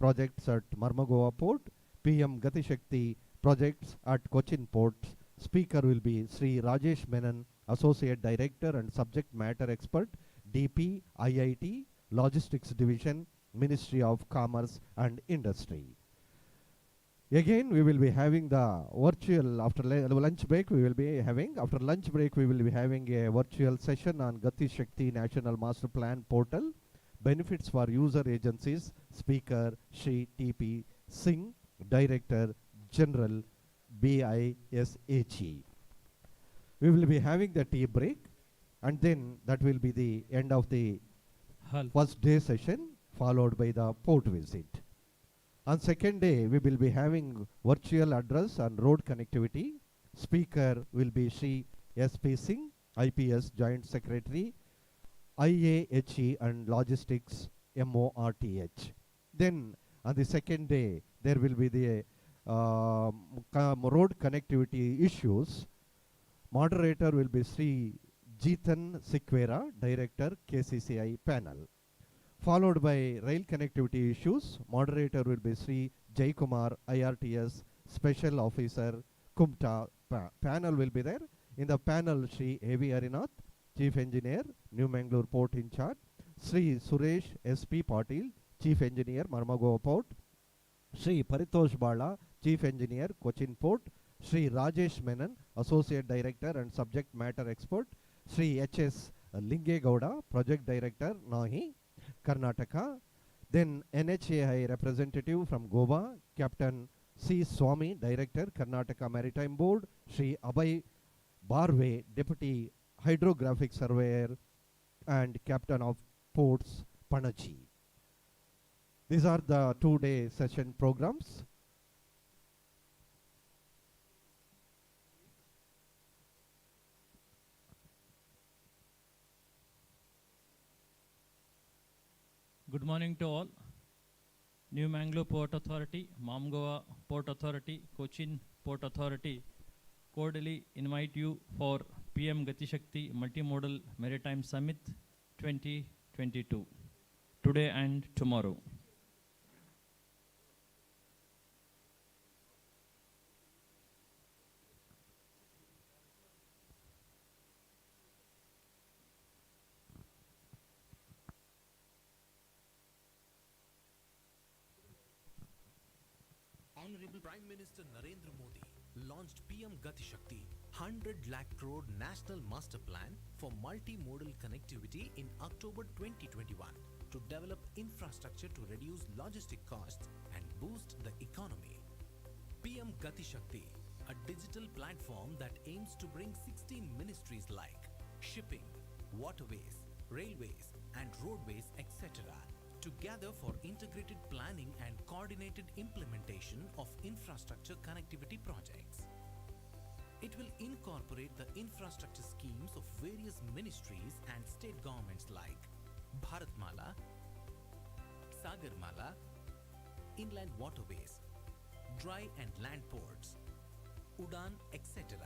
projects at Marmagova Port, PM Gati Shakti projects at Cochin Port. Speaker will be Sri Rajesh Menon, Associate Director and Subject Matter Expert, DP, IIT, Logistics Division, Ministry of Commerce and Industry. Again, we will be having the virtual after lunch break. After lunch break we will be having a virtual session on Gati Shakti National Master Plan portal, benefits for user agencies. Speaker Shri T.P. Singh, Director General, BISHE. We will be having the tea break, and then that will be the end of the first day session, followed by the port visit. On second day, we will be having virtual address on road connectivity. Speaker will be Sri S.P. Singh, IPS Joint Secretary, IAHE and Logistics, MORTH. Then on the second day, there will be the road connectivity issues. Moderator will be Sri Jeetan Sikwera, Director, KCCI panel. Followed by rail connectivity issues. Moderator will be Sri Jaikumar, IRTS Special Officer, Kumta. Panel will be there. In the panel, Sri A.V. Arinath, Chief Engineer, New Mangalore Port in charge. Sri Suresh S.P. Patil, Chief Engineer, Marmagova Port. Sri Paritosh Bala, Chief Engineer, Cochin Port. Sri Rajesh Menon, Associate Director and Subject Matter Expert. Sri H.S. Lingegowda, Project Director, Nahi, Karnataka. Then NHAI representative from Goa, Captain C. Swami, Director, Karnataka Maritime Board. Sri Abhay Barve, Deputy Hydrographic Surveyor and Captain of Ports, Panaji. These are the 2-day session programs. Good morning to all. New Mangalore Port Authority, Mamgoa Port Authority, Cochin Port Authority cordially invite you for PM Gati Shakti Multimodal Maritime Summit 2022, today and tomorrow. Honorable Prime Minister Narendra Modi launched PM Gati Shakti 100 lakh crore National Master Plan for multimodal connectivity in October 2021 to develop infrastructure to reduce logistic costs and boost the economy. PM Gati Shakti, a digital platform that aims to bring 16 ministries like shipping, waterways, railways and roadways, etc. together for integrated planning and coordinated implementation of infrastructure connectivity projects. It will incorporate the infrastructure schemes of various ministries and state governments like Bharatmala, Sagarmala, inland waterways, dry and land ports, Udan, etc.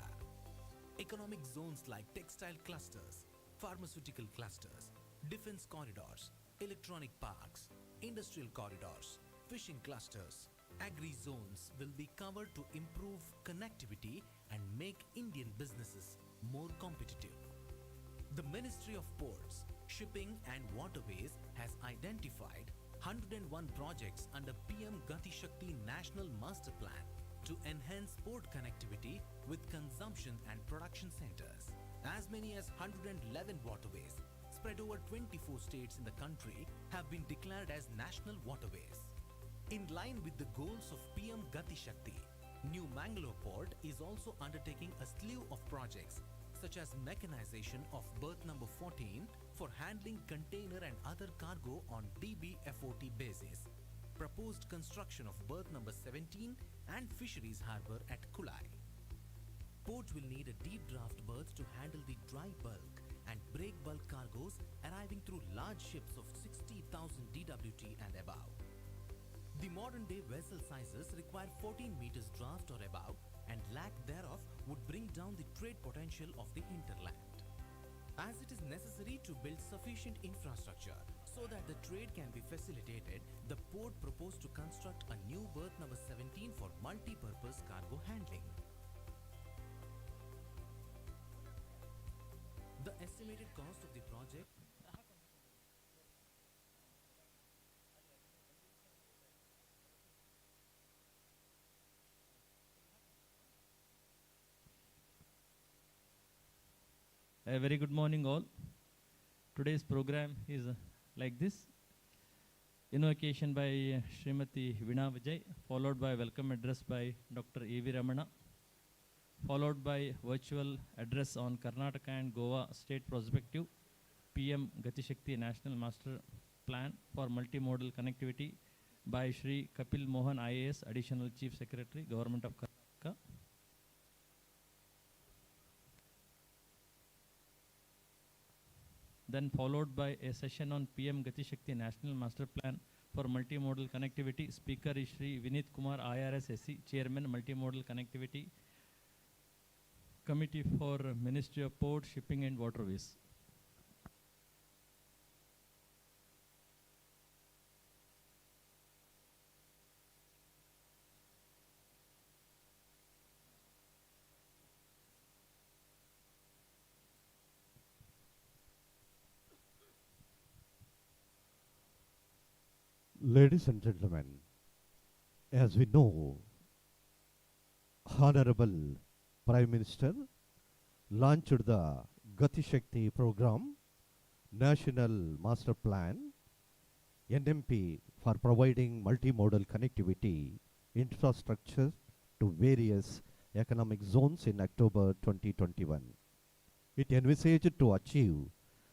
Economic zones like textile clusters, pharmaceutical clusters, defense corridors, electronic parks, industrial corridors, fishing clusters, agri-zones will be covered to improve connectivity and make Indian businesses more competitive. The Ministry of Ports, Shipping and Waterways has identified 101 projects under PM Gati Shakti National Master Plan to enhance port connectivity with consumption and production centers. As many as 111 waterways spread over 24 states in the country have been declared as national waterways. In line with the goals of PM Gati Shakti, New Mangalore Port is also undertaking a slew of projects such as mechanization of berth number 14 for handling container and other cargo on DBFOT basis, proposed construction of berth number 17 and fisheries harbour at Kulai. Port will need a deep draft berth to handle the dry bulk and break bulk cargoes arriving through large ships of 60,000 DWT and above. The modern day vessel sizes require 14 meters draft or above, and lack thereof would bring down the trade potential of the hinterland. As it is necessary to build sufficient infrastructure So that the trade can be facilitated, the port proposed to construct a new berth number 17 for multi-purpose cargo handling. The estimated cost of the project A very good morning all. Today's program is like this. Invocation by Srimati Veena Vijay, followed by welcome address by Dr. A.V. Ramana, followed by virtual address on Karnataka and Goa state perspective, PM Gati Shakti National Master Plan for Multimodal Connectivity by Shri Kapil Mohan IAS, Additional Chief Secretary, Government of Karnataka. Then followed by a session on PM Gati Shakti National Master Plan for Multimodal Connectivity. Speaker is Shri Vinit Kumar IRS SC, Chairman Multimodal Connectivity Committee for Ministry of Port, Shipping and Waterways. Ladies and gentlemen, as we know, Honorable Prime Minister launched the Gati Shakti program, National Master Plan, NMP for providing multimodal connectivity infrastructure to various economic zones in October 2021. It envisaged to achieve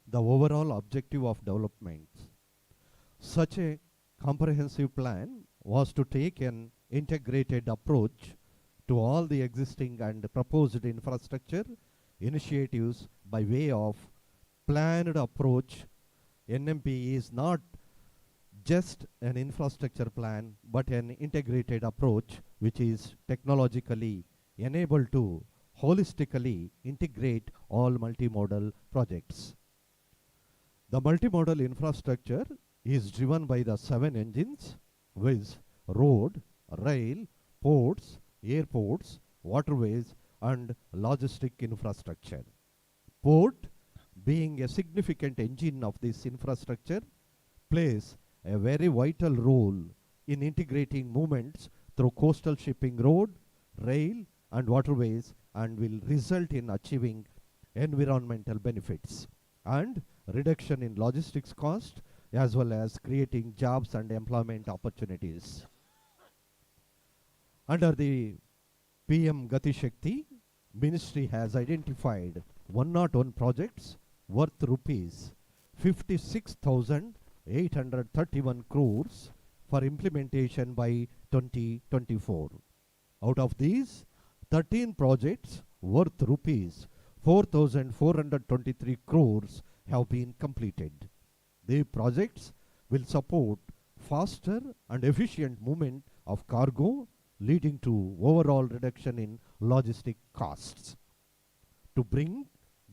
the overall objective of development. Such a comprehensive plan was to take an integrated approach to all the existing and proposed infrastructure initiatives by way of planned approach. NMP is not just an infrastructure plan but an integrated approach which is technologically enabled to holistically integrate all multimodal projects. The multimodal infrastructure is driven by the 7 engines, viz. Road, rail, ports, airports, waterways and logistic infrastructure. Port, being a significant engine of this infrastructure, plays a very vital role in integrating movements through coastal shipping road, rail and waterways and will result in achieving environmental benefits and reduction in logistics cost as well as creating jobs and employment opportunities. Under the PM Gati Shakti, Ministry has identified 101 projects worth rupees 56,831 crores for implementation by 2024. Out of these, 13 projects worth rupees 4,423 crores have been completed. The projects will support faster and efficient movement of cargo, leading to overall reduction in logistic costs. To bring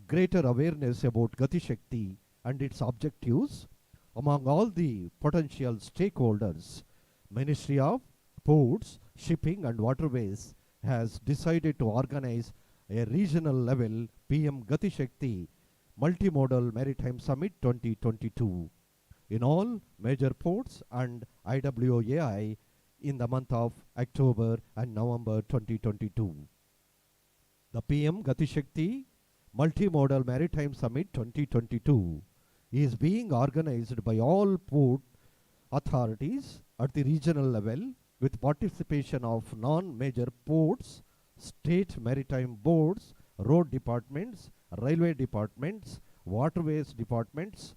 greater awareness about Gati Shakti and its objectives among all the potential stakeholders, Ministry of Ports, Shipping and Waterways has decided to organize a regional level PM Gati Shakti Multimodal Maritime Summit 2022 in all major ports and IWAI in the month of October and November 2022. The PM Gati Shakti Multimodal Maritime Summit 2022 is being organized by all port authorities at the regional level with participation of non-major ports, state maritime boards, road departments, railway departments, waterways departments,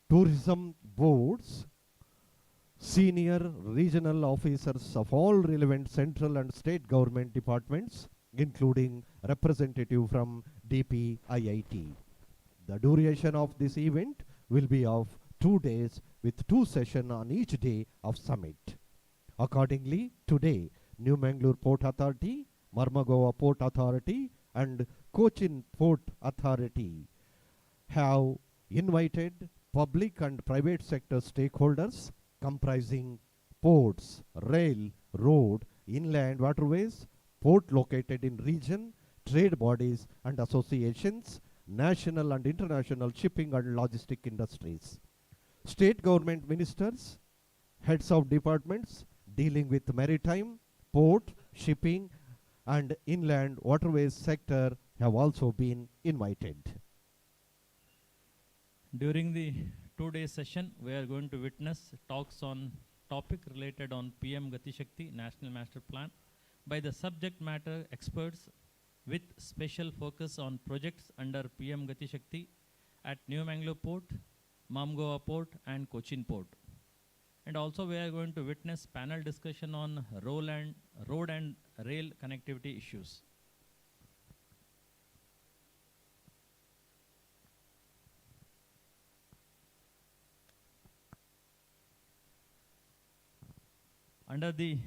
tourism boards, senior regional officers of all relevant central and state government departments, including representative from DPIIT. The duration of this event will be of 2 days with 2 sessions on each day of summit. Accordingly, today, New Mangalore Port Authority, Marmagova Port Authority and Cochin Port Authority have invited public and private sector stakeholders comprising ports, rail, road, inland waterways, port located in region, trade bodies and associations, national and international shipping and logistic industries. State government ministers, heads of departments dealing with maritime, port, shipping and inland waterways sector have also been invited. During the 2-day session, we are going to witness talks on topic related on PM Gati Shakti National Master Plan by the subject matter experts with special focus on projects under PM Gati Shakti at New Mangalore Port, Goa Port and Cochin Port. And also we are going to witness panel discussion on road and rail connectivity issues. Under the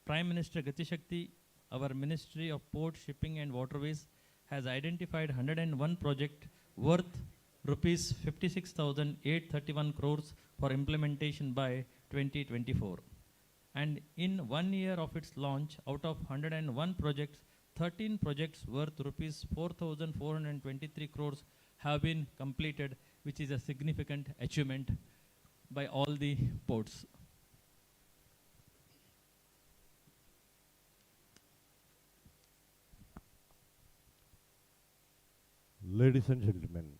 Prime Minister Gati Shakti, our Ministry of Port, Shipping and Waterways has identified 101 projects worth rupees 56,831 crores for implementation by 2024. And in 1 year of its launch, out of 101 projects, 13 projects worth rupees 4,423 crores have been completed, which is a significant achievement by all the ports. Ladies and gentlemen,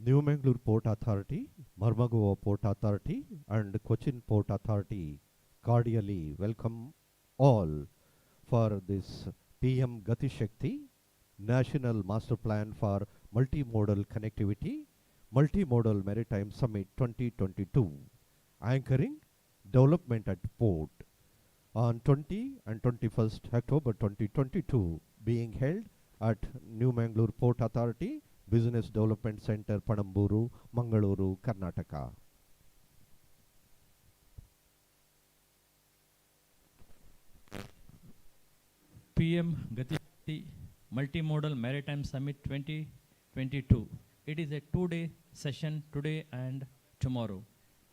New Mangalore Port Authority, Goa Port Authority and Cochin Port Authority cordially welcome all for this PM Gati Shakti National Master Plan for Multimodal Connectivity, Multimodal Maritime Summit 2022, anchoring development at port on 20 and 21st October 2022, being held at New Mangalore Port Authority Business Development Center, Panambur, Mangalore, Karnataka. PM Gati Shakti Multimodal Maritime Summit 2022. It is a 2-day session today and tomorrow.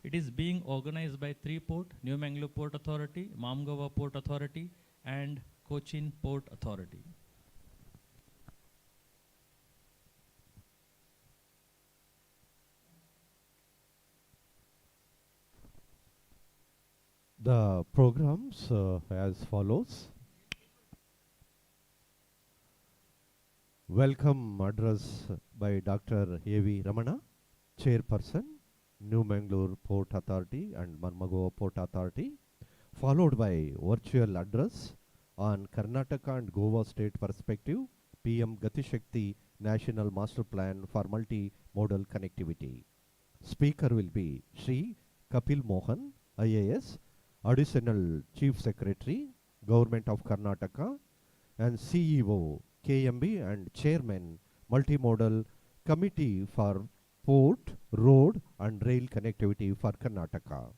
It is being organized by 3 ports, New Mangalore Port Authority, Goa Port Authority and Cochin Port Authority. The programs as follows. Welcome address by Dr. A.V. Ramana, Chairperson, New Mangalore Port Authority and Goa Port Authority, followed by virtual address on Karnataka and Goa State Perspective, PM Gati Shakti National Master Plan for Multimodal Connectivity. Speaker will be Shri Kapil Mohan, IAS, Additional Chief Secretary, Government of Karnataka, and CEO, KMB and Chairman, Multimodal Committee for Port, Road and Rail Connectivity for Karnataka.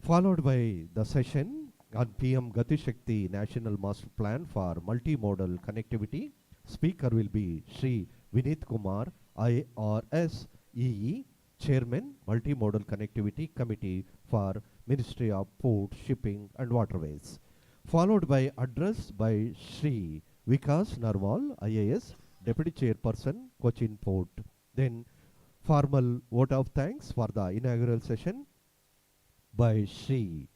Followed by the session on PM Gati Shakti National Master Plan for Multimodal Connectivity. Speaker will be Shri Vinit Kumar, IRS EE, Chairman, Multimodal Connectivity Committee for Ministry of Port, Shipping and Waterways. Followed by address by Shri Vikas Narwal, IAS, Deputy Chairperson, Cochin Port. Then formal vote of thanks for the inaugural session by Shri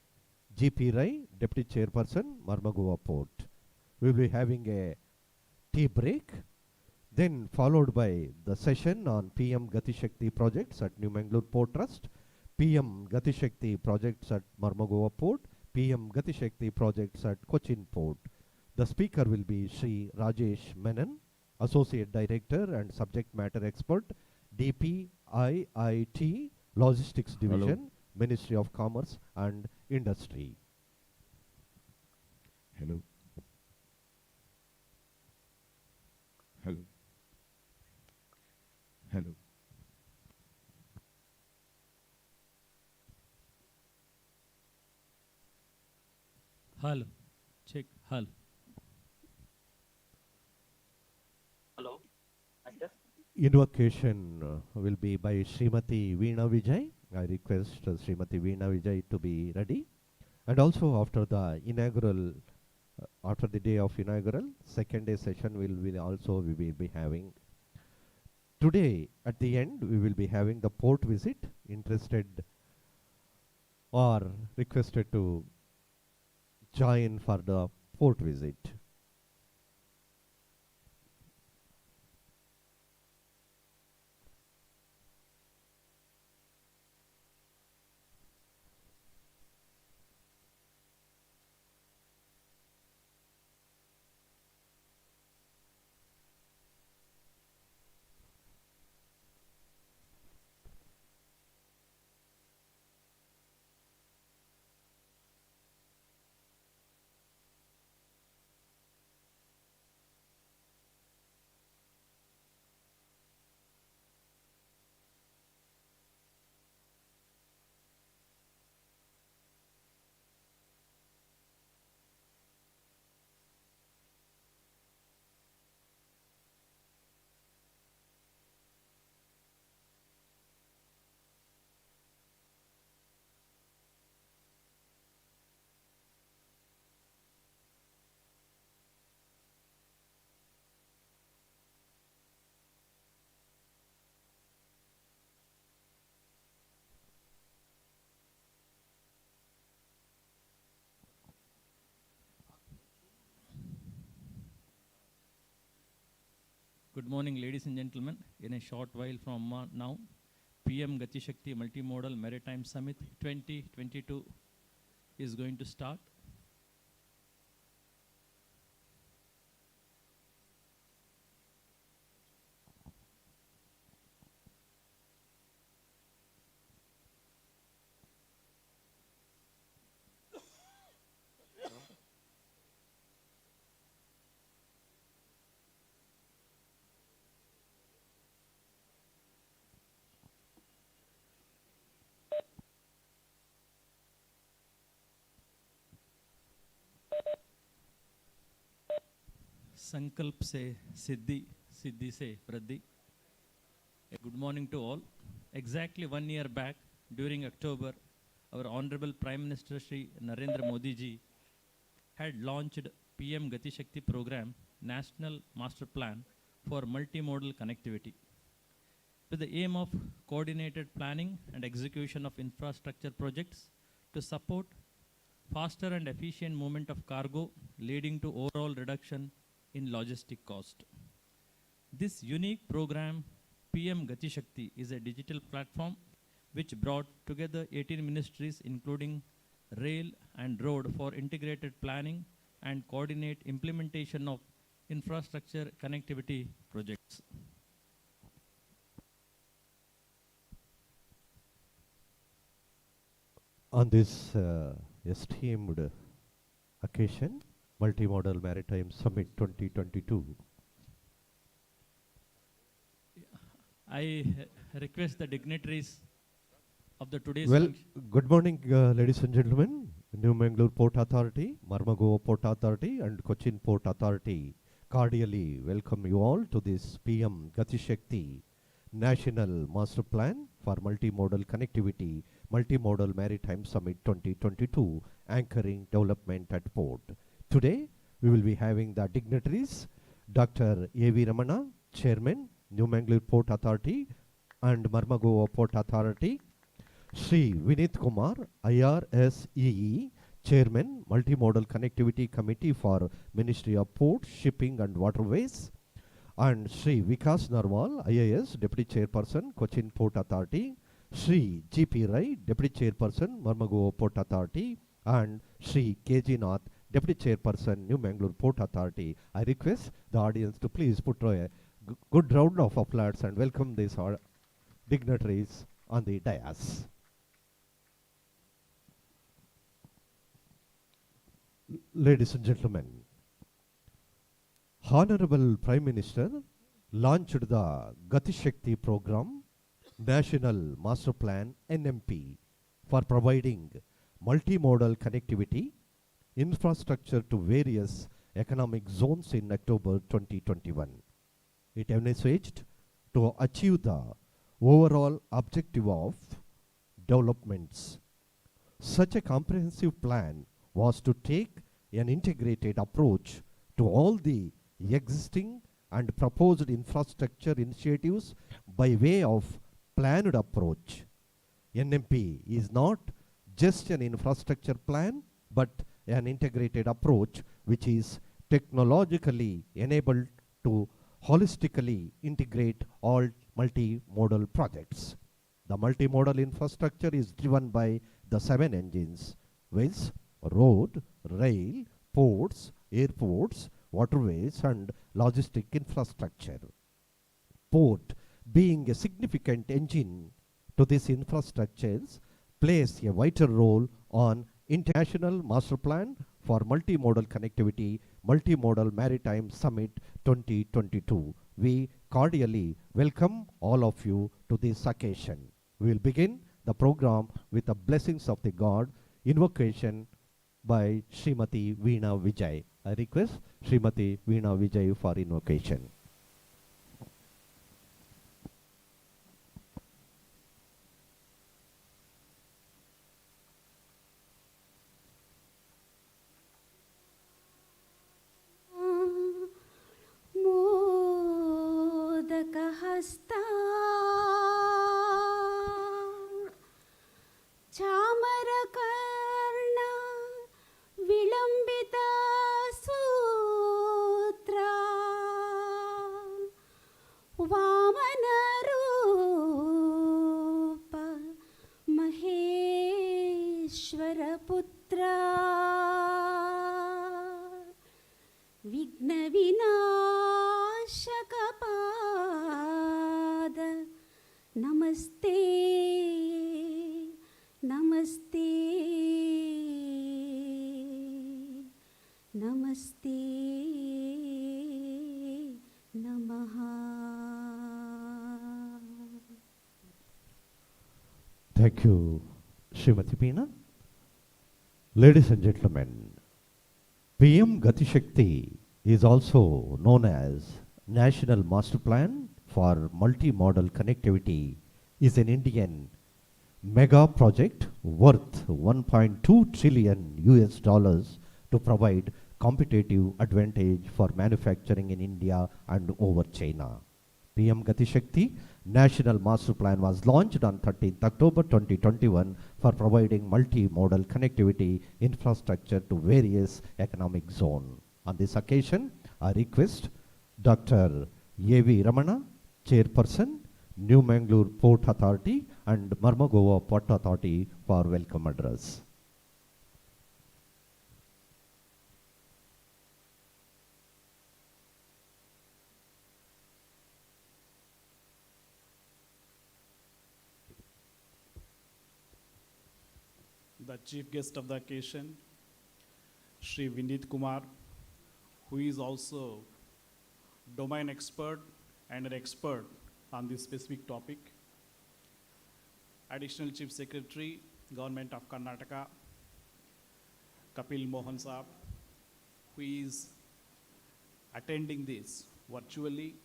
GP Rai, Deputy Chairperson, Goa Port. We will be having a tea break, then followed by the session on PM Gati Shakti projects at New Mangalore Port Trust, PM Gati Shakti projects at Goa Port, PM Gati Shakti projects at Cochin Port. The speaker will be Shri Rajesh Menon, Associate Director and Subject Matter Expert, DPIIT Logistics Division, Hello. Ministry of Commerce and Industry. Hello. Hello. Hello. Hello. Check. Hello. Hello, Actor. Invocation will be by Srimati Veena Vijay. I request Srimati Veena Vijay to be ready. And also after the inaugural, after the day of inaugural, second day session we will be having. Today at the end we will be having the port visit. Interested or requested to join for the port visit. Good morning, ladies and gentlemen. In a short while from now, PM Gati Shakti Multimodal Maritime Summit 2022 is going to start. संकल्प से सिद्धि, सिद्धि से वृद्धि. A good morning to all. Exactly 1 year back, during October, our Honorable Prime Minister Shri Narendra Modi ji had launched PM Gati Shakti program, National Master Plan for Multimodal Connectivity, with the aim of coordinated planning and execution of infrastructure projects to support faster and efficient movement of cargo, leading to overall reduction in logistic cost. This unique program, PM Gati Shakti, is a digital platform which brought together 18 ministries including rail and road for integrated planning and coordinate implementation of infrastructure connectivity projects. On this esteemed occasion, Multimodal Maritime Summit 2022. I request the dignitaries of the today's Well, function. good morning, ladies and gentlemen. New Mangalore Port Authority, Marmagao Port Authority, and Cochin Port Authority cordially welcome you all to this PM Gati Shakti National Master Plan for Multimodal Connectivity, Multimodal Maritime Summit 2022, anchoring development at port. Today, we will be having the dignitaries, Dr. A.V. Ramana, Chairman, New Mangalore Port Authority and Marmagao Port Authority, Sri Vinith Kumar, IRSEE, Chairman, Multimodal Connectivity Committee for Ministry of Ports, Shipping and Waterways, and Sri Vikas Narwal, IAS, Deputy Chairperson, Cochin Port Authority, Sri G.P. Rai, Deputy Chairperson, Marmagao Port Authority, and Sri K.G. Nath, Deputy Chairperson, New Mangalore Port Authority. I request the audience to please put a good round of applause and welcome these dignitaries on the dais. Ladies and gentlemen, Honorable Prime Minister launched the Gati Shakti program, National Master Plan NMP, for providing multimodal connectivity infrastructure to various economic zones in October 2021. It envisaged to achieve the overall objective of developments. Such a comprehensive plan was to take an integrated approach to all the existing and proposed infrastructure initiatives by way of planned approach. NMP is not just an infrastructure plan, but an integrated approach which is technologically enabled to holistically integrate all multimodal projects. The multimodal infrastructure is driven by the 7 engines, which road, rail, ports, airports, waterways and logistic infrastructure. Port, being a significant engine to these infrastructures, plays a vital role on International Master Plan for Multimodal Connectivity, Multimodal Maritime Summit 2022. We cordially welcome all of you to this occasion. We will begin the program with the blessings of the God, invocation by Srimati Veena Vijay. I request Srimati Veena Vijay for invocation. मोदकहस्ता चामरकर्ण विलम्बिता सूत्रा वामनरूप महेश्वरपुत्रा विघ्नविनाशकपाद नमस्ते नमस्ते नमस्ते नमः. Thank you, Srimati Veena. Ladies and gentlemen, PM Gati Shakti is also known as National Master Plan for Multimodal Connectivity, is an Indian mega project worth 1.2 trillion US dollars to provide competitive advantage for manufacturing in India and over China. PM Gati Shakti National Master Plan was launched on 13th October 2021 for providing multimodal connectivity infrastructure to various economic zones. On this occasion, I request Dr. A.V. Ramana, Chairperson, New Mangalore Port Authority and Marmagova Port Authority for welcome address. The chief guest of the occasion, Shri Vinit Kumar, who is also domain expert and an expert on this specific topic. Additional Chief Secretary, Government of Karnataka, Kapil Mohan Saab, who is attending this virtually.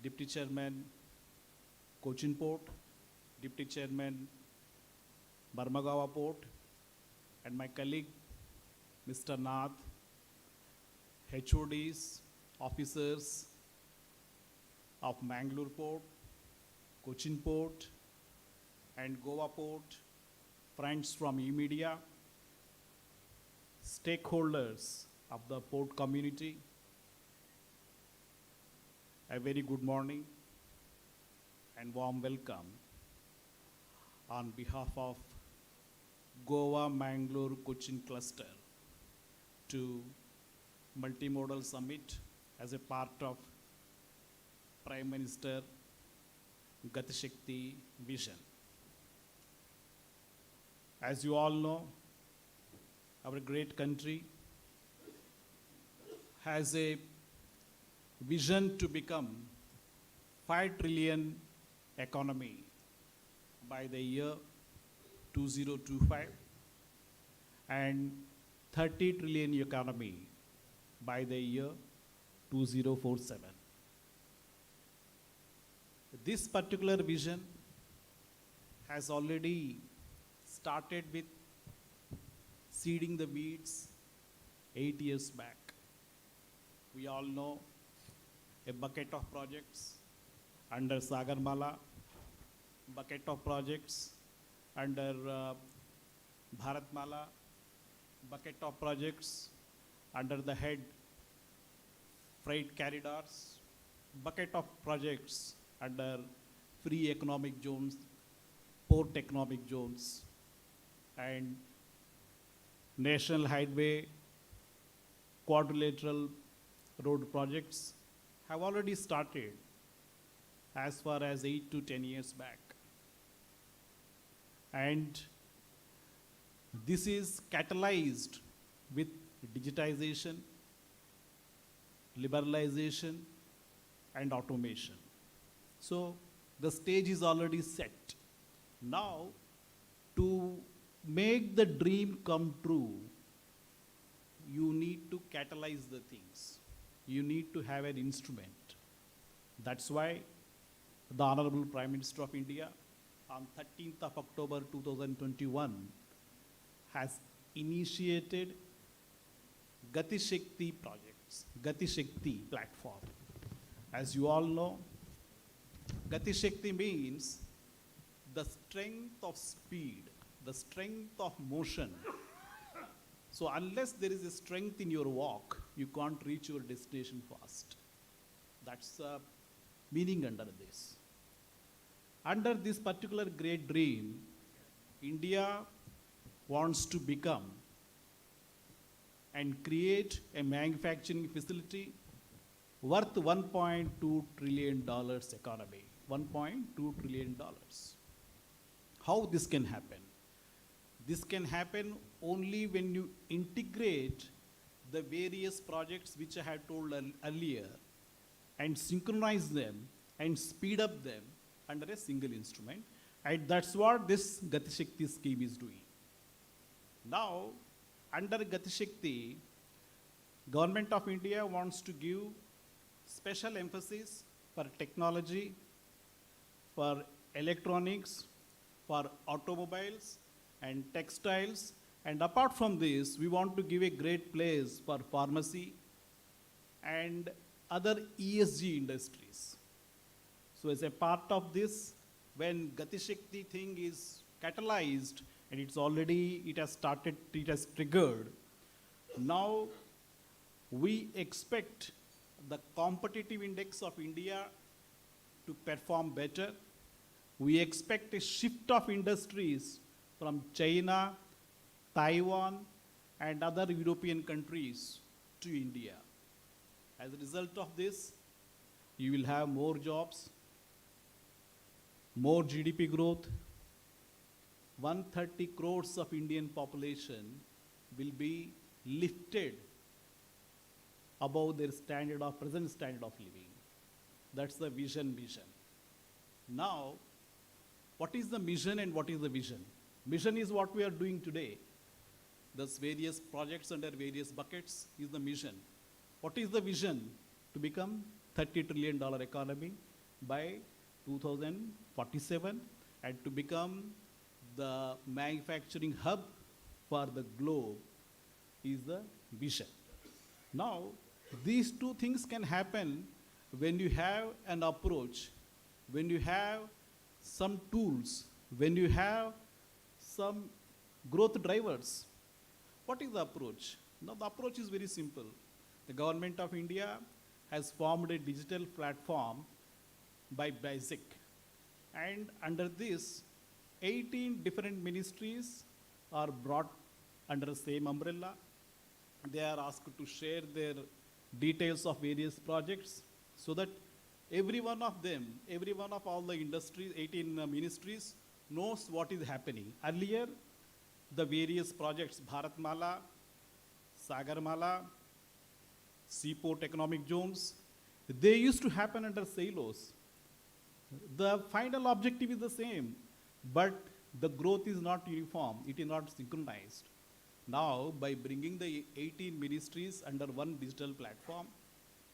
Deputy Chairman, Cochin Port, Deputy Chairman, Marmagawa Port, and my colleague, Mr. Nath, HODs, officers of Mangalore Port, Cochin Port, and Goa Port, friends from e-media, stakeholders of the port community, a very good morning and warm welcome on behalf of Goa Mangalore Cochin Cluster to Multimodal Summit as a part of Prime Minister Gati Shakti vision. As you all know, our great country has a vision to become 5 trillion economy by the year 2025 and 30 trillion economy by the year 2047. This particular vision has already started with seeding the weeds 8 years back. We all know a bucket of projects under Sagarmala, bucket of projects under Bharatmala, bucket of projects under the head freight corridors, bucket of projects under free economic zones, port economic zones, and national highway, quadrilateral road projects have already started as far as 8 to 10 years back. And this is catalyzed with digitization, liberalization, and automation. So the stage is already set. Now, to make the dream come true, you need to catalyze the things. You need to have an instrument. That's why the Honorable Prime Minister of India on 13th of October 2021 has initiated Gati Shakti projects, Gati Shakti platform. As you all know, Gati Shakti means the strength of speed, the strength of motion. So unless there is a strength in your walk, you can't reach your destination fast. That's the meaning under this. Under this particular great dream, India wants to become and create a manufacturing facility worth $1.2 trillion economy, $1.2 trillion. How this can happen? This can happen only when you integrate the various projects which I had told earlier and synchronize them and speed up them under a single instrument. And that's what this Gati Shakti scheme is doing. Now, under Gati Shakti, Government of India wants to give special emphasis for technology, for electronics, for automobiles and textiles. And apart from this, we want to give a great place for pharmacy and other ESG industries. So as a part of this, when Gati Shakti thing is catalyzed, and it has started, it has triggered, now we expect the competitive index of India to perform better. We expect a shift of industries from China, Taiwan, and other European countries to India. As a result of this, you will have more jobs, more GDP growth. 130 crores of Indian population will be lifted above their present standard of living. That's the vision. Now, what is the mission and what is the vision? Mission is what we are doing today. Thus various projects under various buckets is the mission. What is the vision? To become $30 trillion economy by 2047 and to become the manufacturing hub for the globe is the vision. Now, these two things can happen when you have an approach, when you have some tools, when you have some growth drivers. What is the approach? Now, the approach is very simple. The Government of India has formed a digital platform by BASIC. And under this, 18 different ministries are brought under the same umbrella. They are asked to share their details of various projects so that every one of them, every one of all the industries, 18 ministries, knows what is happening. Earlier, the various projects, Bharatmala, Sagarmala, Seaport Economic Zones, they used to happen under silos. The final objective is the same, but the growth is not uniform, it is not synchronized. Now, by bringing the 18 ministries under one digital platform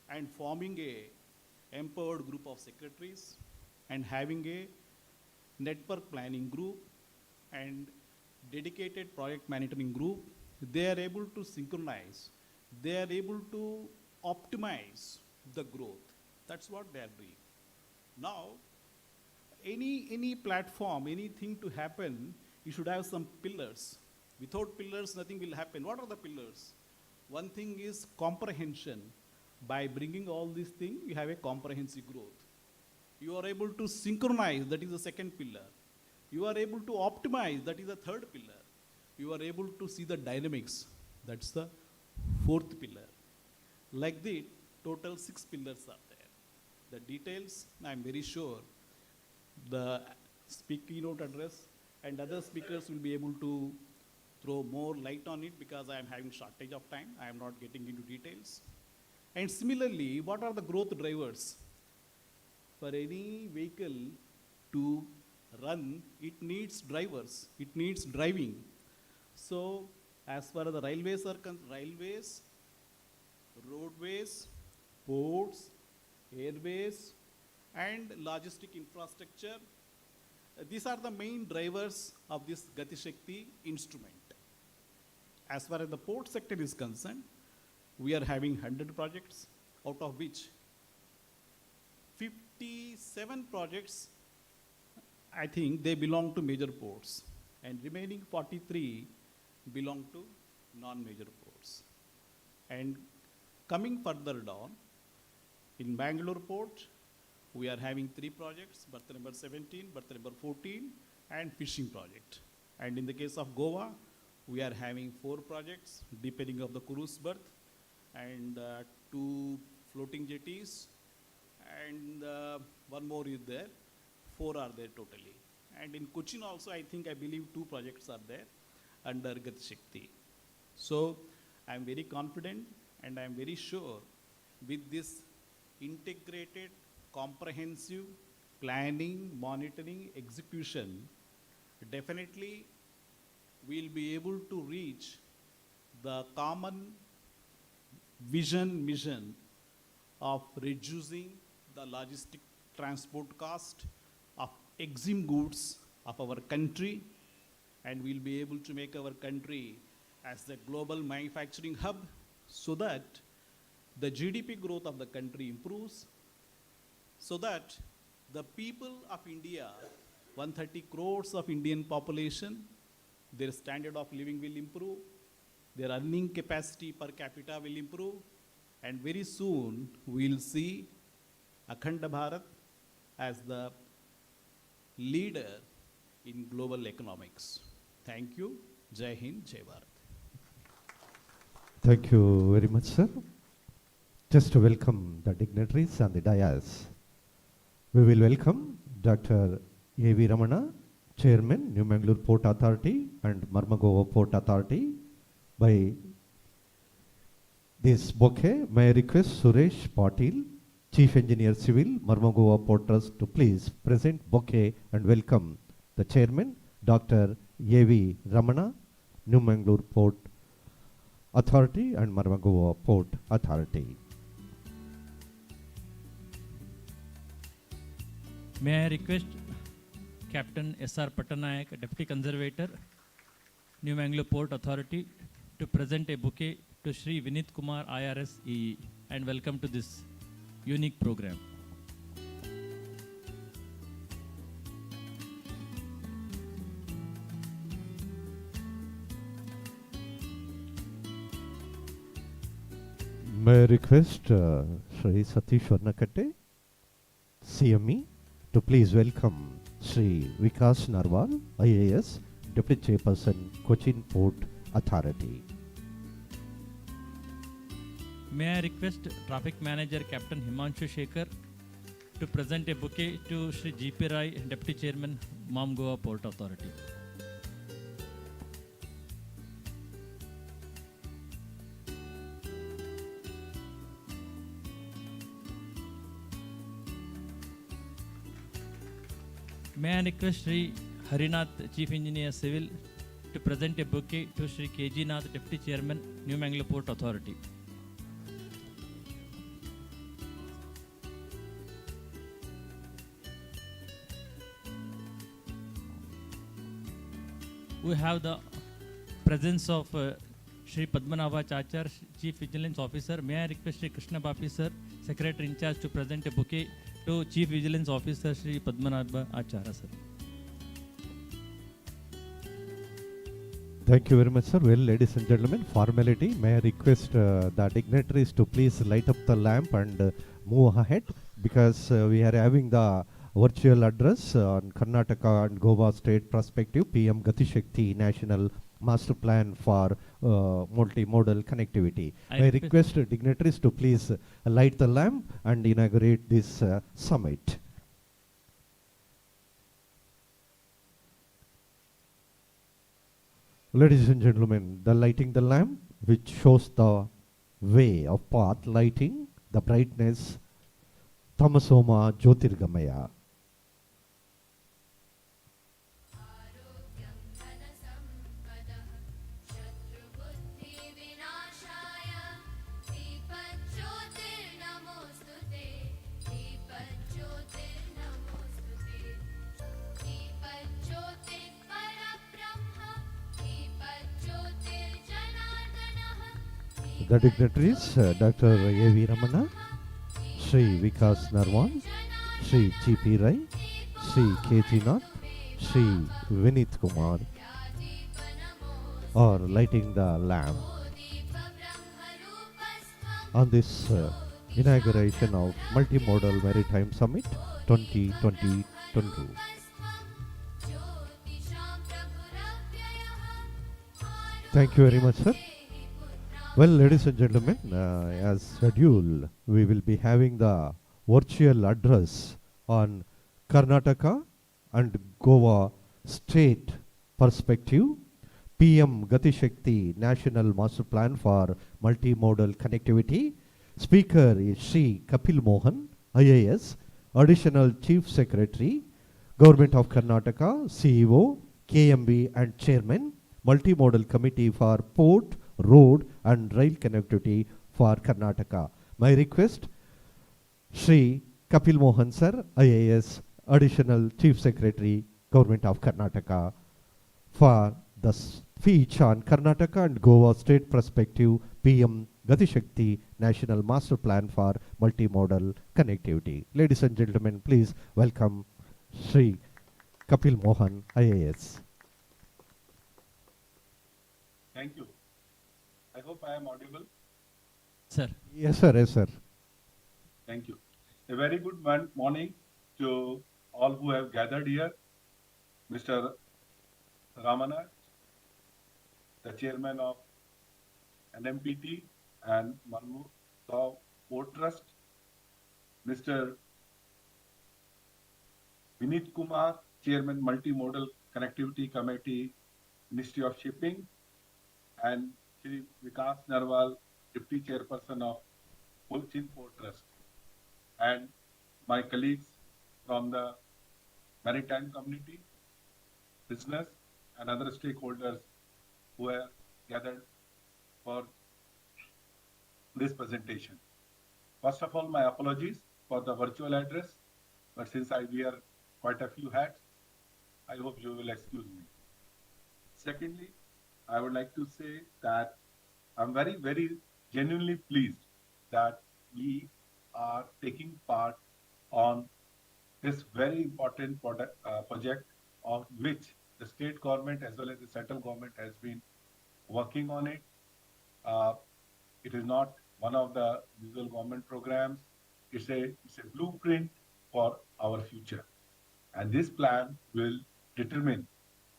and forming a empowered group of secretaries and having a network planning group and dedicated project monitoring group, they are able to synchronize, they are able to optimize the growth. That's what they are doing. Now, any platform, anything to happen, you should have some pillars. Without pillars, nothing will happen. What are the pillars? One thing is comprehension. By bringing all these things, you have a comprehensive growth. You are able to synchronize, that is the second pillar. You are able to optimize, that is the third pillar. You are able to see the dynamics, that's the fourth pillar. Like the total 6 pillars are there. The details, I'm very sure the keynote address and other speakers will be able to throw more light on it because I am having shortage of time. I am not getting into details. And similarly, what are the growth drivers? For any vehicle to run, it needs drivers, it needs driving. So, as far as the railways are concerned, railways, roadways, ports, airways, and logistic infrastructure, these are the main drivers of this Gati Shakti instrument. As far as the port sector is concerned, we are having 100 projects, out of which 57 projects, I think they belong to major ports, and remaining 43 belong to non-major ports. And coming further down, in Bangalore port, we are having 3 projects, berth number 17, berth number 14, and fishing project. And in the case of Goa, we are having 4 projects, deepening of the cruise berth, and 2 floating jetties, and one more is there. 4 are there totally. And in Cochin also, I believe 2 projects are there under Gati Shakti. So I am very confident and I am very sure with this integrated, comprehensive planning, monitoring, execution, definitely we'll be able to reach the common vision, mission of reducing the logistic transport cost of exim goods of our country, and we'll be able to make our country as the global manufacturing hub so that the GDP growth of the country improves, so that the people of India, 130 crores of Indian population, their standard of living will improve, their earning capacity per capita will improve, and very soon we'll see Akhanda Bharat as the leader in global economics. Thank you. Jai Hind, Jai Bharat. Thank you very much, sir. Just to welcome the dignitaries and the dais, we will welcome Dr. A.V. Ramana, Chairman, New Mangalore Port Authority and Marmagao Port Authority. By this bouquet, may I request Suresh Patil, Chief Engineer Civil, Marmagao Port Trust, to please present bouquet and welcome the Chairman, Dr. A.V. Ramana, New Mangalore Port Authority and Marmagao Port Authority. May I request Captain S.R. Patanayak, Deputy Conservator, New Mangalore Port Authority, to present a bouquet to Shri Vinit Kumar IRS EE and welcome to this unique program. May I request Shri Satish Varnakatte, CME, to please welcome Shri Vikas Narwal, IAS, Deputy Chairperson, Cochin Port Authority. May I request Traffic Manager Captain Himanshu Shekhar to present a bouquet to Shri G.P. Rai, Deputy Chairman, MAMGOA Port Authority. May I request Shri Harinath, Chief Engineer Civil, to present a bouquet to Shri K.G. Nath, Deputy Chairman, New Mangalore Port Authority. we have the presence of Shri Padmanabha Chachar, Chief Vigilance Officer. May I request Shri Krishna Bapi sir, Secretary in charge, to present a bouquet to Chief Vigilance Officer Shri Padmanabha Acharya sir. Thank you very much, sir. Well, ladies and gentlemen, formality. May I request the dignitaries to please light up the lamp and move ahead, because we are having the virtual address on Karnataka and Goa state perspective, PM Gati Shakti National Master Plan for Multimodal Connectivity. May I request dignitaries to please light the lamp and inaugurate this summit. Ladies and gentlemen, the lighting the lamp, which shows the way of path, lighting the brightness, Tamasoma Jyotirgamaya. The dignitaries, Dr. A.V. Ramana, Sri Vikas Narwan, Sri G.P. Rai, Sri K.G. Nath, Sri Vinit Kumar are lighting the lamp on this inauguration of Multimodal Maritime Summit 2022. Thank you very much, sir. Well, ladies and gentlemen, as scheduled, we will be having the virtual address on Karnataka and Goa state perspective, PM Gati Shakti National Master Plan for Multimodal Connectivity. Speaker is Sri Kapil Mohan, IAS, Additional Chief Secretary, Government of Karnataka, CEO, KMB and Chairman, Multimodal Committee for Port, Road and Rail Connectivity for Karnataka. My request, Sri Kapil Mohan sir, IAS, Additional Chief Secretary, Government of Karnataka, for the speech on Karnataka and Goa state perspective, PM Gati Shakti National Master Plan for Multimodal Connectivity. Ladies and gentlemen, please welcome Sri Kapil Mohan, IAS. Thank you. I hope I am audible. Sir. Yes, sir. Yes, sir. Thank you. A very good morning to all who have gathered here. Mr. Ramana, the chairman of NMPT and Mangalore Port Trust. Mr. Vinit Kumar, chairman Multimodal Connectivity Committee, Ministry of Shipping, and Shri Vikas Narwal, Deputy Chairperson of Cochin Port Trust, and my colleagues from the maritime community, business, and other stakeholders who have gathered for this presentation. First of all, my apologies for the virtual address, but since I wear quite a few hats, I hope you will excuse me. Secondly, I would like to say that I'm very, very genuinely pleased that we are taking part on this very important project of which the state government as well as the central government has been working on it. It is not one of the usual government programs. It's a blueprint for our future. And this plan will determine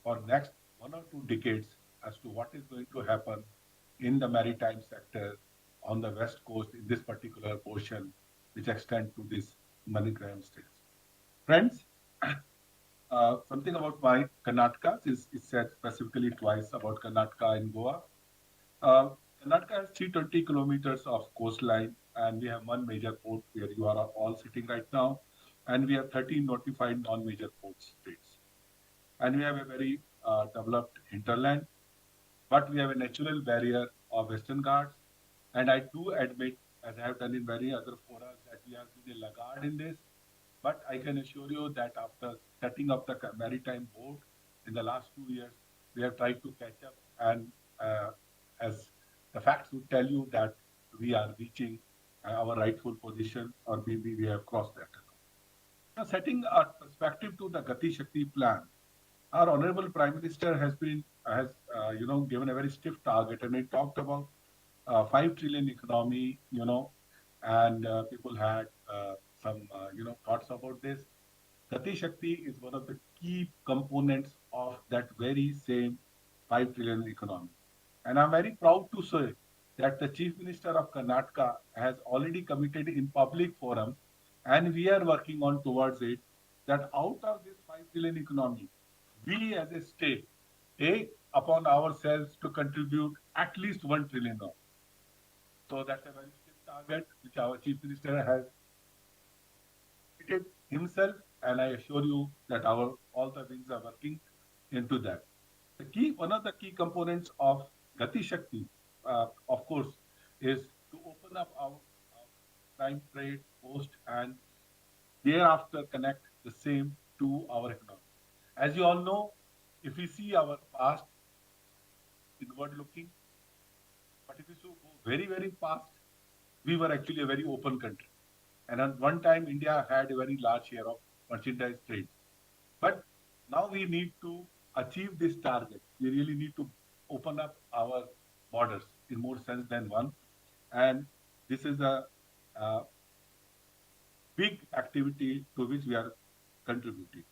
for next 1 or 2 decades as to what is going to happen in the maritime sector on the west coast in this particular portion which extend to this maritime states. Friends, something about my Karnataka is said specifically twice about Karnataka and Goa. Karnataka has 320 kilometers of coastline, and we have 1 major port where you are all sitting right now, and we have 13 notified non-major port states. And we have a very developed hinterland, but we have a natural barrier of Western Ghats. And I do admit, as I have done in many other forums, that we have been a laggard in this. But I can assure you that after setting up the maritime board in the last 2 years, we have tried to catch up, and as the facts would tell you that we are reaching our rightful position, or maybe we have crossed that. Now, setting a perspective to the Gati Shakti plan, our honorable Prime Minister has given a very stiff target, and he talked about 5 trillion economy, and people had some thoughts about this. Gati Shakti is one of the key components of that very same 5 trillion economy. And I'm very proud to say that the Chief Minister of Karnataka has already committed in public forum, and we are working on towards it, that out of this 5 trillion economy, we as a state take upon ourselves to contribute at least 1 trillion dollars. So that's a very stiff target which our Chief Minister has committed himself, and I assure you that all the wings are working into that. One of the key components of Gati Shakti, of course, is to open up our prime trade post and thereafter connect the same to our economy. As you all know, if we see our past, inward looking, but if you go very, very fast, we were actually a very open country. And at one time, India had a very large share of merchandise trade. But now we need to achieve this target. We really need to open up our borders in more sense than one. And this is a big activity to which we are contributing.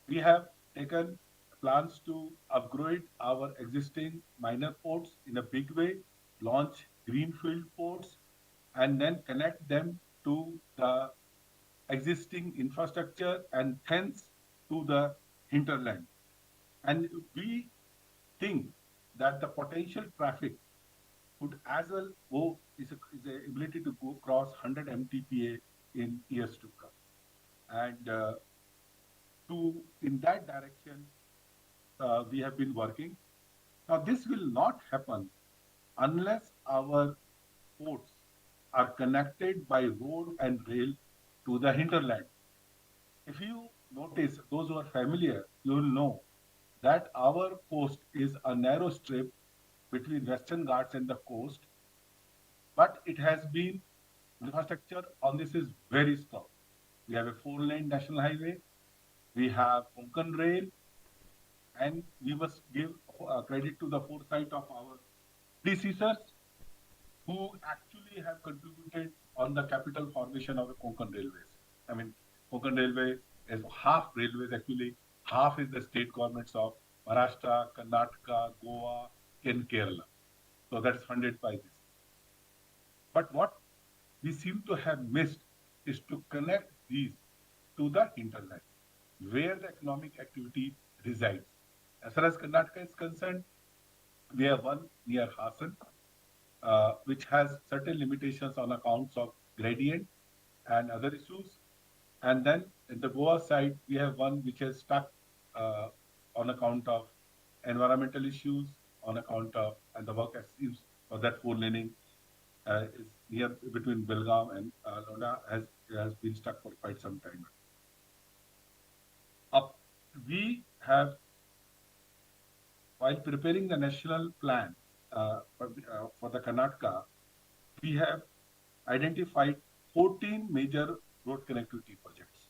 We have taken plans to upgrade our existing minor ports in a big way, launch greenfield ports, and then connect them to the existing infrastructure and hence to the hinterland. And we think that the potential traffic could as well go, is a ability to go cross 100 MTPA in years to come. And in that direction, we have been working. Now, this will not happen unless our ports are connected by road and rail to the hinterland. If you notice, those who are familiar, you will know that our coast is a narrow strip between Western Ghats and the coast, but it has been, infrastructure on this is very strong. We have a 4-lane national highway, we have Konkan Rail, and we must give credit to the foresight of our predecessors who actually have contributed on the capital formation of the Konkan Railways. I mean, Konkan Railway is half railways actually, half is the state governments of Maharashtra, Karnataka, Goa, and Kerala. So that is funded by this. But what we seem to have missed is to connect these to the hinterland, where the economic activity resides. As far as Karnataka is concerned, we have one near Hassan, which has certain limitations on accounts of gradient and other issues. And then in the Goa side, we have one which is stuck on account of environmental issues, on account of, and the work seems for that 4-laning is near between Belgaum and Lodha has been stuck for quite some time. We have, while preparing the national plan for the Karnataka, we have identified 14 major road connectivity projects.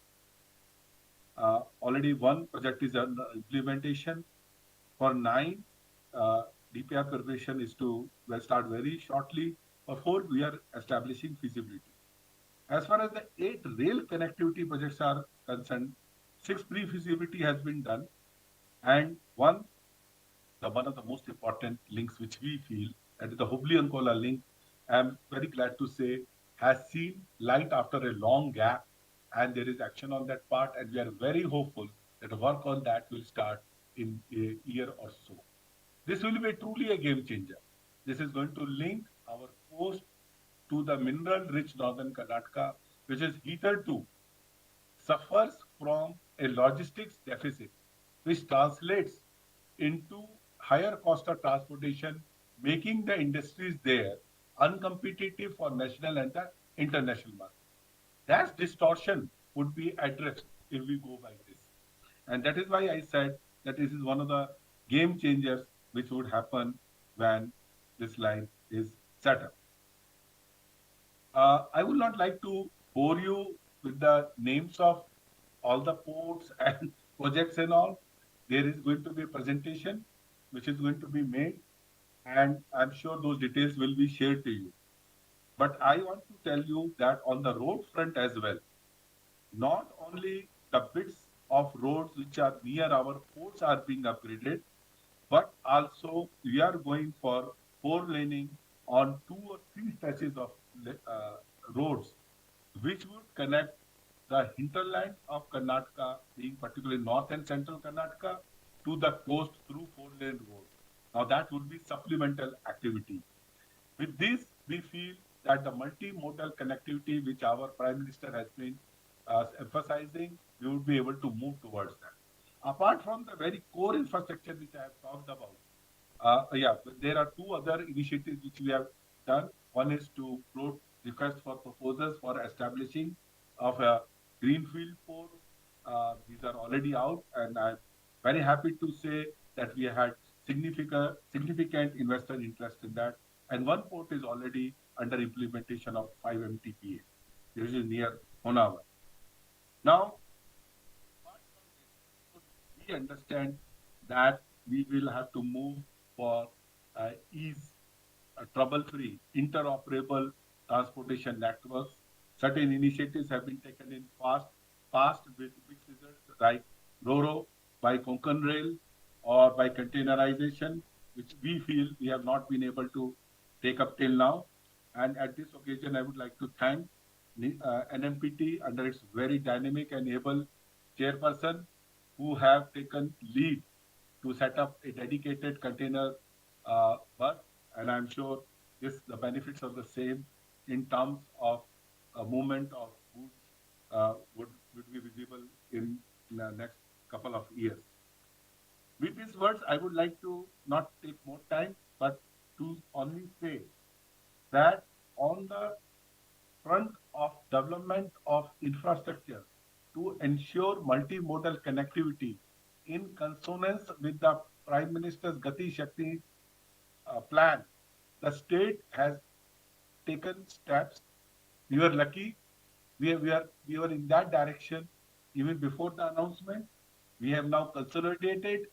Already one project is under implementation. For 9, DPR preparation is to start very shortly. For 4, we are establishing feasibility. As far as the 8 rail connectivity projects are concerned, 6 pre-feasibility has been done, and one of the most important links which we feel, that is the Hubli-Ankola link, I am very glad to say, has seen light after a long gap, and there is action on that part, and we are very hopeful that work on that will start in a year or so. This will be truly a game changer. This is going to link our coast to the mineral-rich northern Karnataka, which is hitherto suffers from a logistics deficit, which translates into higher cost of transportation, making the industries there uncompetitive for national and the international market. That distortion would be addressed if we go by this. And that is why I said that this is one of the game changers which would happen when this line is set up. I would not like to bore you with the names of all the ports and projects and all. There is going to be a presentation which is going to be made, and I'm sure those details will be shared to you. But I want to tell you that on the road front as well, not only the bits of roads which are near our ports are being upgraded, but also we are going for four laning on 2 or 3 stretches of uh, roads, which would connect the hinterland of Karnataka, being particularly north and central Karnataka, to the coast through 4-lane roads. Now that would be supplemental activity. With this, we feel that the multimodal connectivity which our Prime Minister has been emphasizing, we would be able to move towards that. Apart from the very core infrastructure which I have talked about, there are 2 other initiatives which we have done. One is to float request for proposals for establishing of a greenfield port. These are already out, and I'm very happy to say that we had significant investor interest in that. And one port is already under implementation of 5 MTPA, which is near Honavar. Now, apart from this, we understand that we will have to move for ease, trouble-free, interoperable transportation networks. Certain initiatives have been taken in past with which results like RoRo by Konkan Rail or by containerization, which we feel we have not been able to take up till now. And at this occasion, I would like to thank NMPT under its very dynamic and able chairperson who have taken lead to set up a dedicated container bus, and I'm sure the benefits of the same in terms of movement of goods would be visible in the next couple of years. With these words, I would like to not take more time, but to only say that on the front of development of infrastructure to ensure multimodal connectivity in consonance with the Prime Minister's Gati Shakti plan, the state has taken steps. We were lucky. We were in that direction even before the announcement. We have now consolidated,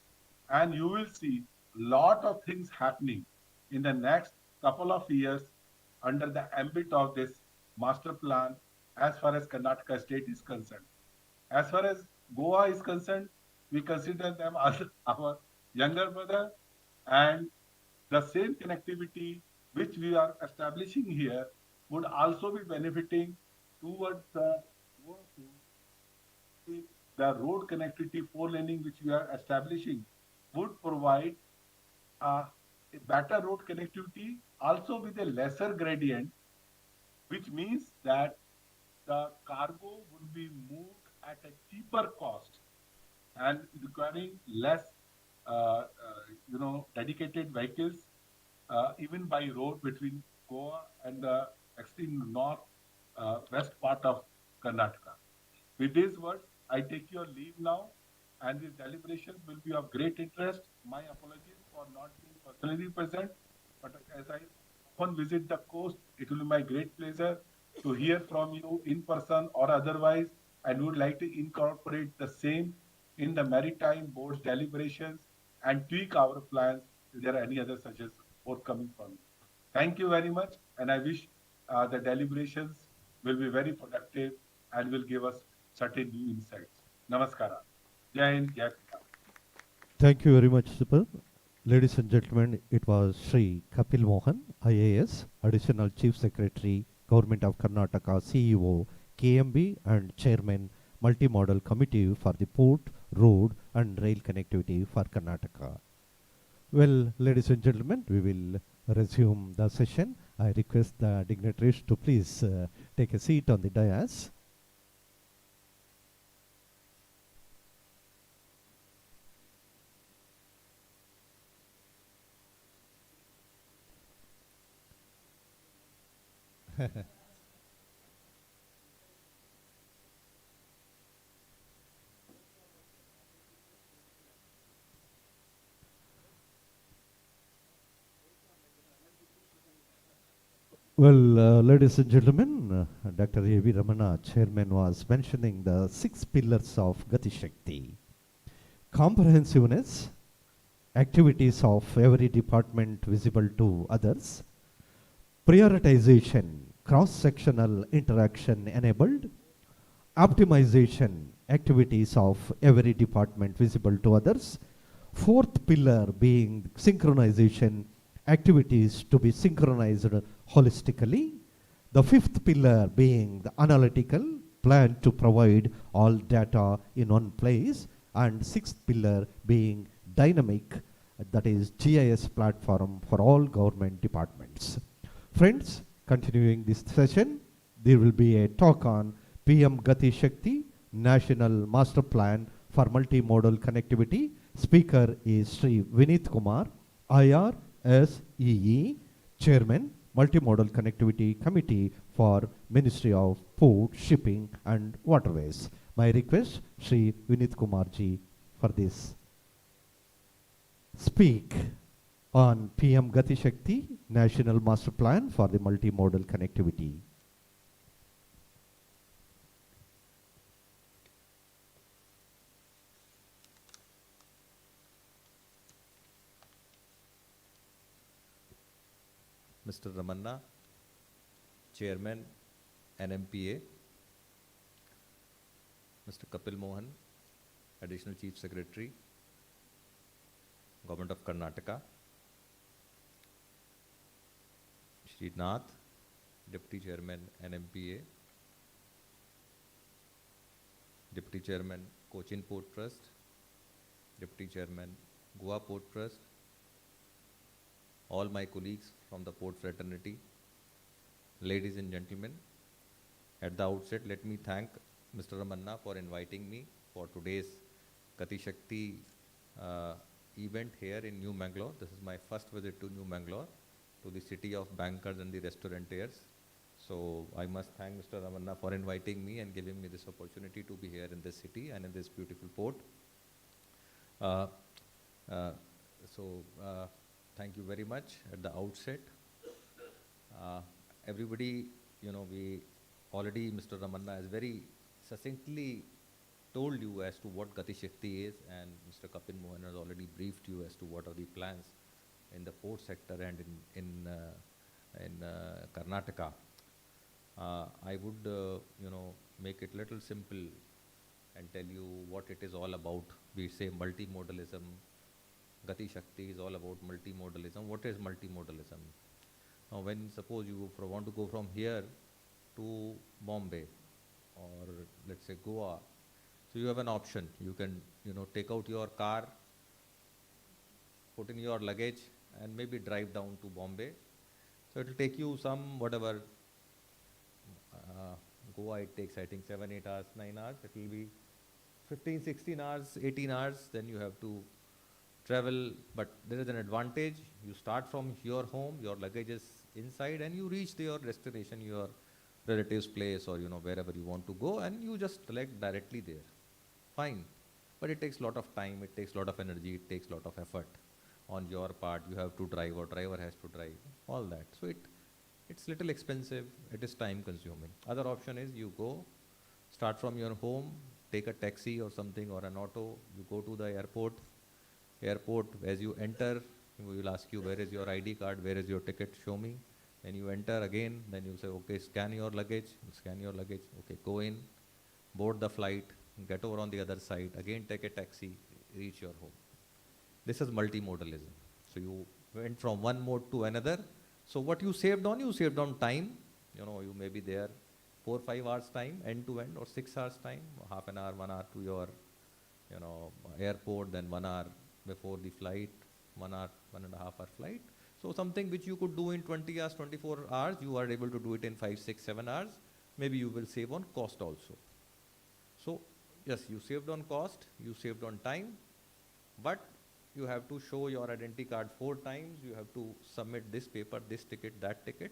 and you will see a lot of things happening in the next couple of years under the ambit of this master plan as far as Karnataka state is concerned. As far as Goa is concerned, we consider them as our younger brother, and the same connectivity which we are establishing here would also be benefiting towards the road connectivity 4-laning which we are establishing would provide a better road connectivity also with a lesser gradient, which means that the cargo would be moved at a cheaper cost and requiring less dedicated vehicles even by road between Goa and the extreme north west part of Karnataka. With these words, I take your leave now, and these deliberations will be of great interest. My apologies for not being personally present, but as I often visit the coast, it will be my great pleasure to hear from you in person or otherwise, and would like to incorporate the same in the Maritime Board's deliberations and tweak our plans if there are any other suggestions forthcoming from you. Thank you very much, and I wish the deliberations will be very productive and will give us certain new insights. Namaskara. Jai Hind, Jai Kisan. Thank you very much, Super. Ladies and gentlemen, it was Sri Kapil Mohan, IAS, Additional Chief Secretary, Government of Karnataka, CEO, KMB, and Chairman, Multimodal Committee for the Port, Road, and Rail Connectivity for Karnataka. Well, ladies and gentlemen, we will resume the session. I request the dignitaries to please take a seat on the dais. Well, ladies and gentlemen, Dr. A.V. Ramana, Chairman, was mentioning the 6 pillars of Gati Shakti. Comprehensiveness, activities of every department visible to others, prioritization, cross-sectional interaction enabled, optimization, activities of every department visible to others, fourth pillar being synchronization, activities to be synchronized holistically, the fifth pillar being the analytical, plan to provide all data in one place, and sixth pillar being dynamic, that is GIS platform for all government departments. Friends, continuing this session, there will be a talk on PM Gati Shakti, National Master Plan for Multimodal Connectivity. Speaker is Sri Vinith Kumar, IRSEE, Chairman, Multimodal Connectivity Committee for Ministry of Port, Shipping and Waterways. My request, Sri Vinith Kumar ji, for this. Speak on PM Gati Shakti, National Master Plan for the Multimodal Connectivity. Mr. Ramanna, Chairman, NMPA, Mr. Kapil Mohan, Additional Chief Secretary, Government of Karnataka, Shri Nath, Deputy Chairman, NMPA, Deputy Chairman, Cochin Port Trust, Deputy Chairman, Goa Port Trust, all my colleagues from the port fraternity, ladies and gentlemen, at the outset, let me thank Mr. Ramanna for inviting me for today's Gati Shakti event here in New Mangalore. This is my first visit to New Mangalore, to the city of bankers and the restaurateurs. So I must thank Mr. Ramanna for inviting me and giving me this opportunity to be here in this city and in this beautiful port. Thank you very much at the outset. Everybody, we already, Mr. Ramanna has very succinctly told you as to what Gati Shakti is, and Mr. Kapil Mohan has already briefed you as to what are the plans in the port sector and in Karnataka. I would, make it little simple and tell you what it is all about. We say multimodalism. Gati Shakti is all about multimodalism. What is multimodalism? Now, when suppose you want to go from here to Bombay or let's say Goa, so you have an option. You can, take out your car, put in your luggage and maybe drive down to Bombay. So it will take you some whatever, Goa it takes I think 7, 8 hours, 9 hours. It will be 15, 16 hours, 18 hours. Then you have to travel, but there is an advantage. You start from your home, your luggage is inside, and you reach your destination, your relative's place, or wherever you want to go, and you just select directly there. Fine, but it takes a lot of time, it takes a lot of energy, it takes a lot of effort on your part. You have to drive, or driver has to drive, all that. So it's little expensive, it is time consuming. Other option is you go, start from your home, take a taxi or something or an auto, you go to the airport, as you enter, we will ask you where is your ID card, where is your ticket, show me. Then you enter again, then you say, okay, scan your luggage, okay, go in, board the flight, get over on the other side, again take a taxi, reach your home. This is multimodalism. So you went from one mode to another. So what you saved on time, you may be there 4 or 5 hours time, end to end, or 6 hours time, half an hour, 1 hour to your, airport, then 1 hour before the flight, 1 hour, 1.5 hour flight. So something which you could do in 20 hours, 24 hours, you are able to do it in 5, 6, 7 hours. Maybe you will save on cost also. So yes, you saved on cost, you saved on time, but you have to show your identity card 4 times. You have to submit this paper, this ticket, that ticket.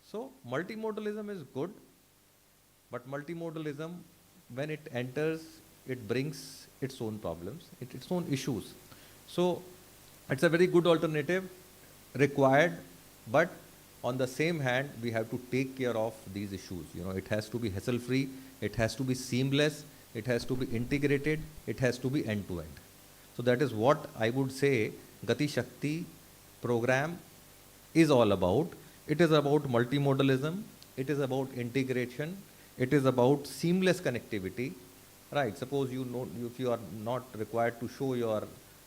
So multimodalism is good, but multimodalism, when it enters, it brings its own problems, its own issues. So it's a very good alternative, required, but On the same hand, we have to take care of these issues. You know, it has to be hassle-free, it has to be seamless, it has to be integrated, it has to be end-to-end. So that is what I would say Gati Shakti program is all about. It is about multimodalism, it is about integration, it is about seamless connectivity, right? Suppose you know, if you are not required to show your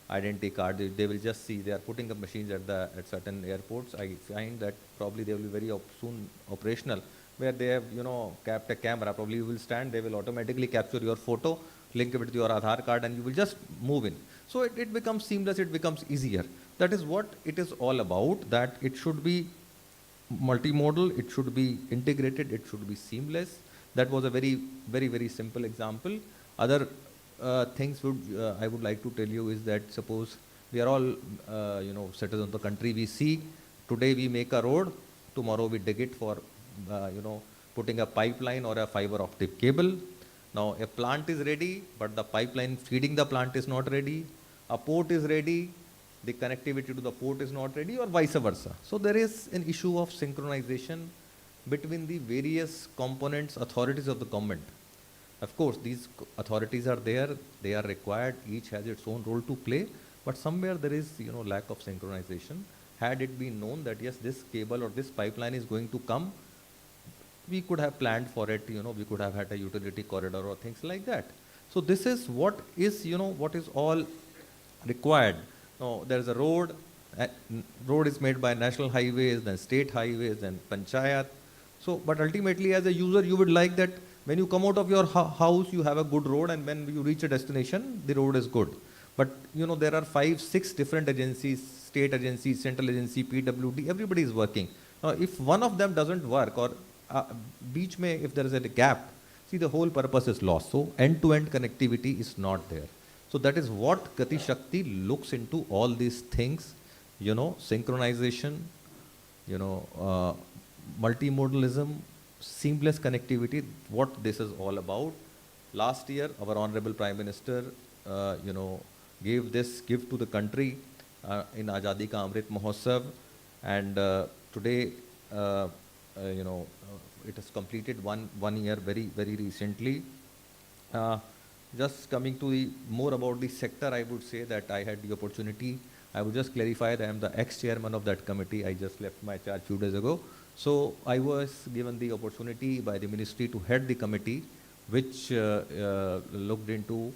identity card, they will just see, they are putting up machines at certain airports. I find that probably they will be very soon operational, where they have, you know, kept a camera, probably you will stand, they will automatically capture your photo, link it with your Aadhaar card, and you will just move in. So it becomes seamless, it becomes easier. That is what it is all about, that it should be multimodal, it should be integrated, it should be seamless. That was a very, very, very simple example. Other things I would like to tell you is that suppose we are all, you know, citizens of the country. We see today we make a road, tomorrow we dig it for, you know, putting a pipeline or a fiber optic cable. Now a plant is ready, but the pipeline feeding the plant is not ready. A port is ready, the connectivity to the port is not ready, or vice versa. So there is an issue of synchronization between the various components, authorities of the government. Of course, these authorities are there, they are required, each has its own role to play, but somewhere there is, you know, lack of synchronization. Had it been known that yes, this cable or this pipeline is going to come, we could have planned for it, you know, we could have had a utility corridor or things like that. So this is what is, you know, what is all required. Now, there is a road, road is made by national highways, then state highways, then panchayat. So, but ultimately as a user, you would like that when you come out of your house, you have a good road, and when you reach a destination, the road is good. But, you know, there are 5, 6 different agencies, state agencies, central agency, PWD, everybody is working. Now, if one of them doesn't work, or beach mein, if there is a gap, see, the whole purpose is lost. So end-to-end connectivity is not there. So that is what Gati Shakti looks into, all these things, you know, synchronization, you know, multimodalism, seamless connectivity, what this is all about. Last year, our Honorable Prime Minister, you know, gave this gift to the country in Azadi Ka Amrit Mahotsav, and today, you know, it has completed one year very, very recently. Just coming to the more about the sector, I would say that I had the opportunity. I would just clarify that I am the ex-chairman of that committee. I just left my charge few days ago. So I was given the opportunity by the ministry to head the committee, which looked into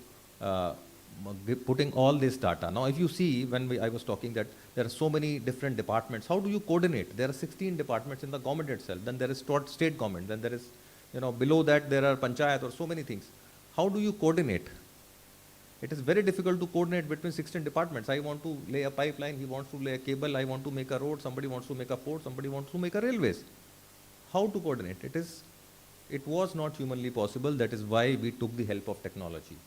putting all this data. Now, if you see, when I was talking that there are so many different departments, how do you coordinate? There are 16 departments in the government itself. Then there is state government. Then there is, you know, below that there are panchayat or so many things. How do you coordinate? It is very difficult to coordinate between 16 departments. I want to lay a pipeline, he wants to lay a cable, I want to make a road, somebody wants to make a port, somebody wants to make a railways. How to coordinate? It was not humanly possible. That is why we took the help of technology.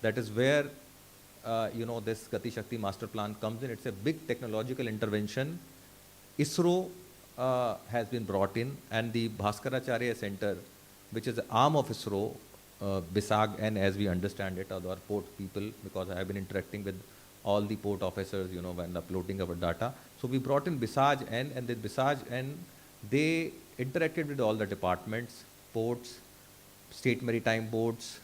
That is where, you know, this Gati Shakti master plan comes in. It's a big technological intervention. ISRO has been brought in, and the Bhaskaracharya Center, which is an arm of ISRO, BISAG, and as we understand it, other port people, because I have been interacting with all the port officers, you know, when uploading our data. So we brought in BISAG, and the BISAG, and they interacted with all the departments, ports, state maritime boards,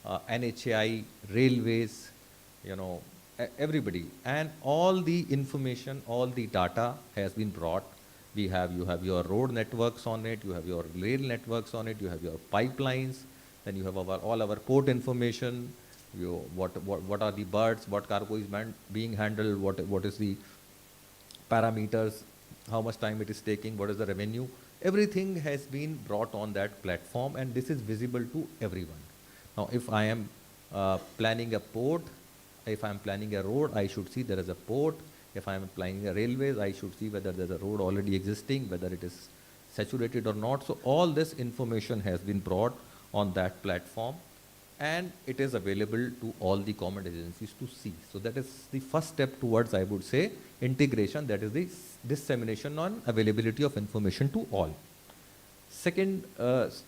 NHAI, railways, you know, everybody. And all the information, all the data has been brought. You have your road networks on it, you have your rail networks on it, you have your pipelines, then you have all our port information, what are the berths, what cargo is being handled, what is the parameters, how much time it is taking, what is the revenue. Everything has been brought on that platform, and this is visible to everyone. Now, if I am planning a port, if I am planning a road, I should see there is a port. If I am planning a railways, I should see whether there is a road already existing, whether it is saturated or not. So all this information has been brought on that platform, and it is available to all the government agencies to see. So that is the first step towards, I would say, integration. That is the dissemination on availability of information to all. Second,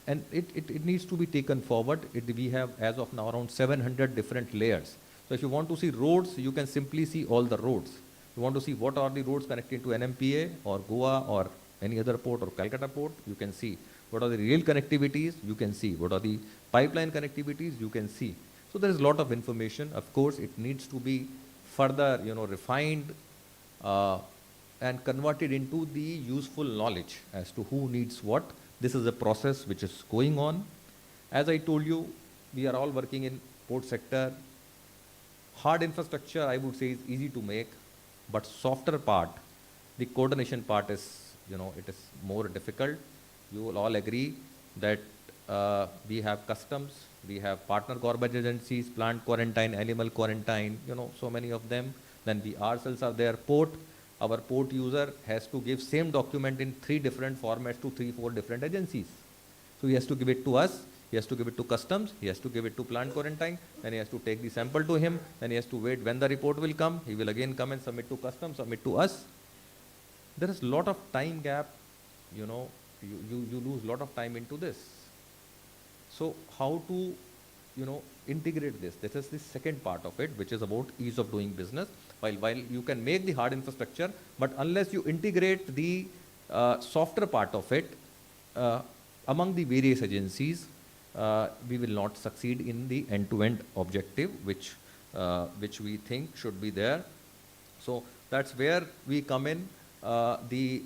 and it needs to be taken forward. We have, as of now, around 700 different layers. So if you want to see roads, you can simply see all the roads. You want to see what are the roads connecting to NMPA or Goa or any other port or Calcutta port, you can see. What are the rail connectivities, you can see. What are the pipeline connectivities, you can see. So there is a lot of information. Of course, it needs to be further, refined and converted into the useful knowledge as to who needs what. This is a process which is going on. As I told you, we are all working in port sector. Hard infrastructure, I would say, is easy to make, but softer part, the coordination part is, it is more difficult. You will all agree that we have customs, we have partner government agencies, plant quarantine, animal quarantine, so many of them. Then we ourselves are their port. Our port user has to give same document in 3 different formats to 3-4 different agencies. So he has to give it to us, he has to give it to customs, he has to give it to plant quarantine, then he has to take the sample to him, then he has to wait when the report will come, he will again come and submit to customs, submit to us. There is a lot of time gap, you lose a lot of time into this. So how to, integrate this? This is the second part of it, which is about ease of doing business. While you can make the hard infrastructure, but unless you integrate the softer part of it among the various agencies, we will not succeed in the end-to-end objective, which we think should be there. So that's where we come in, the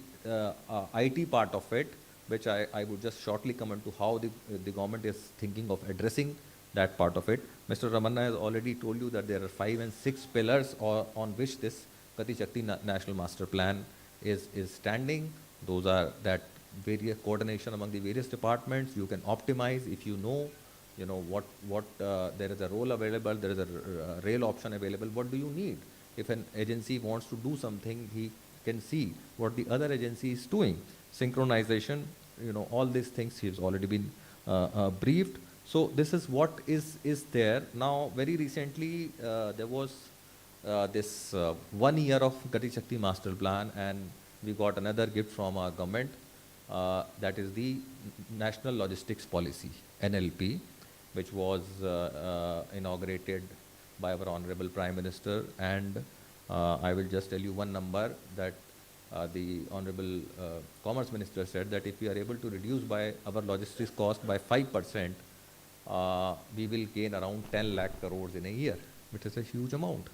IT part of it, which I would just shortly comment to how the government is thinking of addressing that part of it. Mr. Ramanna has already told you that there are 5 and 6 pillars on which this Gati Shakti National Master Plan is standing. Those are that various coordination among the various departments. You can optimize if you know what there is a role available, there is a rail option available. What do you need? If an agency wants to do something, he can see what the other agency is doing. Synchronization, all these things he's already been briefed. So this is what is there. Now, very recently, there was this 1 year of Gati Shakti Master Plan, and we got another gift from our government. That is the National Logistics Policy, NLP, which was inaugurated by our Honorable Prime Minister. And I will just tell you one number that the Honorable Commerce Minister said that if we are able to reduce by our logistics cost by 5%, we will gain around 10 lakh crores in a year, which is a huge amount.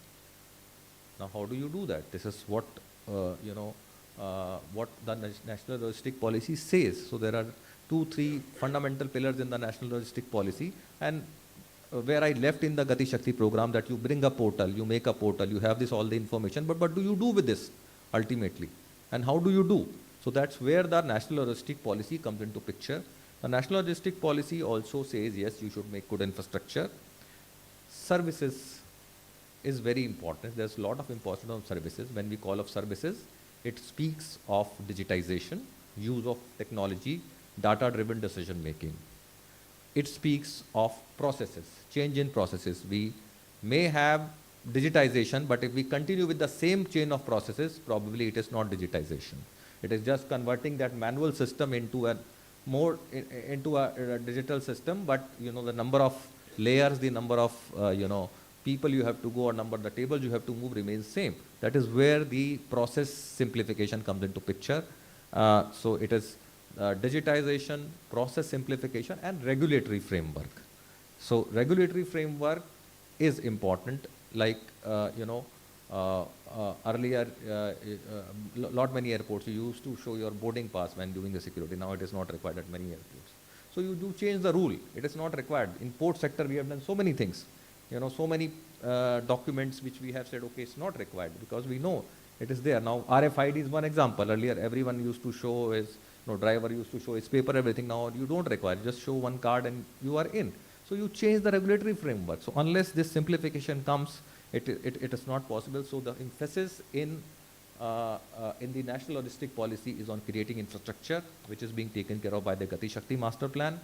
Now, how do you do that? This is what, what the National Logistic Policy says. So there are 2-3 fundamental pillars in the National Logistic Policy, and where I left in the Gati Shakti program that you bring a portal, you make a portal, you have this all the information, but what do you do with this ultimately? And how do you do? So that's where the National Logistic Policy comes into picture. The National Logistic Policy also says, yes, you should make good infrastructure. Services is very important. There's a lot of importance on services. When we call of services, it speaks of digitization, use of technology, data-driven decision making. It speaks of processes, change in processes. We may have digitization, but if we continue with the same chain of processes, probably it is not digitization. It is just converting that manual system into a digital system, but the number of layers, the number of people you have to go, or number of the tables you have to move remains same. That is where the process simplification comes into picture. So it is digitization, process simplification, and regulatory framework. So regulatory framework is important. Like earlier, many airports you used to show your boarding pass when doing the security. Now it is not required at many airports. So you do change the rule. It is not required. In port sector, we have done so many things. So many documents which we have said, okay, it's not required because we know it is there. Now RFID is one example. Earlier, everyone used to show his, driver used to show his paper, everything. Now you don't require. Just show one card and you are in. So you change the regulatory framework. So unless this simplification comes, it is not possible. So the emphasis in the National Logistic Policy is on creating infrastructure, which is being taken care of by the Gati Shakti Master Plan.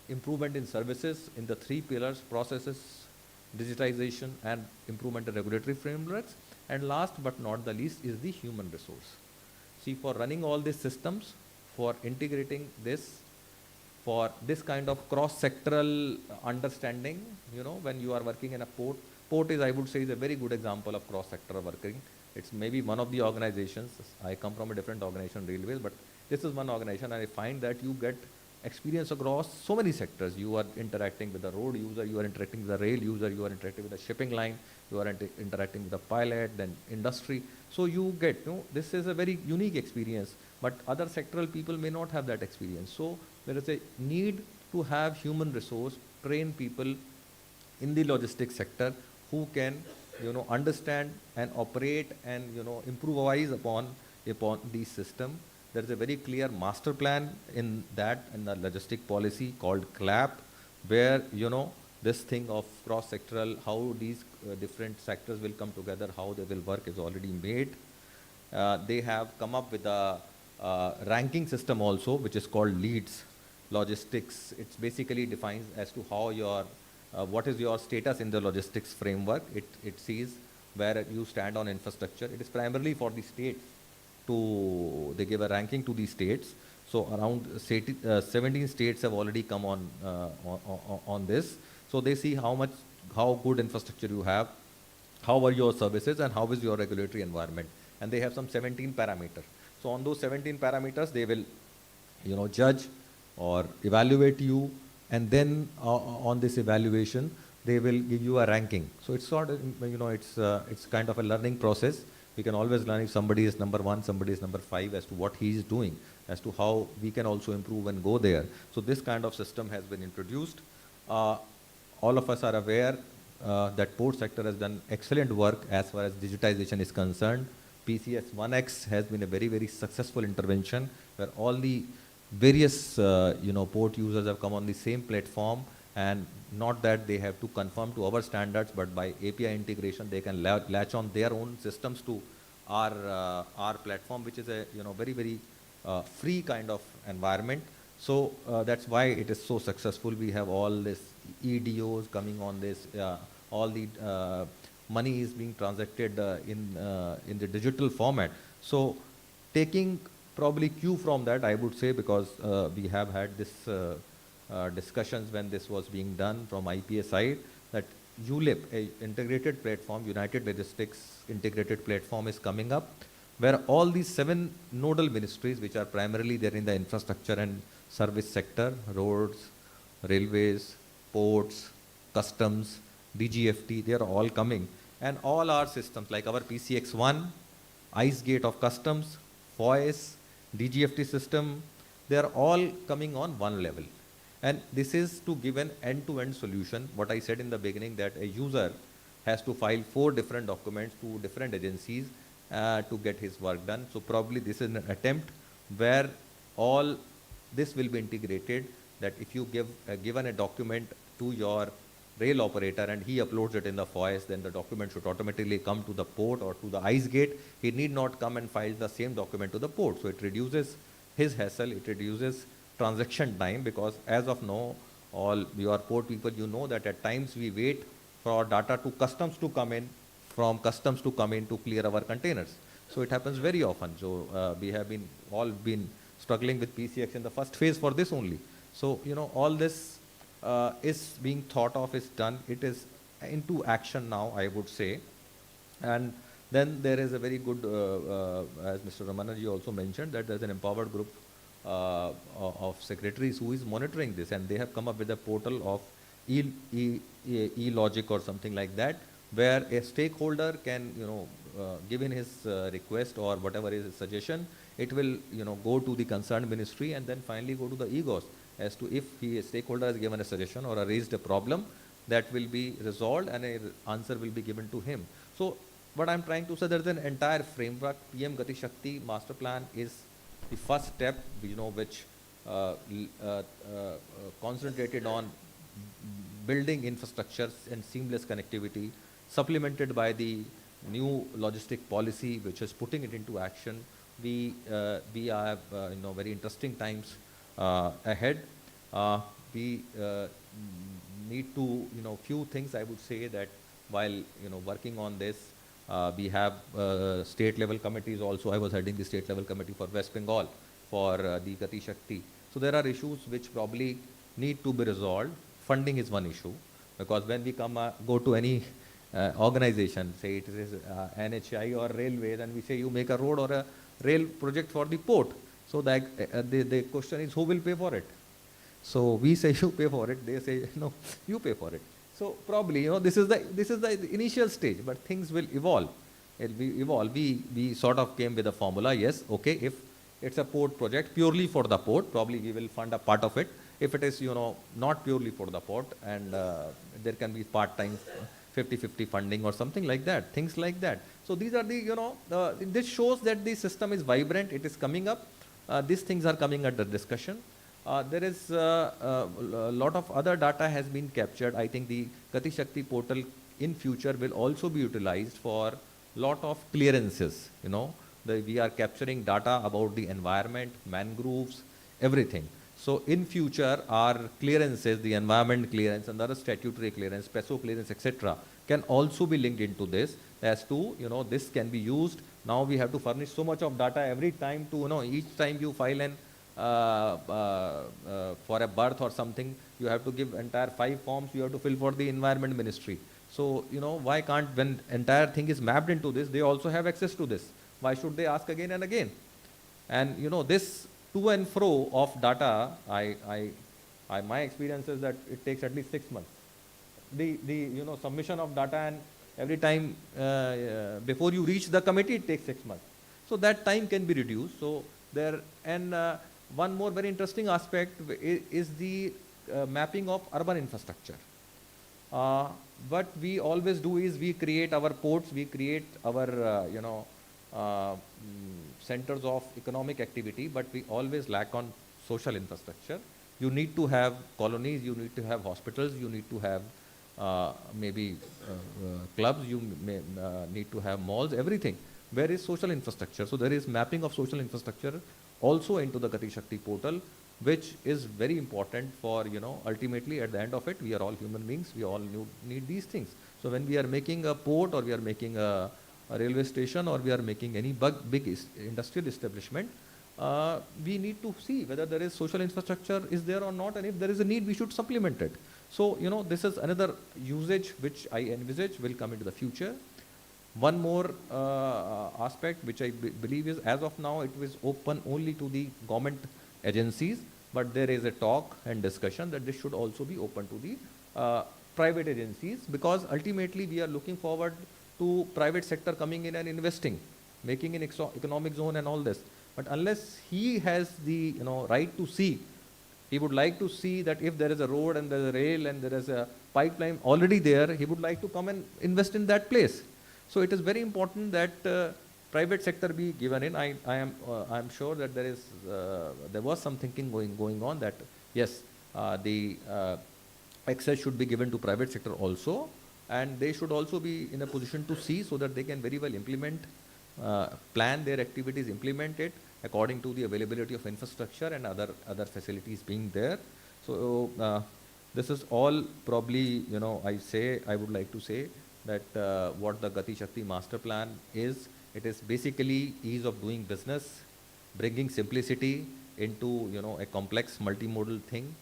Improvement in services in the 3 pillars: processes, digitization, and improvement in regulatory frameworks. And last but not the least is the human resource. See, for running all these systems, for integrating this, for this kind of cross-sectoral understanding, when you are working in a port is, I would say, is a very good example of cross-sector working. It's maybe one of the organizations. I come from a different organization, Railways, but this is one organization, and I find that you get experience across so many sectors. You are interacting with the road user, you are interacting with the rail user, you are interacting with the shipping line, you are interacting with the pilot, then industry. So you get, this is a very unique experience, but other sectoral people may not have that experience. So there is a need to have human resource, train people in the logistics sector who can, understand and operate and, improvise upon these system. There is a very clear master plan in the logistic policy called CLAP, where, this thing of cross-sectoral, how these different sectors will come together, how they will work is already made. They have come up with a ranking system also, which is called LEADS, logistics. It's basically defines as to how your, what is your status in the logistics framework. It sees where you stand on infrastructure. It is primarily for the states. They give a ranking to the states. So around 17 states have already come on this. So they see how good infrastructure you have, how are your services, and how is your regulatory environment. And they have some 17 parameters. So on those 17 parameters, they will, judge or evaluate you, and then on this evaluation, they will give you a ranking. So it's sort of, it's kind of a learning process. We can always learn if somebody is number 1, somebody is number 5, as to what he is doing, as to how we can also improve and go there. So this kind of system has been introduced. All of us are aware that port sector has done excellent work as far as digitization is concerned. PCS 1X has been a very, very successful intervention where all the various port users have come on the same platform, and not that they have to conform to our standards, but by API integration they can latch on their own systems to our platform, which is a very, very free kind of environment. So that's why it is so successful. We have all this EDOs coming on this, all the money is being transacted in the digital format. So taking probably cue from that, I would say, because we have had this discussions when this was being done from IPA side, that ULIP, a integrated platform, United Logistics integrated platform, is coming up, where all these 7 nodal ministries, which are primarily there in the infrastructure and service sector, roads, railways, ports, customs, DGFT, they are all coming. And all our systems like our PCX1, ICE gate of customs, FOIS, DGFT system, they are all coming on one level. And this is to give an end-to-end solution. What I said in the beginning, that a user has to file 4 different documents to different agencies to get his work done. So probably this is an attempt where all this will be integrated, that if you given a document to your rail operator and he uploads it in the FOIS, then the document should automatically come to the port or to the ICE gate. He need not come and file the same document to the port. So it reduces his hassle, it reduces transaction time, because as of now, all your port people, that at times we wait for data to customs to come in, from customs to come in to clear our containers. So it happens very often. So we have all been struggling with PCX in the first phase for this only. So, all this is being thought of, is done. It is into action now, I would say. And then there is a very good, as Mr. Ramanaji also mentioned, that there's an empowered group of secretaries who is monitoring this, and they have come up with a portal of e-logic or something like that, where a stakeholder can, give in his request or whatever is his suggestion. It will, go to the concerned ministry and then finally go to the EGOS as to if a stakeholder has given a suggestion or raised a problem, that will be resolved and an answer will be given to him. So what I'm trying to say, there's an entire framework. PM Gati Shakti master plan is the first step, which concentrated on building infrastructures and seamless connectivity, supplemented by the new logistic policy, which is putting it into action. We have very interesting times ahead. We need to, few things I would say, that while working on this, we have state level committees also. I was heading the state level committee for West Bengal for the Gati Shakti. So there are issues which probably need to be resolved. Funding is one issue, because when we go to any organization, say it is NHI or railways, and we say you make a road or a rail project for the port. So the question is, who will pay for it? So we say you pay for it, they say no, you pay for it. So probably, you know, this is the initial stage, but things will evolve. It will evolve. We sort of came with a formula. Yes, okay, if it's a port project purely for the port, probably we will fund a part of it. If it is, you know, not purely for the port, and there can be part-time 50-50 funding or something like that, things like that. So these are the, you know, this shows that the system is vibrant, it is coming up. These things are coming under discussion. There is a lot of other data has been captured. I think the Gati Shakti portal in future will also be utilized for lot of clearances. You know, we are capturing data about the environment, mangroves, everything. So in future, our clearances, the environment clearance, and other statutory clearance, PESO clearance, etc., can also be linked into this, as to, you know, this can be used. Now we have to furnish so much of data every time to, you know, each time you file an for a birth or something, you have to give entire 5 forms you have to fill for the environment ministry. So, you know, why can't, when entire thing is mapped into this, they also have access to this? Why should they ask again and again? And, you know, this to and fro of data, my experience is that it takes at least 6 months. The you know, submission of data, and every time before you reach the committee, it takes 6 months. So that time can be reduced. So there, and one more very interesting aspect is the mapping of urban infrastructure. What we always do is we create our ports, we create our you know, centers of economic activity, but we always lack on social infrastructure. You need to have colonies, you need to have hospitals, you need to have maybe clubs, you may need to have malls, everything. Where is social infrastructure? So there is mapping of social infrastructure also into the Gati Shakti portal, which is very important for, you know, ultimately at the end of it, we are all human beings, we all need these things. So when we are making a port, or we are making a railway station, or we are making any big industrial establishment, we need to see whether there is social infrastructure is there or not, and if there is a need, we should supplement it. So, you know, this is another usage which I envisage will come into the future. One more aspect which I believe is, as of now, it was open only to the government agencies, but there is a talk and discussion that this should also be open to the private agencies, because ultimately we are looking forward to private sector coming in and investing, making an economic zone and all this. But unless he has the, you know, right to see, he would like to see that if there is a road and there is a rail and there is a pipeline already there, he would like to come and invest in that place. So it is very important that private sector be given in. I am sure that there was some thinking going on that yes, the access should be given to private sector also, and they should also be in a position to see, so that they can very well implement, plan their activities, implement it according to the availability of infrastructure and other facilities being there. So this is all probably, you know, I would like to say that what the Gati Shakti master plan is, it is basically ease of doing business, bringing simplicity into, you know, a complex multimodal thing.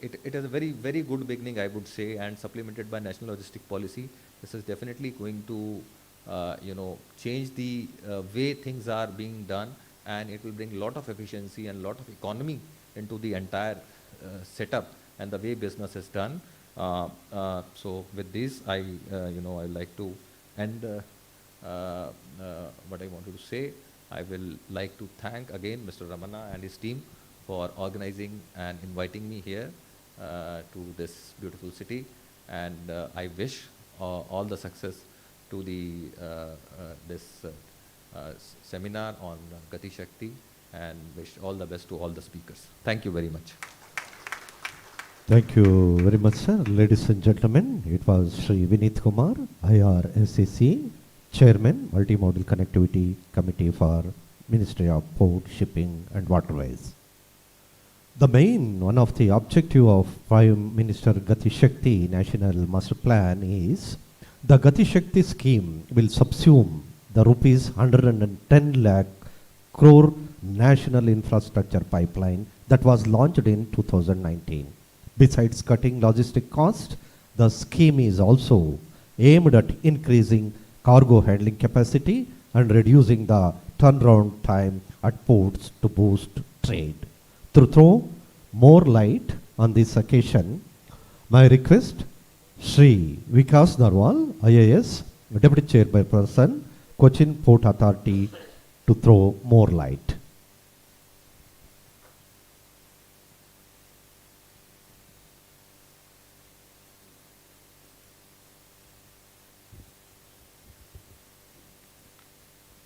It is a very, very good beginning, I would say, and supplemented by national logistic policy. This is definitely going to, you know, change the way things are being done, and it will bring a lot of efficiency and a lot of economy into the entire setup and the way business is done. So with this, you know, I like to end what I wanted to say. I will like to thank again Mr. Ramana and his team for organizing and inviting me here to this beautiful city, and I wish all the success to the this seminar on Gati Shakti, and wish all the best to all the speakers. Thank you very much. Thank you very much, sir. Ladies and gentlemen, it was Shri Vinith Kumar, IRSCC, Chairman, Multimodal Connectivity Committee for Ministry of Port, Shipping and Waterways. The main, one of the objective of Prime Minister Gati Shakti National Master Plan is the Gati Shakti scheme will subsume the rupees 110 lakh crore national infrastructure pipeline that was launched in 2019. Besides cutting logistic cost The scheme is also aimed at increasing cargo handling capacity and reducing the turnaround time at ports to boost trade. To throw more light on this occasion, my request, Sri Vikas Narwal, IAS, Deputy Chairperson, Cochin Port Authority, to throw more light.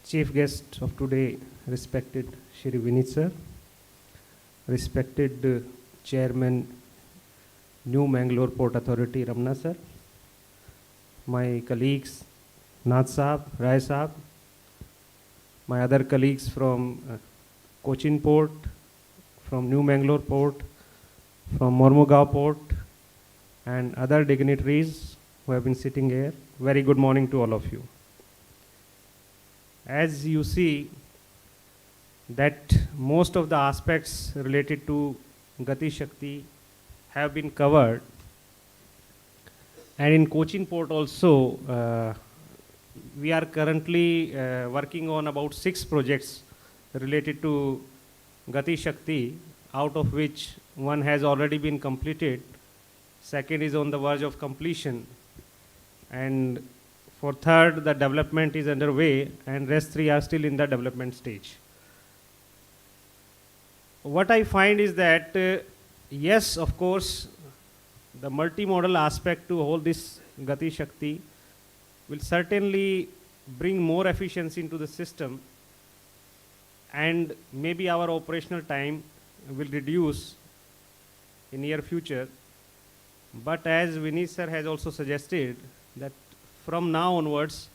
Chief guest of today, respected Shri Vinit sir, respected Chairman, New Mangalore Port Authority, Ramna sir, my colleagues, Nath Saab, Rai Saab, my other colleagues from Cochin Port, from New Mangalore Port, from Mormugao Port, and other dignitaries who have been sitting here. Very good morning to all of you. As you see that most of the aspects related to Gati Shakti have been covered, and in Cochin Port also we are currently working on about 6 projects related to Gati Shakti, out of which one has already been completed, second is on the verge of completion, and for third, the development is underway, and rest 3 are still in the development stage. What I find is that, yes, of course, the multimodal aspect to all this Gati Shakti will certainly bring more efficiency into the system, and maybe our operational time will reduce in near future. But as Vinit sir has also suggested, that from now onwards,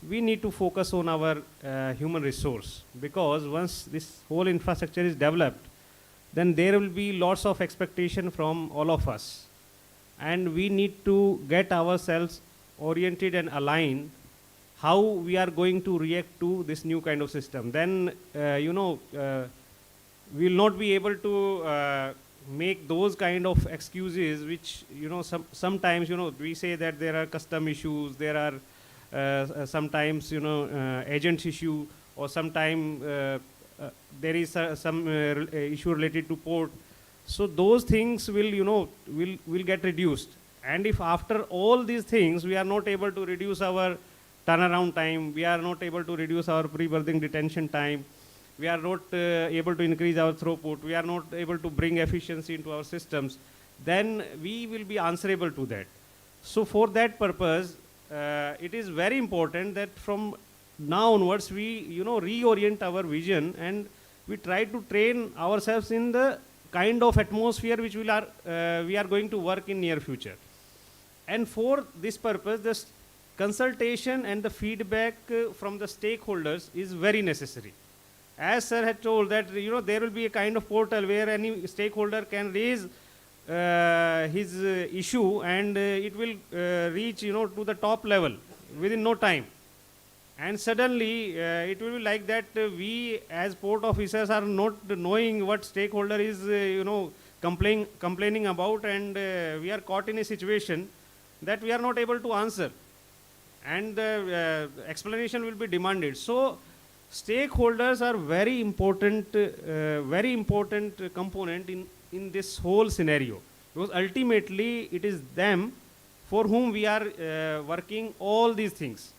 we need to focus on our human resource, because once this whole infrastructure is developed, then there will be lots of expectation from all of us. And we need to get ourselves oriented and aligned how we are going to react to this new kind of system. Then, we will not be able to make those kind of excuses which, sometimes, we say that there are custom issues, there are sometimes, agents issue, or sometimes there is some issue related to port. So those things will, will get reduced. And if after all these things we are not able to reduce our turnaround time, we are not able to reduce our pre-berthing detention time, we are not able to increase our throughput, we are not able to bring efficiency into our systems, then we will be answerable to that. So for that purpose, it is very important that from now onwards we reorient our vision, and we try to train ourselves in the kind of atmosphere which we are going to work in near future. And for this purpose, the consultation and the feedback from the stakeholders is very necessary. As sir had told that, there will be a kind of portal where any stakeholder can raise his issue, and it will reach, to the top level within no time. And suddenly, it will be like that we as port officers are not knowing what stakeholder is, complaining about, and we are caught in a situation that we are not able to answer. And explanation will be demanded. So, stakeholders are very important component in this whole scenario, because ultimately it is them for whom we are working all these things.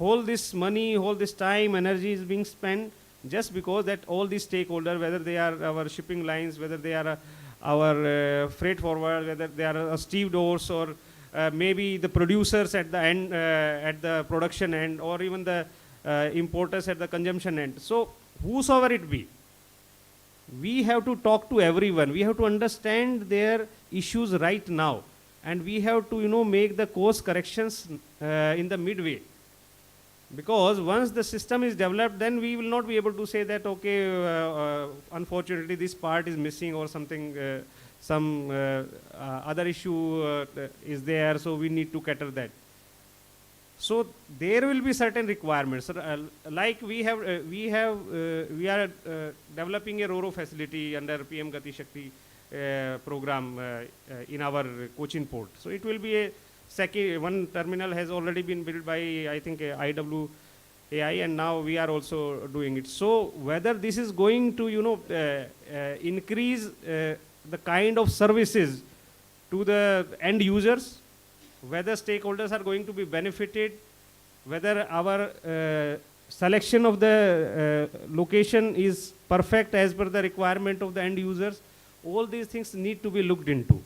All this money, all this time, energy is being spent just because that all these stakeholders, whether they are our shipping lines, whether they are our freight forward, whether they are stevedores, or maybe the producers at the end, at the production end, or even the importers at the consumption end. So whosoever it be, we have to talk to everyone. We have to understand their issues right now, and we have to make the course corrections in the midway. Because once the system is developed, then we will not be able to say that, okay, unfortunately this part is missing, or something, some other issue is there, so we need to cater that. So there will be certain requirements. Like we are developing a RoRo facility under PM Gati Shakti program in our Cochin port. So it will be a second, one terminal has already been built by, I think, IWAI, and now we are also doing it. So whether this is going to, increase the kind of services to the end users, whether stakeholders are going to be benefited, whether our selection of the location is perfect as per the requirement of the end users, all these things need to be looked into.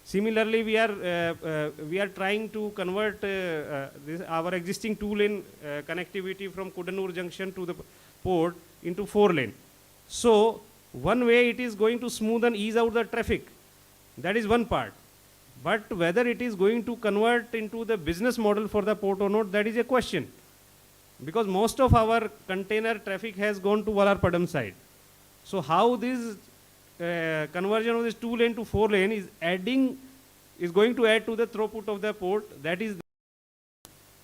Similarly, we are trying to convert our existing 2-lane connectivity from Kudanur junction to the port into 4-lane. So one way it is going to smooth and ease out the traffic. That is one part. But whether it is going to convert into the business model for the port or not, that is a question. Because most of our container traffic has gone to Valarpadam side. So how this conversion of this 2-lane to 4-lane is going to add to the throughput of the port. That is,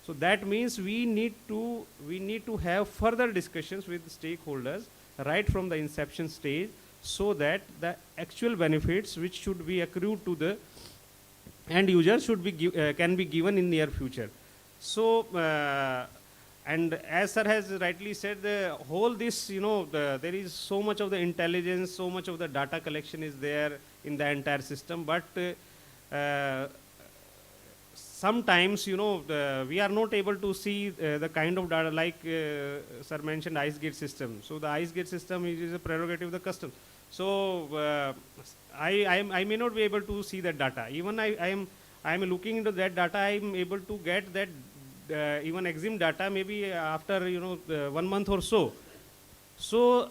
so that means we need to have further discussions with stakeholders right from the inception stage, so that the actual benefits which should be accrued to the end user should be can be given in near future. So and as sir has rightly said, the whole this, there is so much of the intelligence, so much of the data collection is there in the entire system, but sometimes, we are not able to see the kind of data like sir mentioned ice gate system. So the ice gate system is a prerogative of the customs. So I may not be able to see that data. Even I am looking into that data. I am able to get that even exim data maybe after 1 month or so. So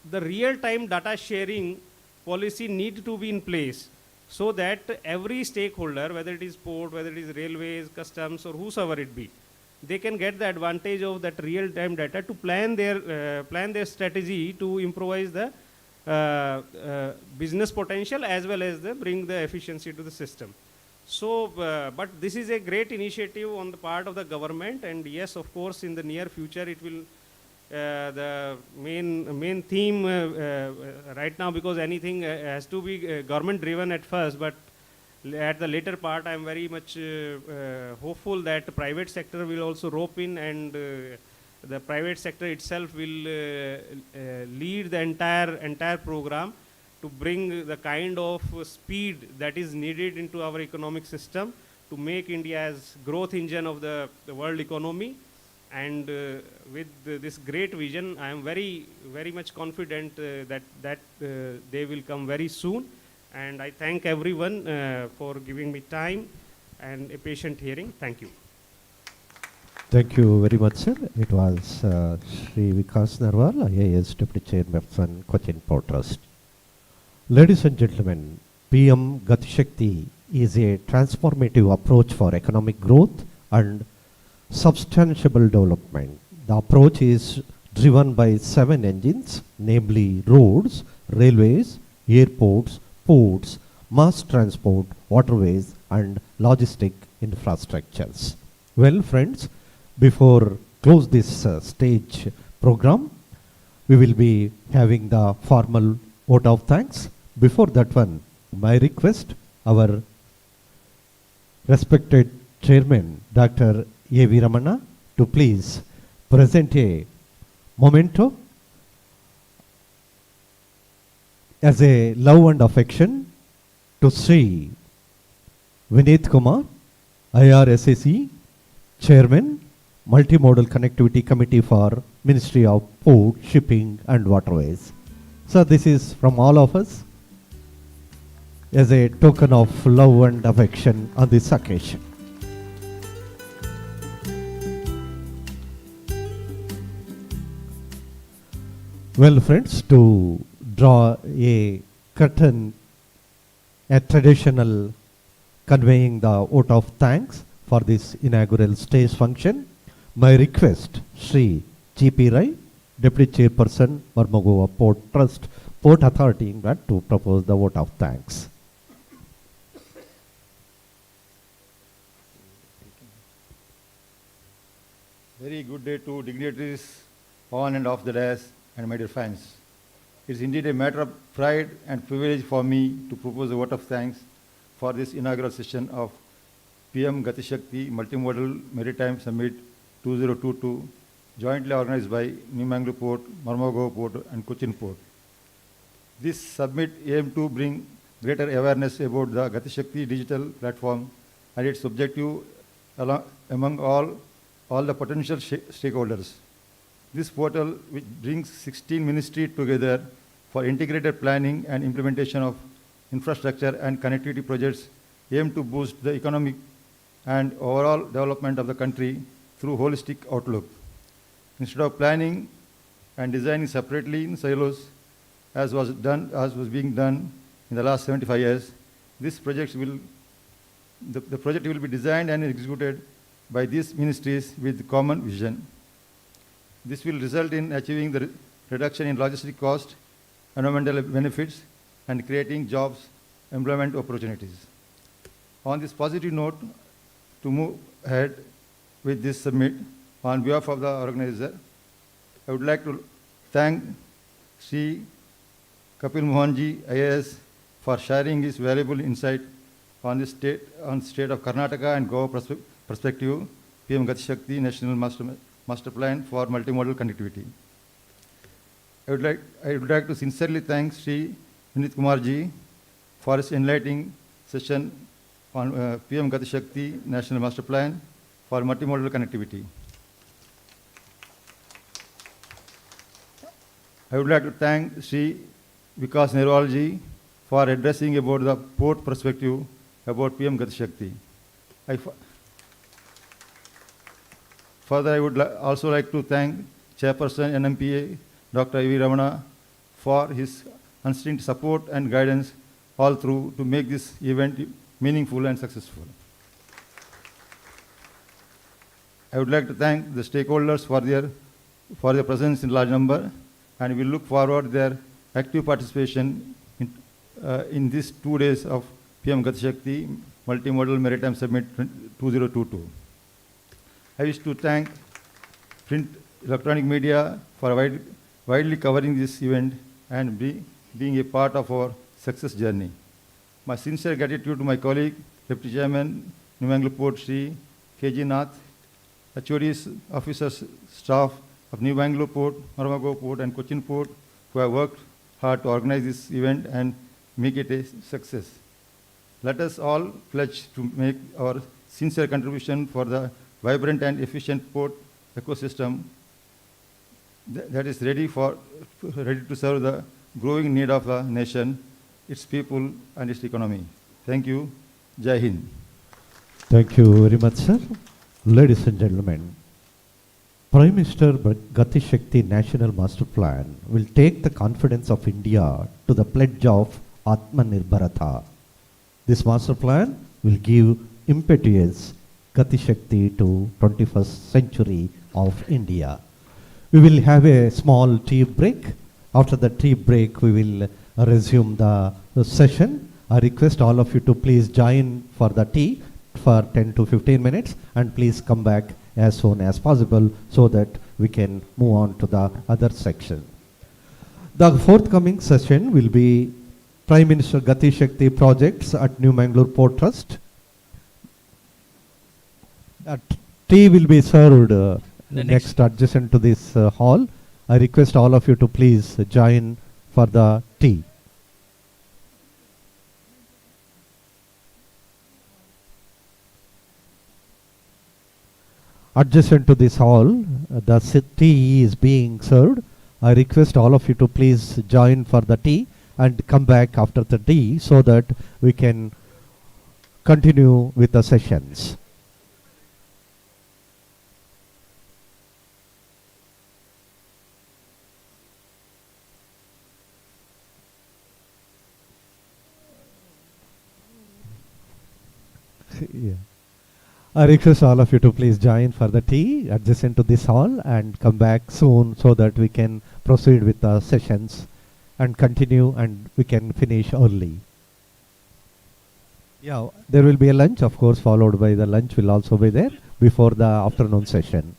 the real-time data sharing policy needs to be in place, so that every stakeholder, whether it is port, whether it is railways, customs, or whosoever it be, they can get the advantage of that real-time data to plan their strategy to improvise the business potential as well as bring the efficiency to the system. So, but this is a great initiative on the part of the government, and yes, of course, in the near future, it will the main theme right now, because anything has to be government driven at first, but at the later part, I am very much hopeful that the private sector will also rope in, and the private sector itself will lead the entire program to bring the kind of speed that is needed into our economic system to make India as growth engine of the world economy. And with this great vision, I am very much confident that they will come very soon. And I thank everyone for giving me time and a patient hearing. Thank you. Thank you very much, sir. It was Sri Vikas Narwal, IAS Deputy Chairperson, Cochin Port Trust. Ladies and gentlemen, PM Gati Shakti is a transformative approach for economic growth and substantial development. The approach is driven by 7 engines, namely roads, railways, airports, ports, mass transport, waterways, and logistic infrastructures. Well, friends, before close this stage program, we will be having the formal vote of thanks. Before that one, my request, our respected chairman, Dr. A.V. Ramana, to please present a memento as a love and affection to Sri Vinit Kumar, IRSAC Chairman, Multimodal Connectivity Committee for Ministry of Port, Shipping and Waterways. So this is from all of us as a token of love and affection on this occasion. Well, friends, to draw a curtain, a traditional conveying the vote of thanks for this inaugural stage function, my request, Sri G.P. Rai, Deputy Chairperson, Goa Port Trust, Port Authority, to propose the vote of thanks. Very good day to dignitaries on and off the dais and my dear friends. It's indeed a matter of pride and privilege for me to propose a vote of thanks for this inaugural session of PM Gati Shakti Multimodal Maritime Summit 2022, jointly organized by New Mangalore Port, Marmagao Port and Cochin Port. This summit aims to bring greater awareness about the Gati Shakti digital platform and its objective among all the potential stakeholders. This portal, which brings 16 ministries together for integrated planning and implementation of infrastructure and connectivity projects, aim to boost the economic and overall development of the country through holistic outlook. Instead of planning and designing separately in silos, as was being done in the last 75 years, the project will be designed and executed by these ministries with common vision. This will result in achieving the reduction in logistic cost, environmental benefits, and creating jobs, employment opportunities. On this positive note, to move ahead with this summit, on behalf of the organizer, I would like to thank Sri Kapil Mohanji, IAS, for sharing his valuable insight on the state of Karnataka and Goa perspective, PM Gati Shakti National Master Plan for Multimodal Connectivity. I would like to sincerely thank Sri Vinit Kumarji for his enlightening session on PM Gati Shakti National Master Plan for Multimodal Connectivity. I would like to thank Sri Vikas Nerwalji for addressing about the port perspective about PM Gati Shakti. Further, I would also like to thank Chairperson NMPA, Dr. I.V. Ramana, for his unstinted support and guidance all through to make this event meaningful and successful. I would like to thank the stakeholders for their presence in large number, and we look forward their active participation in these 2 days of PM Gati Shakti Multimodal Maritime Summit 2022. I wish to thank print electronic media for widely covering this event and being a part of our success journey. My sincere gratitude to my colleague, Deputy Chairman, New Mangalore Port, Sri K.G. Nath, HODs, officers, staff of New Mangalore Port, Marmagao Port and Cochin Port, who have worked hard to organize this event and make it a success. Let us all pledge to make our sincere contribution for the vibrant and efficient port ecosystem that is ready to serve the growing need of the nation, its people and its economy. Thank you. Jai Hind. Thank you very much, sir. Ladies and gentlemen, Prime Minister Gati Shakti National Master Plan will take the confidence of India to the pledge of Atmanirbharata. This master plan will give impetus Gati Shakti to 21st century of India. We will have a small tea break. After the tea break, we will resume the session. I request all of you to please join for the tea for 10 to 15 minutes and please come back as soon as possible so that we can move on to the other section. The forthcoming session will be Prime Minister Gati Shakti projects at New Mangalore Port Trust. Tea will be served next adjacent to this hall. I request all of you to please join for the tea. Adjacent to this hall, the tea is being served. I request all of you to please join for the tea and come back after the tea so that we can continue with the sessions. Yeah. I request all of you to please join for the tea adjacent to this hall and come back soon so that we can proceed with the sessions and continue and we can finish early. Yeah, there will be a lunch, of course, followed by the lunch will also be there before the afternoon session.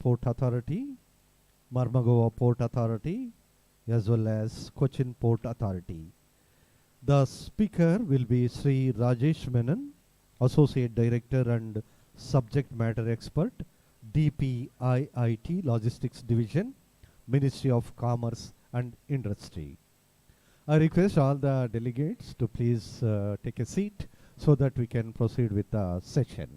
Port Authority, Marmagova Port Authority, as well as Cochin Port Authority. The speaker will be Sri Rajesh Menon, Associate Director and Subject Matter Expert, DPIIT Logistics Division, Ministry of Commerce and Industry. I request all the delegates to please take a seat so that we can proceed with the session.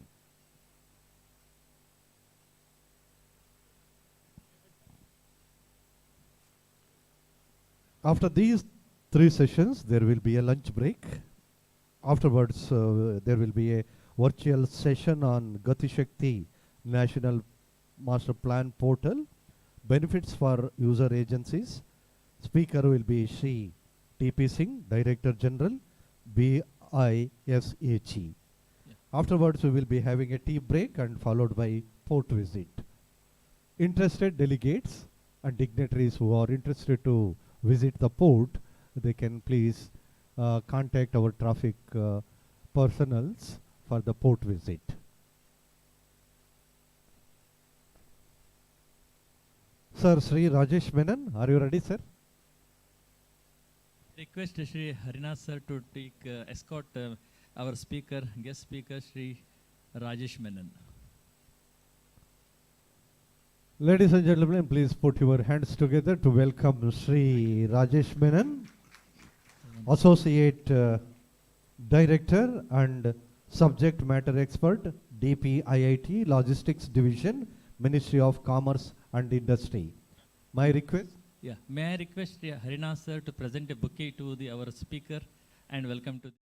After these 3 sessions, there will be a lunch break. Afterwards, there will be a virtual session on Gati Shakti National Master Plan Portal, benefits for user agencies. Speaker will be Shri T.P. Singh, Director General, BISAG. Afterwards, we will be having a tea break and followed by port visit. Interested delegates and dignitaries who are interested to visit the port, they can please contact our traffic personnels for the port visit. Sir, Sri Rajesh Menon, are you ready, sir? Request Shri Harinath sir to take escort our speaker, guest speaker, Shri Rajesh Menon. Ladies and gentlemen, please put your hands together to welcome Sri Rajesh Menon, Associate Director and Subject Matter Expert, DPIIT Logistics Division, Ministry of Commerce and Industry. My request? Yeah, may I request Harinath sir to present a bouquet to our speaker and welcome to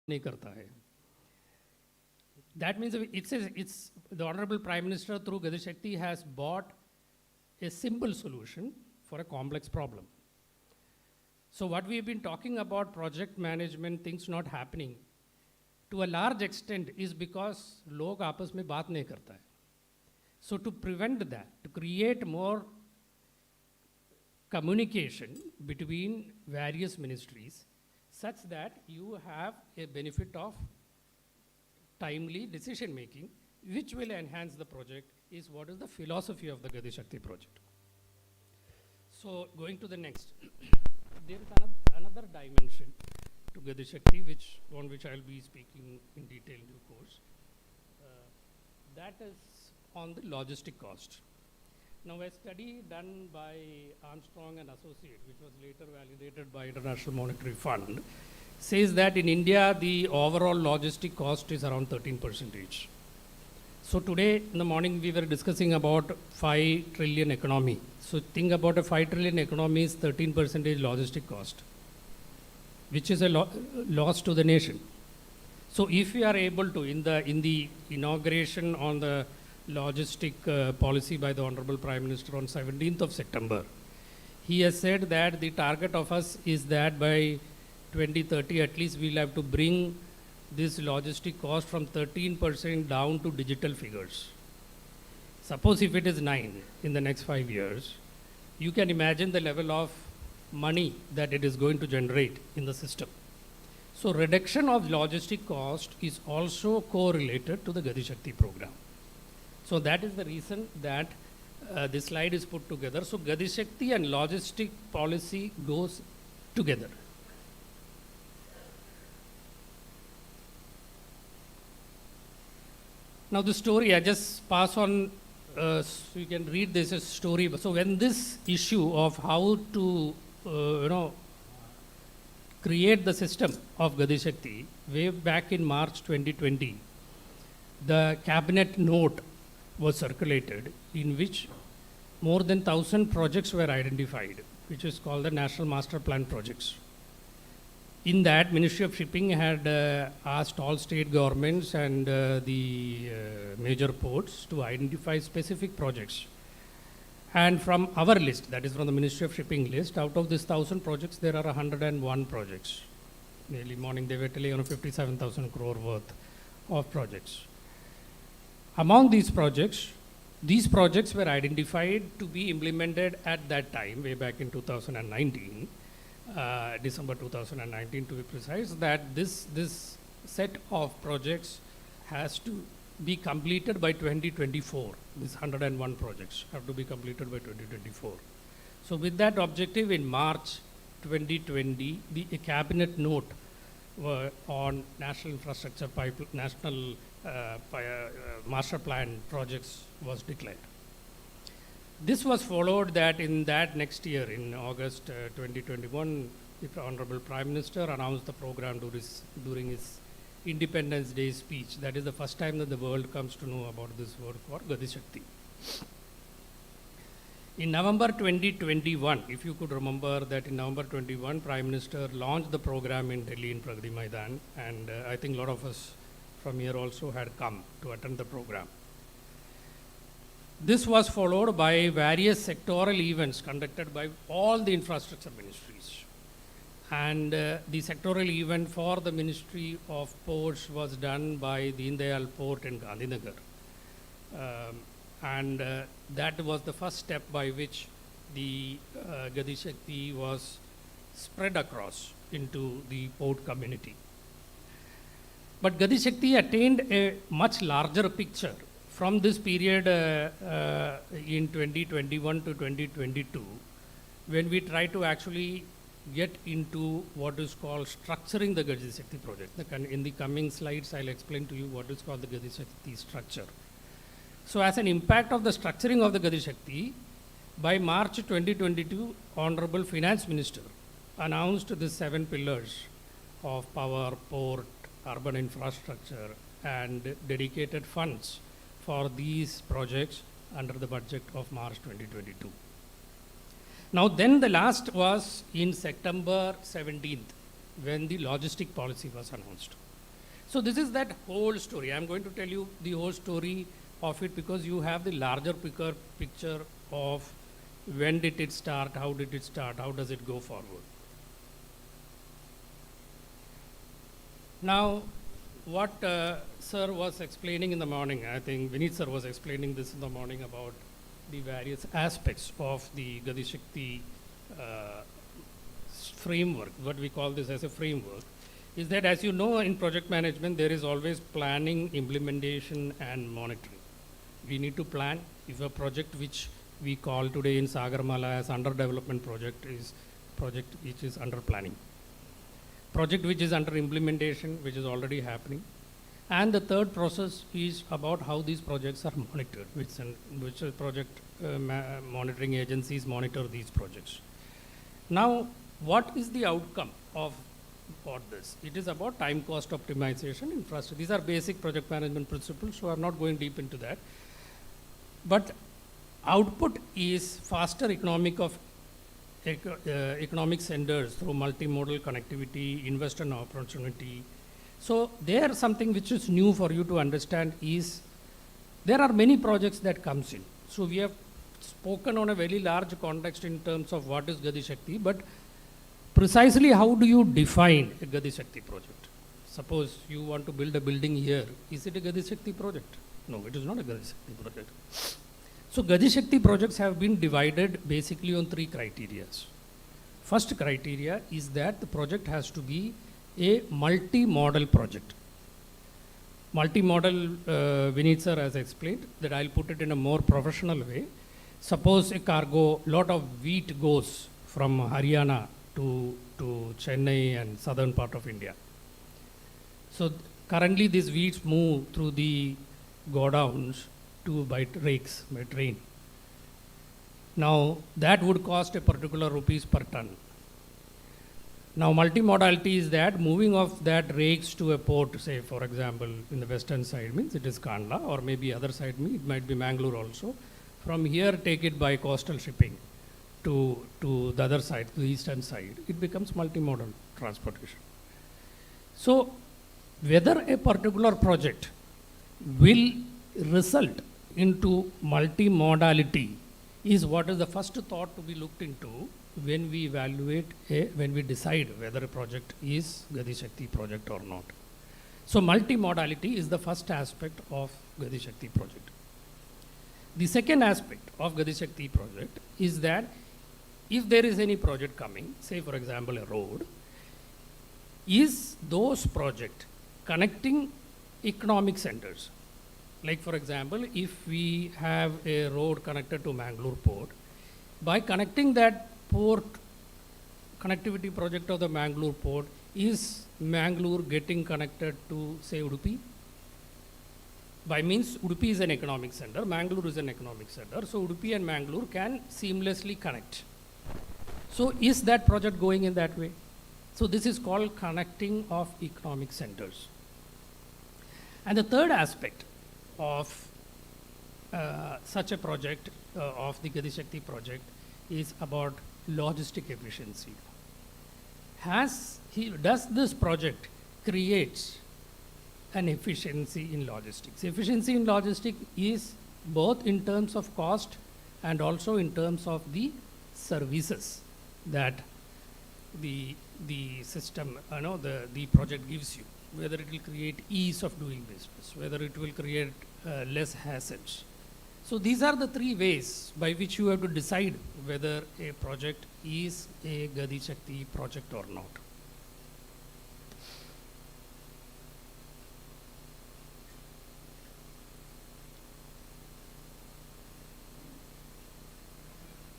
नहीं करता है. That means it's the Honorable Prime Minister through Gati Shakti has brought a simple solution for a complex problem. So what we have been talking about project management, things not happening, to a large extent is because log aapas mein baat nahi karta hai. So to prevent that, to create more communication between various ministries such that you have a benefit of timely decision making, which will enhance the project, is what is the philosophy of the Gati Shakti project. So going to the next, there is another dimension to Gati Shakti, on which I will be speaking in detail in due course. That is on the logistic cost. Now, a study done by Armstrong and Associates, which was later validated by International Monetary Fund, says that in India, the overall logistic cost is around 13%. So today in the morning, we were discussing about 5 trillion economy. So think about a 5 trillion economy is 13% logistic cost, which is a loss to the nation. So if we are able to, in the inauguration on the logistic policy by the Honorable Prime Minister on 17th of September, he has said that the target of us is that by 2030 at least we'll have to bring this logistic cost from 13% down to digital figures. Suppose if it is 9 in the next 5 years, you can imagine the level of money that it is going to generate in the system. So reduction of logistic cost is also correlated to the Gati Shakti program. So that is the reason that this slide is put together. So Gati Shakti and logistic policy goes together. Now the story, I just pass on, so you can read this as story. So when this issue of how to, create the system of Gati Shakti, way back in March 2020, the cabinet note was circulated in which more than 1,000 projects were identified, which is called the National Master Plan projects. In that, Ministry of Shipping had asked all state governments and the major ports to identify specific projects. And from our list, that is from the Ministry of Shipping list, out of this 1,000 projects, there are 101 projects. Nearly morning they were telling 57,000 crore worth of projects. Among these projects were identified to be implemented at that time, way back in 2019, December 2019 to be precise, that this set of projects has to be completed by 2024. These 101 projects have to be completed by 2024. So with that objective, in March 2020, the cabinet note on national infrastructure national master plan projects was declared. This was followed that in that next year, in August 2021, the Honorable Prime Minister announced the program during his Independence Day speech. That is the first time that the world comes to know about this word called Gati Shakti. In November 2021, if you could remember that in November 21, Prime Minister launched the program in Delhi in Pragati Maidan, and I think a lot of us from here also had come to attend the program. This was followed by various sectoral events conducted by all the infrastructure ministries. And the sectoral event for the Ministry of Ports was done by Deen Dayal Port in Gandhinagar. That was the first step by which the Gati Shakti was spread across into the port community. But Gati Shakti attained a much larger picture from this period in 2021 to 2022, when we try to actually get into what is called structuring the Gati Shakti project. In the coming slides, I'll explain to you what is called the Gati Shakti structure. So as an impact of the structuring of the Gati Shakti, by March 2022, Honorable Finance Minister announced the 7 pillars of power, port, urban infrastructure, and dedicated funds for these projects under the budget of March 2022. Now then the last was in September 17th, when the logistic policy was announced. So this is that whole story. I'm going to tell you the whole story of it because you have the larger picture of when did it start, how did it start, how does it go forward. Now, what sir was explaining in the morning, I think Vineet sir was explaining this in the morning about the various aspects of the Gati Shakti framework, what we call this as a framework, is that as you know in project management there is always planning, implementation and monitoring. We need to plan. If a project which we call today in Sagarmala as under development project is project which is under planning. Project which is under implementation, which is already happening. And the third process is about how these projects are monitored, which project monitoring agencies monitor these projects. Now, what is the outcome of this? It is about time cost optimization, infrastructure. These are basic project management principles, so I'm not going deep into that. But output is faster economic centers through multimodal connectivity, investor opportunity. So there something which is new for you to understand is there are many projects that comes in. So we have spoken on a very large context in terms of what is Gati Shakti, but precisely how do you define a Gati Shakti project? Suppose you want to build a building here, is it a Gati Shakti project? No, it is not a Gati Shakti project. So Gati Shakti projects have been divided basically on three criteria. First criteria is that the project has to be a multi-model project. Multi-model, Vineet sir has explained that I'll put it in a more professional way. Suppose a cargo, lot of wheat goes from Haryana to Chennai and southern part of India. So currently these wheats move through the godowns by rakes, by train. Now that would cost a particular rupees per ton. Now multimodality is that moving of that rakes to a port, say for example in the western side means it is Kandla, or maybe other side it might be Mangalore also. From here take it by coastal shipping to the other side, to the eastern side, it becomes multimodal transportation. So whether a particular project will result into multimodality is what is the first thought to be looked into when we evaluate, when we decide whether a project is Gati Shakti project or not. So multimodality is the first aspect of Gati Shakti project. The second aspect of Gati Shakti project is that if there is any project coming, say for example a road, is those project connecting economic centers? Like for example, if we have a road connected to Mangalore port, by connecting that port, connectivity project of the Mangalore port, is Mangalore getting connected to say Udupi? By means Udupi is an economic center, Mangalore is an economic center, so Udupi and Mangalore can seamlessly connect. So is that project going in that way? So this is called connecting of economic centers. And the third aspect of such a project, of the Gati Shakti project, is about logistic efficiency. Does this project create an efficiency in logistics? Efficiency in logistics is both in terms of cost and also in terms of the services that the system, the project gives you. Whether it will create ease of doing business, whether it will create less hassles. So these are the three ways by which you have to decide whether a project is a Gati Shakti project or not.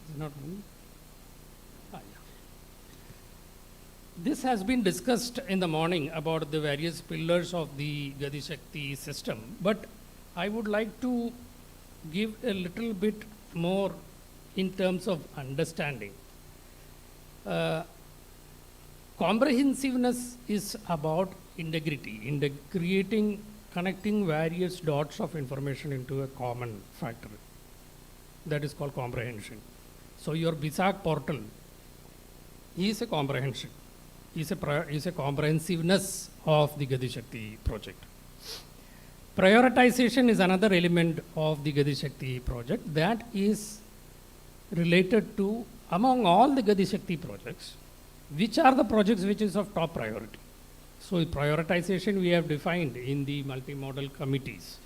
Is it not moving? This has been discussed in the morning about the various pillars of the Gati Shakti system, but I would like to give a little bit more in terms of understanding. Comprehensiveness is about integrity, connecting various dots of information into a common factor. That is called comprehension. So your BISAC portal is a comprehension. is a comprehensiveness of the Gati Shakti project. Prioritization is another element of the Gati Shakti project that is related to, among all the Gati Shakti projects, which are the projects which is of top priority. So prioritization we have defined in the multimodal committees,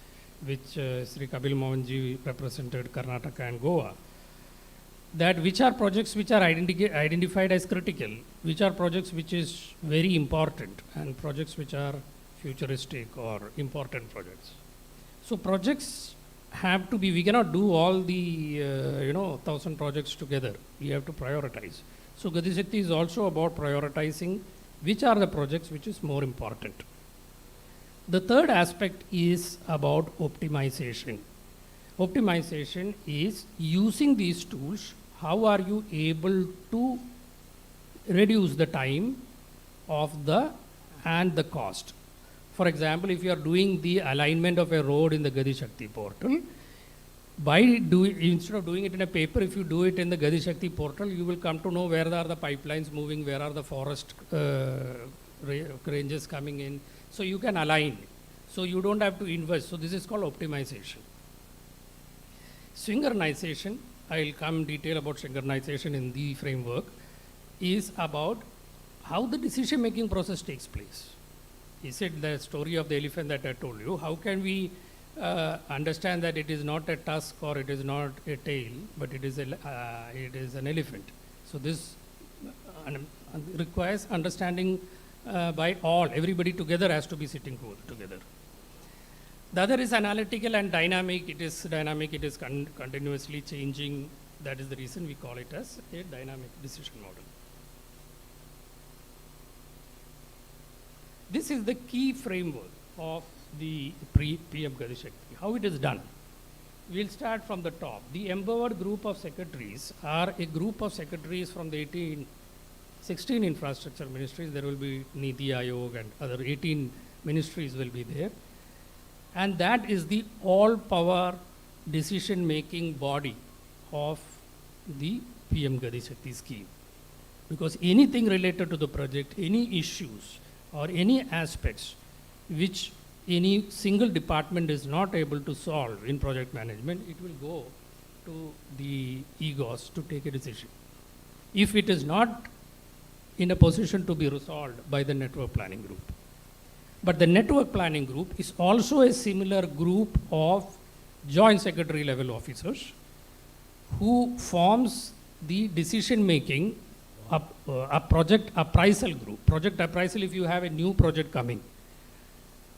which Sri Kabil Mohanji represented Karnataka and Goa, that which are projects which are identified as critical, which are projects which is very important, and projects which are futuristic or important projects. So projects have to be, we cannot do all the 1,000 projects together. We have to prioritize. So Gati Shakti is also about prioritizing which are the projects which is more important. The third aspect is about optimization. Optimization is using these tools. How are you able to reduce the time of and the cost? For example, if you are doing the alignment of a road in the Gati Shakti portal, instead of doing it in a paper, if you do it in the Gati Shakti portal, you will come to know where are the pipelines moving, where are the forest ranges coming in. So you can align. So you don't have to invest. So this is called optimization. Synchronization, I will come in detail about synchronization in the framework, is about how the decision-making process takes place. Is it the story of the elephant that I told you? How can we understand that it is not a tusk or it is not a tail, but it is an elephant? So this requires understanding by all. Everybody together has to be sitting together. The other is analytical and dynamic. It is dynamic, it is continuously changing. That is the reason we call it as a dynamic decision model. This is the key framework of the PM Gati Shakti. How it is done? We'll start from the top. The empowered group of secretaries are a group of secretaries from the 16 infrastructure ministries. There will be Niti Aayog and other 18 ministries will be there. And that is the all-power decision-making body of the PM Gati Shakti scheme. Because anything related to the project, any issues or any aspects which any single department is not able to solve in project management, it will go to the EGOS to take a decision. If it is not in a position to be resolved by the network planning group. But the network planning group is also a similar group of joint secretary level officers who forms the decision making a project appraisal group. Project appraisal, if you have a new project coming,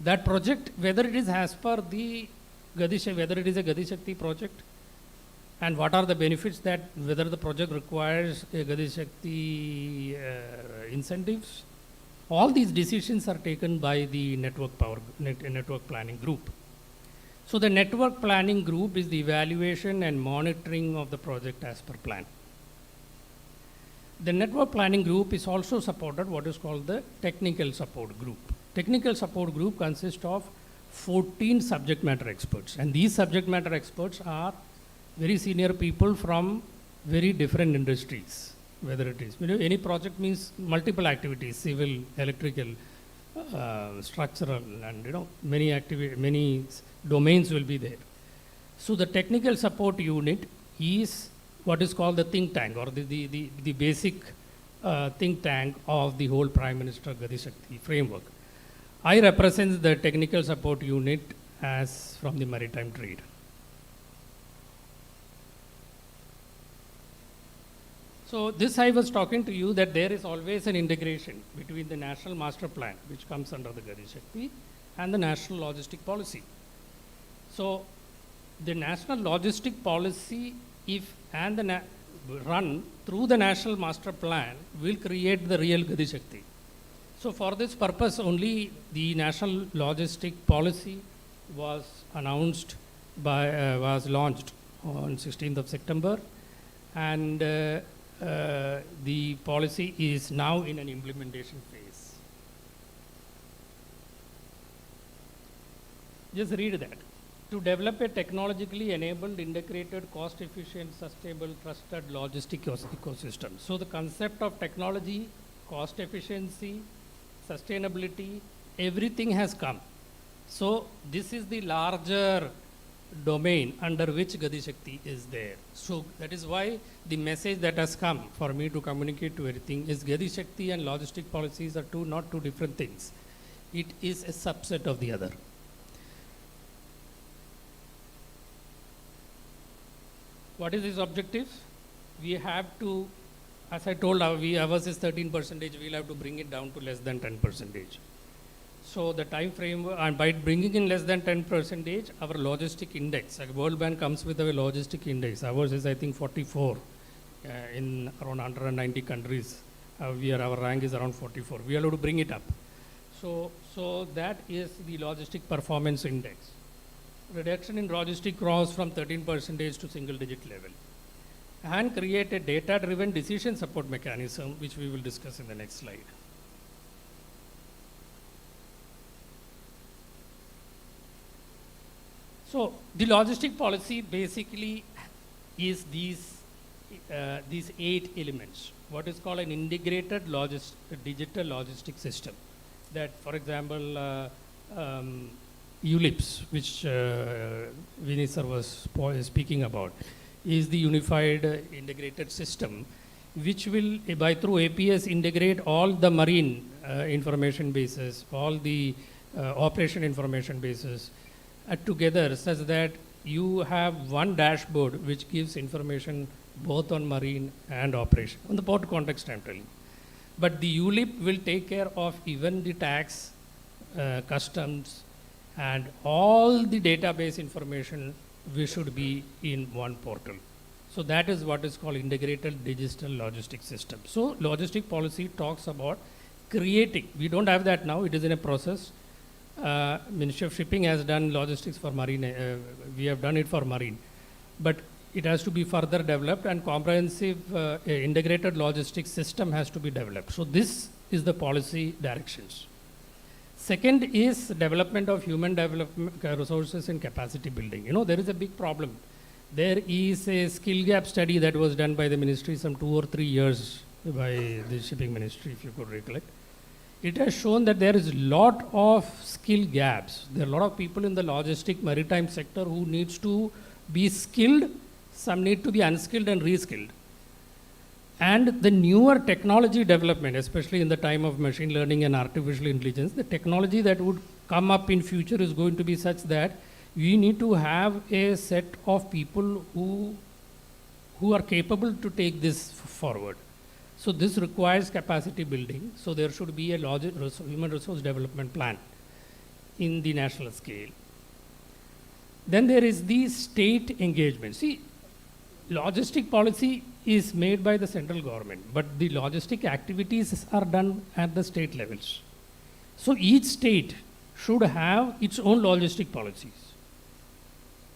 that project, whether it is as per the whether it is a Gati Shakti project, and what are the benefits that, whether the project requires a Gati Shakti incentives, all these decisions are taken by the network planning group. So the network planning group is the evaluation and monitoring of the project as per plan. The network planning group is also supported what is called the technical support group. Technical support group consists of 14 subject matter experts, and these subject matter experts are very senior people from very different industries. Whether it is, any project means multiple activities, civil, electrical, structural, and many domains will be there. So the technical support unit is what is called the think tank, or the basic think tank of the whole Prime Minister Gati Shakti framework. I represent the technical support unit as from the maritime trade. So this I was talking to you that there is always an integration between the national master plan, which comes under the Gati Shakti, and the national logistic policy. So the national logistic policy, if run through the national master plan, will create the real Gati Shakti. So for this purpose only, the national logistic policy was announced was launched on 16th of September, and the policy is now in an implementation phase. Just read that. To develop a technologically enabled, integrated, cost-efficient, sustainable, trusted logistic ecosystem. So the concept of technology cost efficiency, sustainability, everything has come. So this is the larger domain under which Gati Shakti is there. So that is why the message that has come for me to communicate to everything is Gati Shakti and logistic policies are not two different things. It is a subset of the other. What is his objective? We have to, as I told, ours is 13%, we'll have to bring it down to less than 10%. So the time frame, and by bringing in less than 10%, our logistic index, World Bank comes with a logistic index. Ours is, I think, 44 in around 190 countries. Our rank is around 44. We are able to bring it up. So that is the logistic performance index. Reduction in logistic costs from 13% to single digit level. And create a data-driven decision support mechanism, which we will discuss in the next slide. So the logistic policy basically is these 8 elements. What is called an integrated digital logistic system. That, for example, ULIPS, which Vinny sir was speaking about, is the unified integrated system, which will, through APS, integrate all the marine information bases, all the operation information bases together, such that you have one dashboard which gives information both on marine and operation. On the port context, I'm telling. But the ULIP will take care of even the tax, customs, and all the database information we should be in one portal. So that is what is called integrated digital logistic system. So logistic policy talks about creating. We don't have that now. It is in a process. Ministry of Shipping has done logistics for marine. We have done it for marine. But it has to be further developed, and comprehensive integrated logistics system has to be developed. So this is the policy directions. Second is development of human development resources and capacity building. You know, there is a big problem. There is a skill gap study that was done by the ministry some 2 or 3 years by the shipping ministry, if you could recollect. It has shown that there is a lot of skill gaps. There are a lot of people in the logistic maritime sector who needs to be skilled, some need to be unskilled and reskilled. And the newer technology development, especially in the time of machine learning and artificial intelligence, the technology that would come up in future is going to be such that we need to have a set of people who are capable to take this forward. So this requires capacity building. So there should be a human resource development plan in the national scale. Then there is the state engagement. See, logistic policy is made by the central government, but the logistic activities are done at the state levels. So each state should have its own logistic policies.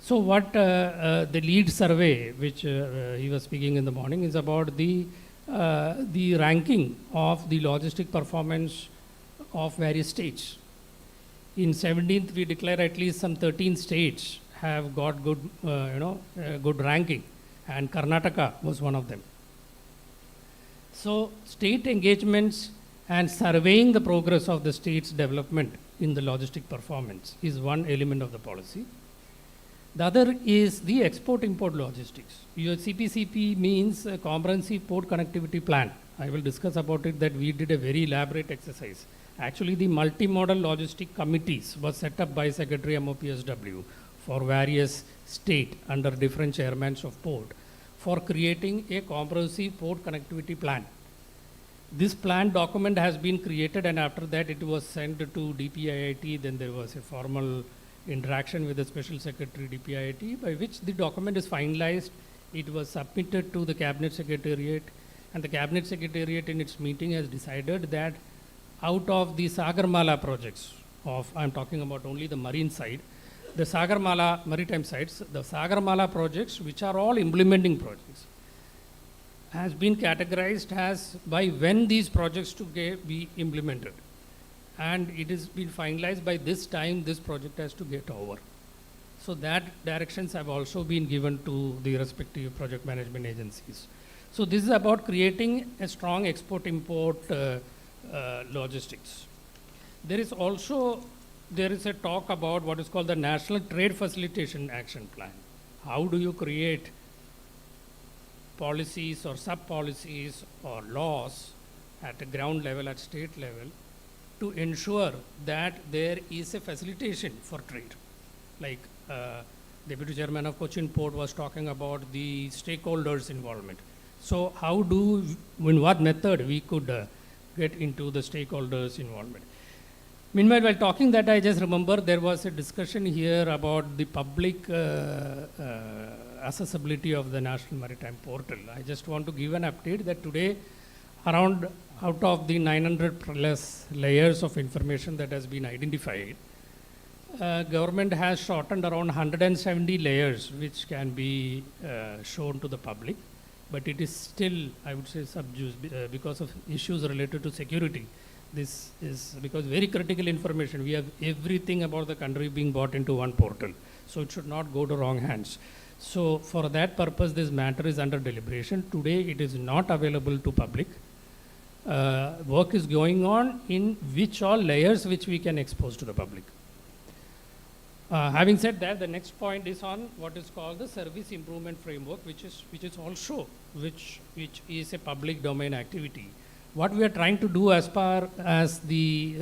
So what the lead survey, which he was speaking in the morning, is about the ranking of the logistic performance of various states. In 17th, we declare at least some 13 states have got good, good ranking, and Karnataka was one of them. So state engagements and surveying the progress of the state's development in the logistic performance is one element of the policy. The other is the export-import logistics. Your CPCP means a comprehensive port connectivity plan. I will discuss about it, that we did a very elaborate exercise. Actually, the multimodal logistic committees was set up by Secretary MOPSW for various state under different chairmans of port for creating a comprehensive port connectivity plan. This plan document has been created, and after that it was sent to DPIIT. Then there was a formal interaction with the Special Secretary DPIIT, by which the document is finalized. It was submitted to the Cabinet Secretariat, and the Cabinet Secretariat in its meeting has decided that out of the Sagarmala projects I'm talking about only the marine side, the Sagarmala maritime sites, the Sagarmala projects, which are all implementing projects, has been categorized as by when these projects to be implemented. And it has been finalized by this time this project has to get over. So that directions have also been given to the respective project management agencies. So this is about creating a strong export-import logistics. There is a talk about what is called the National Trade Facilitation Action Plan. How do you create policies or sub-policies or laws at a ground level, at state level, to ensure that there is a facilitation for trade? Like Deputy Chairman of Cochin Port was talking about the stakeholders' involvement. So how in what method we could get into the stakeholders' involvement? Meanwhile, while talking that, I just remember there was a discussion here about the public accessibility of the National Maritime Portal. I just want to give an update that today, out of the 900 plus layers of information that has been identified, government has shortened around 170 layers which can be shown to the public, but it is still, I would say, subjuice because of issues related to security. This is because very critical information. We have everything about the country being brought into one portal, so it should not go to wrong hands. So for that purpose, this matter is under deliberation. Today, it is not available to public. Work is going on in which all layers which we can expose to the public. Having said that, the next point is on what is called the service improvement framework, which is a public domain activity. What we are trying to do as far as the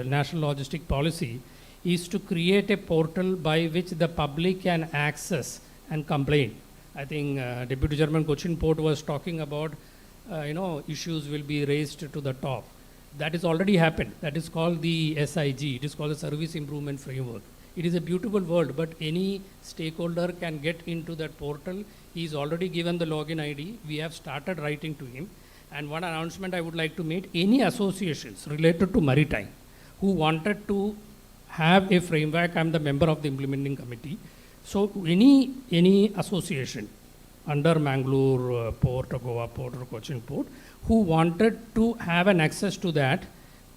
national logistic policy is to create a portal by which the public can access and complain. I think Deputy Chairman Cochin Port was talking about, issues will be raised to the top. That is already happened. That is called the SIG. It is called the Service Improvement Framework. It is a beautiful word, but any stakeholder can get into that portal. He is already given the login ID. We have started writing to him. And one announcement I would like to make, any associations related to maritime who wanted to have a framework, I'm the member of the implementing committee. So any association under Mangalore Port or Goa Port or Cochin Port who wanted to have an access to that,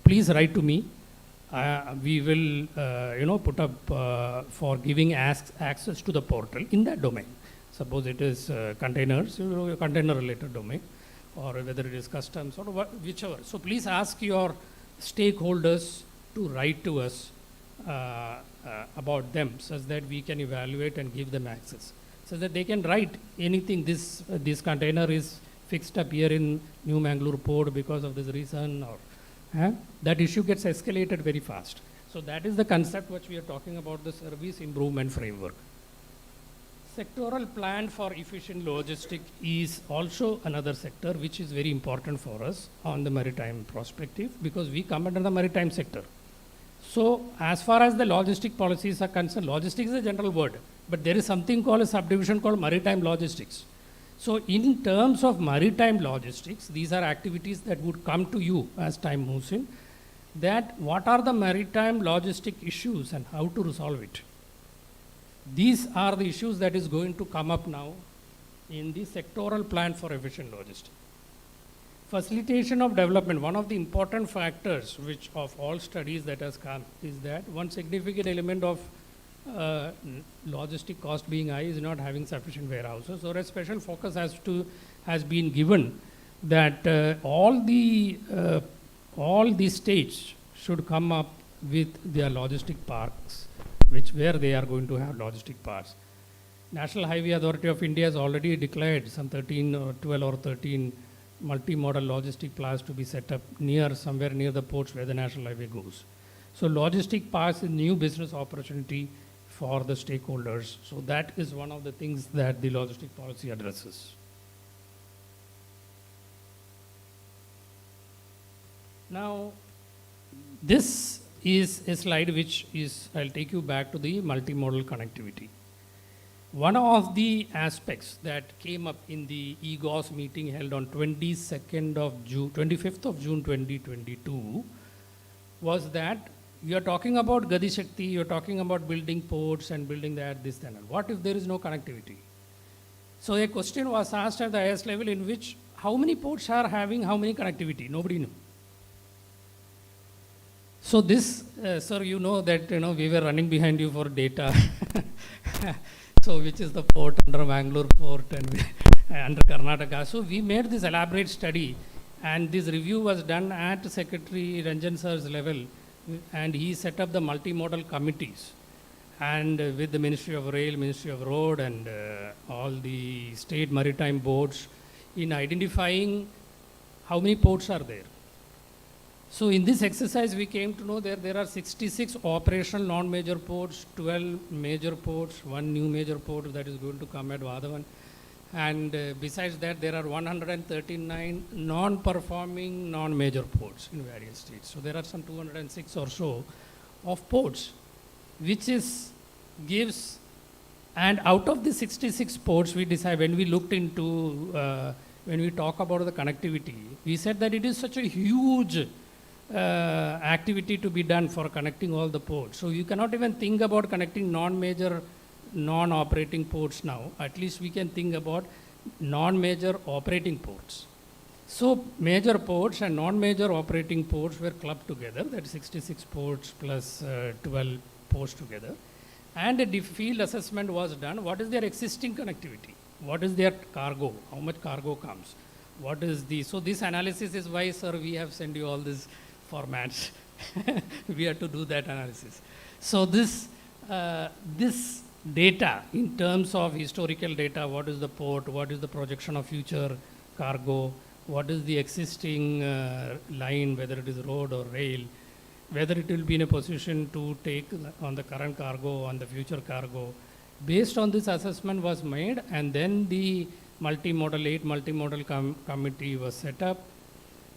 please write to me. We will put up for giving access to the portal in that domain. Suppose it is containers, a container related domain, or whether it is customs or whichever. So please ask your stakeholders to write to us about them such that we can evaluate and give them access. So that they can write anything, this container is fixed up here in New Mangalore Port because of this reason, or that issue gets escalated very fast. So that is the concept which we are talking about, the service improvement framework. Sectoral plan for efficient logistics is also another sector which is very important for us on the maritime perspective because we come under the maritime sector. So as far as the logistic policies are concerned, logistics is a general word, but there is something called a subdivision called maritime logistics. So in terms of maritime logistics, these are activities that would come to you as time moves in, that what are the maritime logistic issues and how to resolve it. These are the issues that is going to come up now in the sectoral plan for efficient logistics. Facilitation of development, one of the important factors which of all studies that has come is that one significant element of logistic cost being high is not having sufficient warehouses, or a special focus has been given that all the states should come up with their logistic parks, where they are going to have logistic parks. National Highway Authority of India has already declared some 12 or 13 multimodal logistic plants to be set up somewhere near the ports where the national highway goes. So logistic parks is new business opportunity for the stakeholders. So that is one of the things that the logistic policy addresses. Now, this is a slide which is, I'll take you back to the multimodal connectivity. One of the aspects that came up in the EGOS meeting held on 25th of June 2022 was that you are talking about Gati Shakti, you're talking about building ports and building that, this, and that. What if there is no connectivity? So a question was asked at the highest level in which how many ports are having how many connectivity? Nobody knew. So this, sir, you know that we were running behind you for data. So which is the port under Mangalore port, and under Karnataka. So we made this elaborate study, and this review was done at Secretary Ranjan sir's level, and he set up the multimodal committees, and with the Ministry of Rail, Ministry of Road, and all the state maritime boards in identifying how many ports are there. So in this exercise, we came to know that there are 66 operational non-major ports, 12 major ports, 1 new major port that is going to come at Vadhavan. And besides that, there are 139 non-performing non-major ports in various states. So there are some 206 or so of ports, which gives, and out of the 66 ports, we decide, when we looked into, when we talk about the connectivity, we said that it is such a huge activity to be done for connecting all the ports. So you cannot even think about connecting non-major, non-operating ports now. At least we can think about non-major operating ports. So major ports and non-major operating ports were clubbed together, that is 66 ports plus 12 ports together. And a field assessment was done. What is their existing connectivity? What is their cargo? How much cargo comes? What is the, so this analysis is why, sir, we have sent you all these formats. We have to do that analysis. So this data, in terms of historical data, what is the port, what is the projection of future cargo, what is the existing line, whether it is road or rail, whether it will be in a position to take on the current cargo, on the future cargo. Based on this assessment was made, and then the multimodal committee was set up,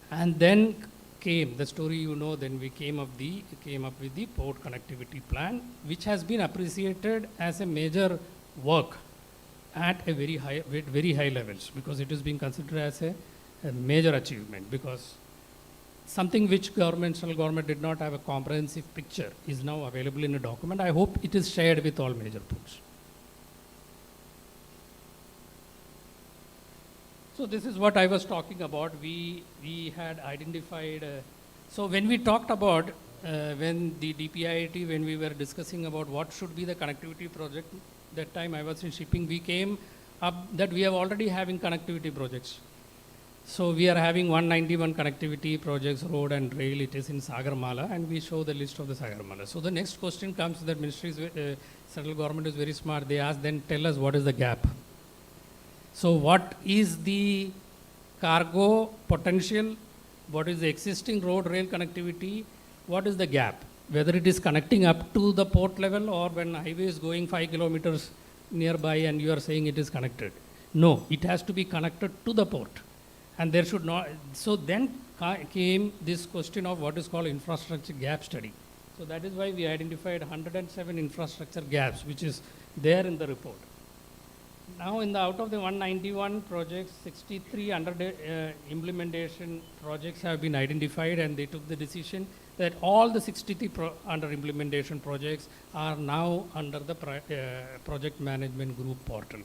and then came the story, you know, then we came up with the port connectivity plan, which has been appreciated as a major work at a very high levels, because it is being considered as a major achievement, because something which central government did not have a comprehensive picture is now available in a document. I hope it is shared with all major ports. So this is what I was talking about. We had identified, so when we talked about, when the DPIIT, when we were discussing about what should be the connectivity project, that time I was in shipping, we came up that we are already having connectivity projects. So we are having 191 connectivity projects, road and rail, it is in Sagarmala, and we show the list of the Sagarmala. So the next question comes that central government is very smart. They ask, then tell us what is the gap. So what is the cargo potential? What is the existing road rail connectivity? What is the gap? Whether it is connecting up to the port level, or when highway is going 5 kilometers nearby and you are saying it is connected. No, it has to be connected to the port. And there should not, so then came this question of what is called infrastructure gap study. So that is why we identified 107 infrastructure gaps, which is there in the report. Now out of the 191 projects, 63 under implementation projects have been identified, and they took the decision that all the 63 under implementation projects are now under the project management group portal,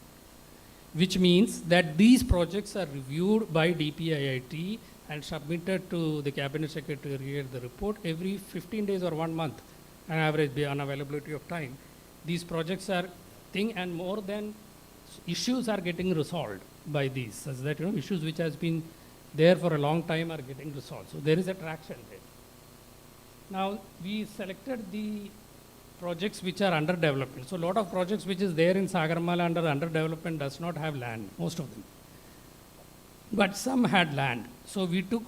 which means that these projects are reviewed by DPIIT and submitted to the Cabinet Secretariat the report every 15 days or 1 month, an average unavailability of time. These projects are and more than issues are getting resolved by these, such that issues which has been there for a long time are getting resolved. So there is a traction there. Now we selected the projects which are under development. So a lot of projects which is there in Sagarmala under development does not have land, most of them. But some had land. So we took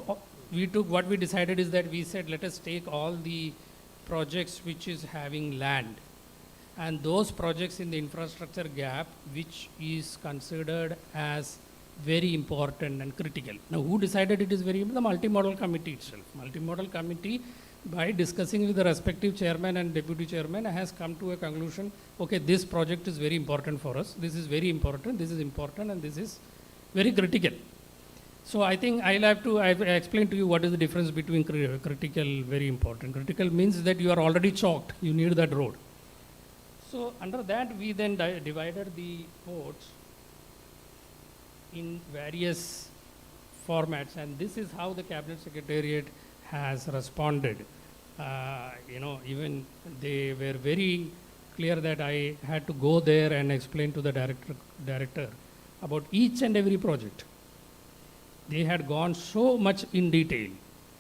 what we decided is that we said, let us take all the projects which is having land, and those projects in the infrastructure gap which is considered as very important and critical. Now who decided it is very important? The multimodal committee itself. Multimodal committee, by discussing with the respective chairman and deputy chairman, has come to a conclusion, okay, this project is very important for us, this is very important, this is important, and this is very critical. So I think I've explained to you what is the difference between critical, very important. Critical means that you are already choked, you need that road. So under that, we then divided the ports in various formats, and this is how the Cabinet Secretariat has responded. Even they were very clear that I had to go there and explain to the director about each and every project. They had gone so much in detail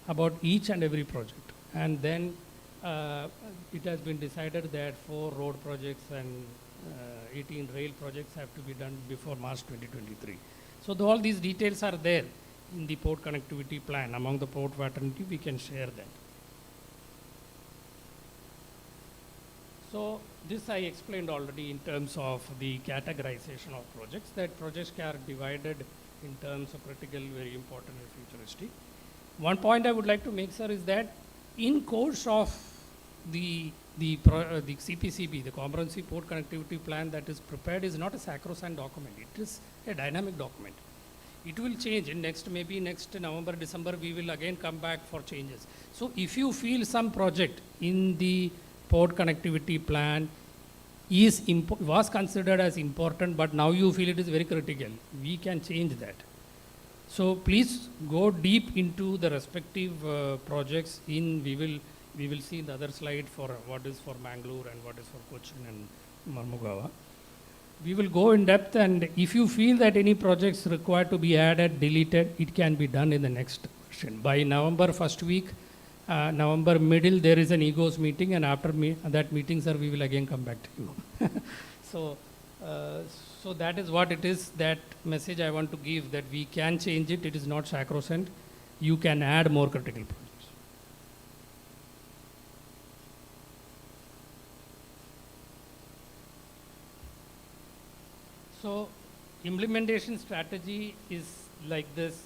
about each and every project. And then it has been decided that 4 road projects and 18 rail projects have to be done before March 2023. So all these details are there in the port connectivity plan. Among the port fraternity, we can share that. So this I explained already in terms of the categorization of projects, that projects are divided in terms of critical, very important and futuristic. One point I would like to make, sir, is that in course of the CPCB, the Comprehensive Port Connectivity Plan that is prepared, is not a sacrosanct document. It is a dynamic document. It will change in maybe next November, December, we will again come back for changes. So if you feel some project in the port connectivity plan was considered as important, but now you feel it is very critical, we can change that. So please go deep into the respective projects. We will see in the other slide for what is for Mangalore and what is for Cochin and Mormugaon. We will go in depth, and if you feel that any projects required to be added, deleted, it can be done in the next version. By November first week, November middle, there is an EGOS meeting, and after that meeting, sir, we will again come back to you. So that is what it is, that message I want to give, that we can change it. It is not sacrosanct. You can add more critical projects. So implementation strategy is like this,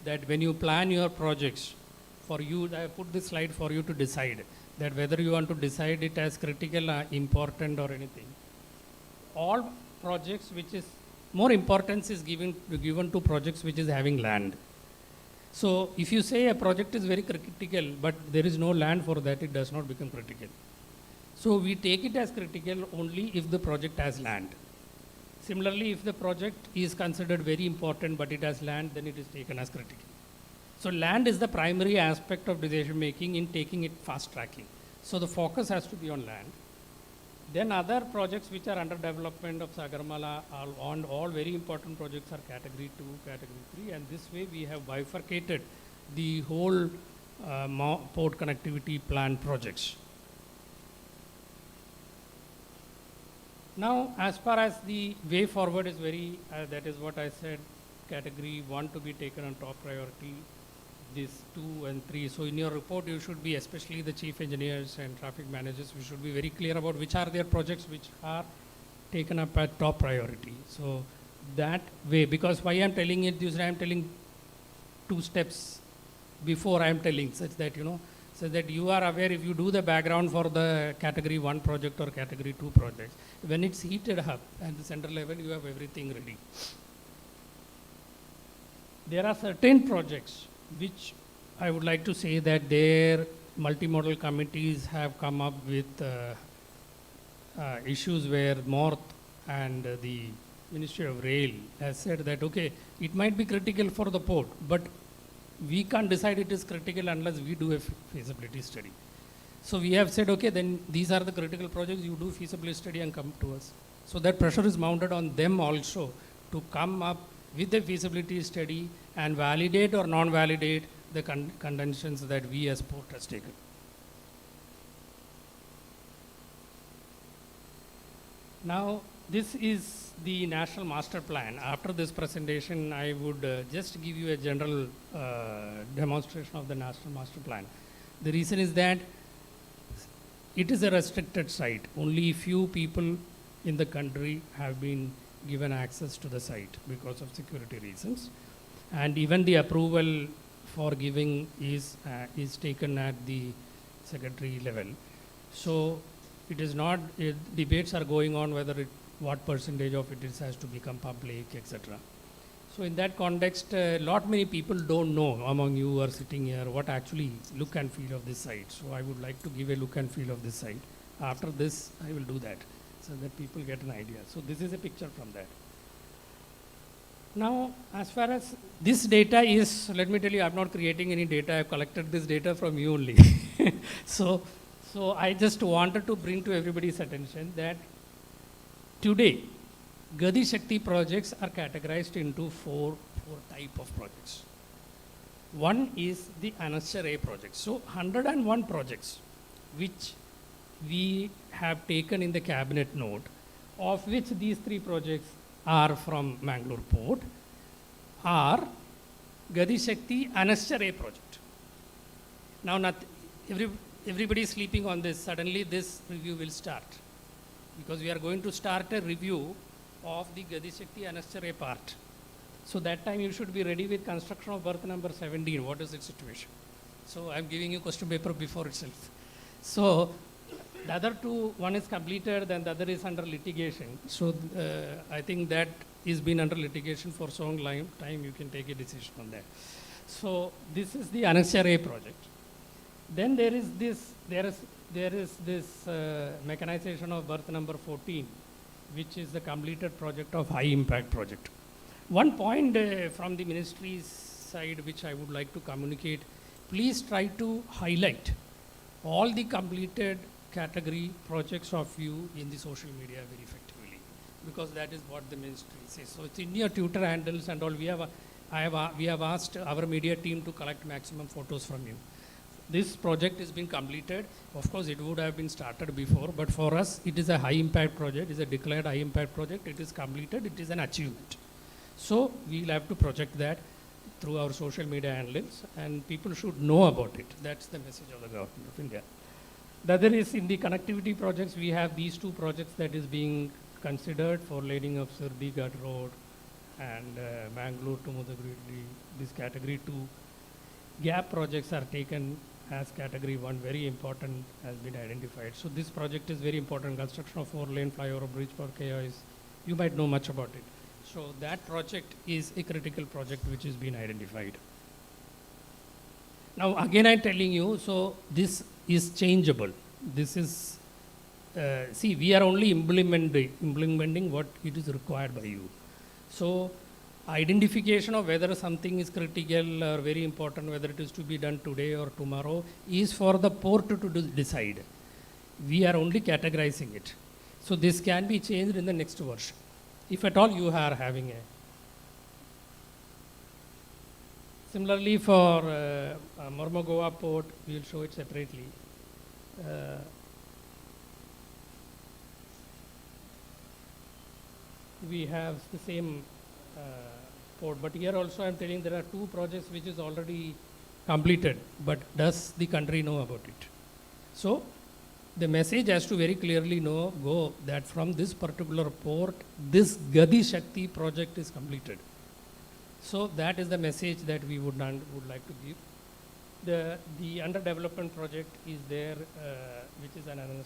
that when you plan your projects, for you, I put this slide for you to decide that whether you want to decide it as critical, important or anything. All projects which is, more importance is given to projects which is having land. So if you say a project is very critical, but there is no land for that, it does not become critical. So we take it as critical only if the project has land. Similarly, if the project is considered very important, but it has land, then it is taken as critical. So land is the primary aspect of decision making in taking it fast tracking. So the focus has to be on land. Then other projects which are under development of Sagarmala, all very important projects are category 2, category 3, and this way we have bifurcated the whole port connectivity plan projects. Now, as far as the way forward is very, that is what I said, category 1 to be taken on top priority, this 2 and 3. So in your report, you should be, especially the chief engineers and traffic managers, we should be very clear about which are their projects which are taken up at top priority. So that way, because why I'm telling it, I am telling 2 steps before I am telling, such that, so that you are aware, if you do the background for the category 1 project or category 2 projects, when it's heated up at the center level, you have everything ready. There are certain projects which I would like to say that their multimodal committees have come up with issues where North and the Ministry of Rail has said that, okay, it might be critical for the port, but we can't decide it is critical unless we do a feasibility study. So we have said, okay, then these are the critical projects, you do feasibility study and come to us. So that pressure is mounted on them also to come up with a feasibility study and validate or non-validate the conditions that we as port has taken. Now, this is the National Master Plan. After this presentation, I would just give you a general demonstration of the National Master Plan. The reason is that it is a restricted site. Only few people in the country have been given access to the site because of security reasons. And even the approval for giving is taken at the secretary level. So it is not, debates are going on whether what percentage of it has to become public, etc. So in that context, lot many people don't know among you who are sitting here what actually look and feel of this site. So I would like to give a look and feel of this site. After this, I will do that so that people get an idea. So this is a picture from that. Now, as far as this data is, let me tell you, I'm not creating any data. I've collected this data from you only. So I just wanted to bring to everybody's attention that today, Gati Shakti projects are categorized into four type of projects. One is the Anasharay project. So 101 projects which we have taken in the cabinet note, of which these 3 projects are from Mangalore Port, are Gati Shakti Anasharay project. Now everybody is sleeping on this. Suddenly this review will start, because we are going to start a review of the Gati Shakti Anasharay part. So that time you should be ready with construction of berth number 17. What is its situation? So I am giving you question paper before itself. So the other 2, one is completed, then the other is under litigation. So I think that is been under litigation for so long time, you can take a decision on that. So this is the Anasharay project. Then there is this mechanization of berth number 14, which is the completed project of high impact project. One point from the ministry's side which I would like to communicate, please try to highlight all the completed category projects of you in the social media very effectively, because that is what the ministry says. So it's in your Twitter handles and all. We have asked our media team to collect maximum photos from you. This project has been completed. Of course, it would have been started before, but for us, it is a high impact project. It is a declared high impact project. It is completed. It is an achievement. So we'll have to project that through our social media handles, and people should know about it. That's the message of the government of India. The other is in the connectivity projects, we have these 2 projects that is being considered for laying of Sirdighat Road and Mangalore to Mudagiri, this category 2. Gap projects are taken as category 1, very important, has been identified. So this project is very important. Construction of 4-lane flyover bridge for KOIs. You might know much about it. So that project is a critical project which has been identified. Now again I'm telling you, so this is changeable. This is, see, we are only implementing what it is required by you. So identification of whether something is critical or very important, whether it is to be done today or tomorrow, is for the port to decide. We are only categorizing it. So this can be changed in the next version, if at all you are having a. Similarly for Mormugao port, we will show it separately. We have the same port, but here also I am telling there are 2 projects which is already completed, but does the country know about it? So the message has to very clearly go that from this particular port, this Gati Shakti project is completed. So that is the message that we would like to give. The under development project is there, which is an another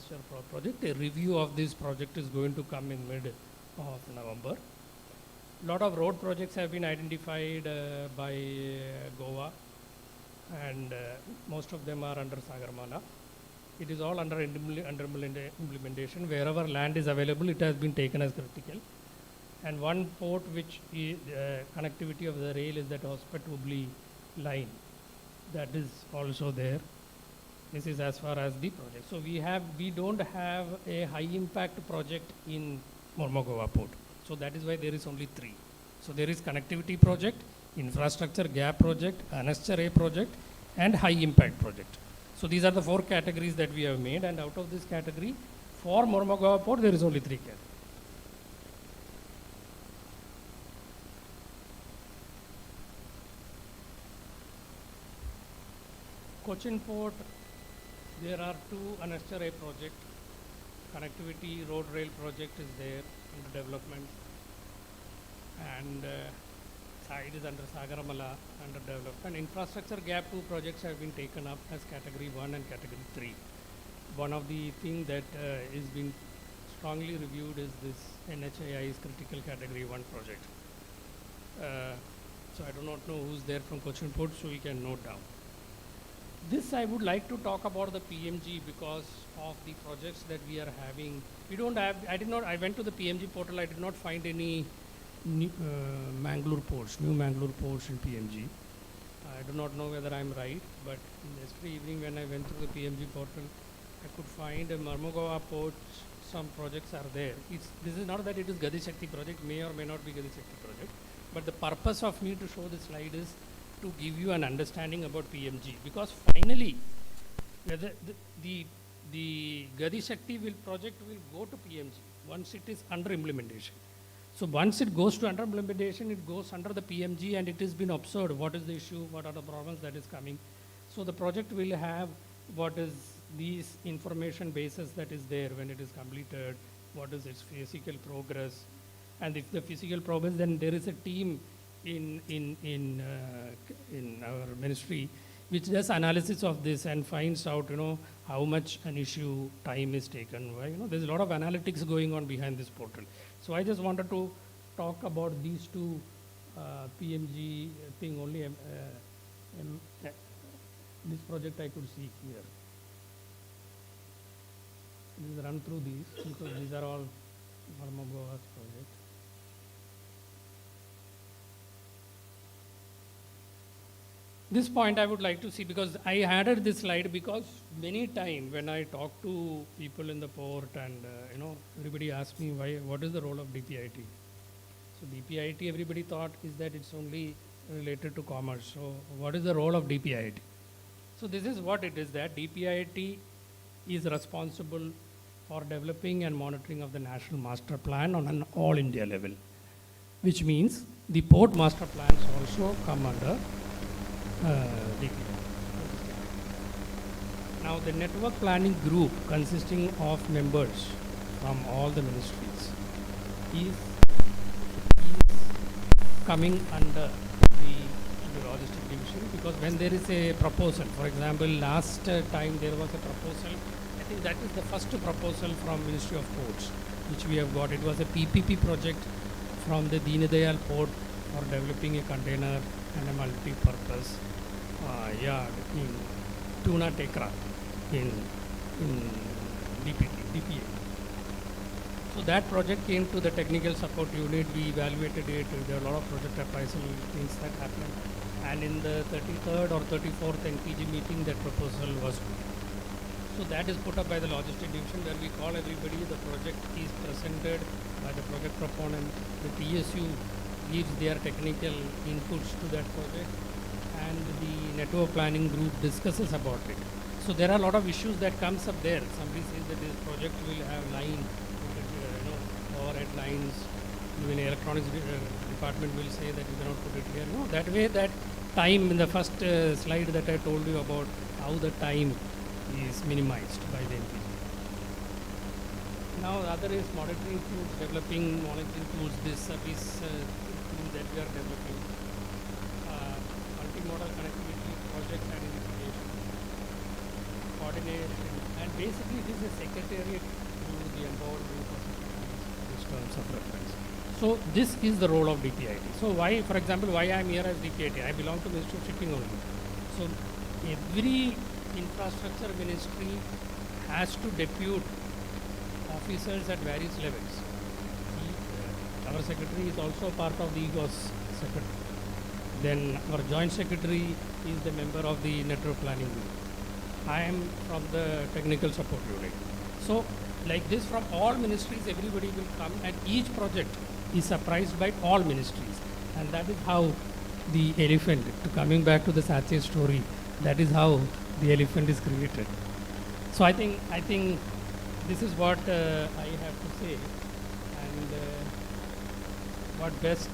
project. A review of this project is going to come in mid of November. Lot of road projects have been identified by Goa, and most of them are under Sagarmala. It is all under implementation. Wherever land is available, it has been taken as critical. And one port which is connectivity of the rail is that Hospet-Hubli line. That is also there. This is as far as the project. So we don't have a high impact project in Mormugao port. So that is why there is only 3. So there is connectivity project, infrastructure gap project, Anasharay project, and high impact project. So these are the 4 categories that we have made, and out of this category, for Mormugao port, there is only 3 categories. Cochin port, there are 2 Anasharay projects. Connectivity road rail project is there under development, and side is under Sagarmala under development. Infrastructure gap 2 projects have been taken up as category 1 and category 3. One of the things that is being strongly reviewed is this NHAI's critical category 1 project. So I do not know who's there from Cochin port, so we can note down. This I would like to talk about the PMG because of the projects that we are having. We don't have, I went to the PMG portal, I did not find any new Mangalore ports in PMG. I do not know whether I'm right, but yesterday evening when I went through the PMG portal, I could find a Mormugao port some projects are there. This is not that it is Gati Shakti project, may or may not be Gati Shakti project, but the purpose of me to show this slide is to give you an understanding about PMG, because finally whether the Gati Shakti project will go to PMG once it is under implementation. So once it goes to under implementation, it goes under the PMG, and it has been observed what is the issue, what are the problems that is coming. So the project will have what is these information bases that is there when it is completed, what is its physical progress, and if the physical progress, then there is a team in our ministry which does analysis of this and finds out, how much an issue time is taken. There's a lot of analytics going on behind this portal. So I just wanted to talk about these two PMG thing only. This project I could see here. Let's run through these because these are all Goa's project. This point I would like to see, because I added this slide because many times when I talk to people in the port and everybody asks me what is the role of DPIT. So DPIT, everybody thought is that it's only related to commerce. So what is the role of DPIT? So this is what it is, that DPIT is responsible for developing and monitoring of the national master plan on an all India level, which means the port master plans also come under DPIT. Now the network planning group consisting of members from all the ministries is coming under the logistic division, because when there is a proposal, for example, last time there was a proposal, I think that is the first proposal from Ministry of Ports which we have got. It was a PPP project from the Deen Dayal port for developing a container and a multi-purpose yard in Tuna Tekra in DPA. So that project came to the technical support unit, we evaluated it, there were a lot of project appraisal things that happened, and in the 33rd or 34th NPG meeting that proposal was put. So that is put up by the logistic division, where we call everybody, the project is presented by the project proponent, the TSU gives their technical inputs to that project, and the network planning group discusses about it. So there are a lot of issues that comes up there. Somebody says that this project will have line, overhead lines, even electronics department will say that you cannot put it here. No, that way that time in the first slide that I told you about how the time is minimized by the NPG. Now the other is monitoring tools, developing monitoring tools, this service tool that we are developing, multimodal connectivity project and integration, coordination, and basically this is a secretariat to the empowered group of these terms of reference. So this is the role of DPIT. So why, for example, why I am here as DPIT? I belong to Ministry of Shipping only. So every infrastructure ministry has to depute officers at various levels. Our secretary is also part of the EGOS secretary. Then our joint secretary is the member of the network planning group. I am from the technical support unit. So like this, from all ministries everybody will come, and each project is surprised by all ministries. And that is how the elephant, coming back to the Satya story, that is how the elephant is created. So I think this is what I have to say, and what best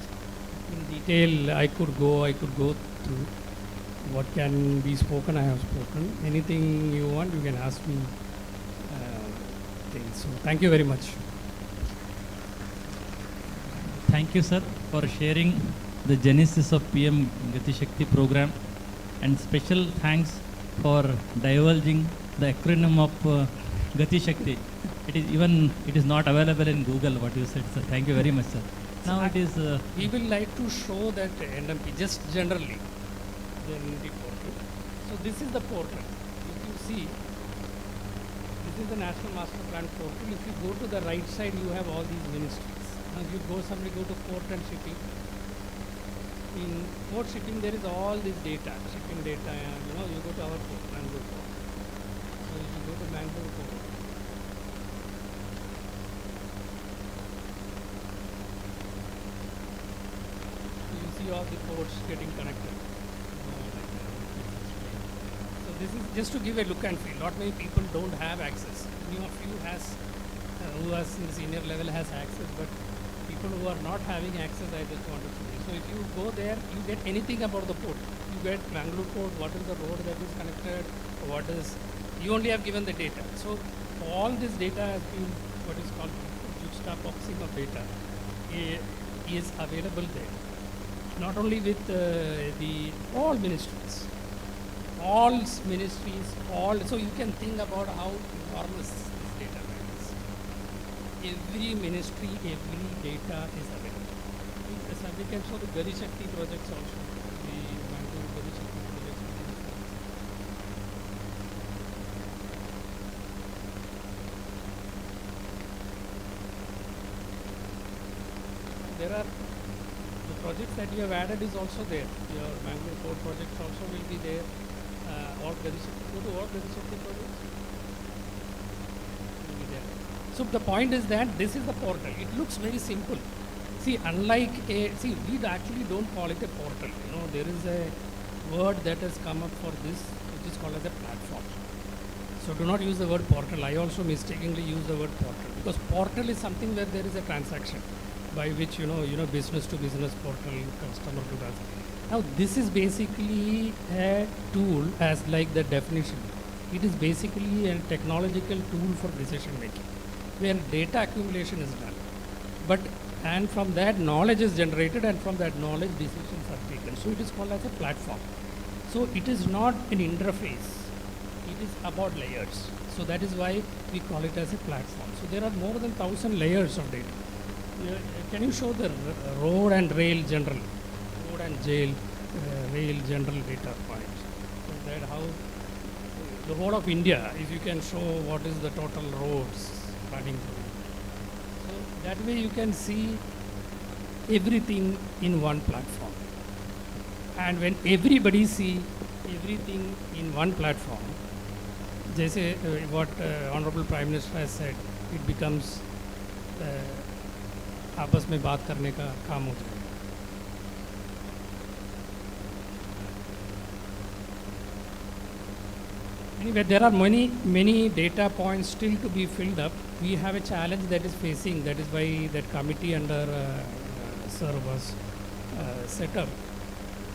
in detail I could go through. What can be spoken, I have spoken. Anything you want, you can ask me. So thank you very much. Thank you, sir, for sharing the genesis of PM Gati Shakti program, and special thanks for divulging the acronym of Gati Shakti. It is not available in Google, what you said, sir. Thank you very much, sir. Now it is... we will like to show that NMP, just generally, the portal. So this is the portal. If you see, this is the National Master Plan portal. If you go to the right side, you have all these ministries. Now if you go to port and shipping. In port shipping, there is all this data, shipping data. You go to our port, Mangalore port. So if you go to Mangalore port, see all the ports getting connected. So this is just to give a look and feel. Not many people don't have access. Many of you has, who has in the senior level has access, but people who are not having access, I just want to show you. So if you go there, you get anything about the port. You get Mangalore port, what is the road that is connected, what is, you only have given the data. So all this data has been what is called juxtaposing of data is available there. Not only with all ministries, so you can think about how enormous this data is. Every ministry, every data is available. So we can show the Gati Shakti projects also. The Mangalore Gati Shakti projects. There are the projects that you have added is also there. Your Mangalore port projects also will be there. All Gati Shakti, go to all Gati Shakti projects. Will be there. So the point is that this is the portal. It looks very simple. See, we actually don't call it a portal. You know, there is a word that has come up for this, which is called as a platform. So do not use the word portal. I also mistakenly use the word portal because portal is something where there is a transaction by which business to business portal, customer to customer. Now this is basically a tool as like the definition. It is basically a technological tool for decision making, where data accumulation is done. And from that knowledge is generated, and from that knowledge decisions are taken. So it is called as a platform. So it is not an interface. It is about layers. So that is why we call it as a platform. So there are more than 1,000 layers of data. Can you show the road and rail general, road and rail general data points? So that how the whole of India, if you can show what is the total roads running through. So that way you can see everything in one platform. And when everybody see everything in one platform, जैसे what Honorable Prime Minister has said, it becomes आपस में बात करने का काम हो जाएगा. Anyway, there are many data points still to be filled up. We have a challenge that is facing. That is why that committee under Sir was set up.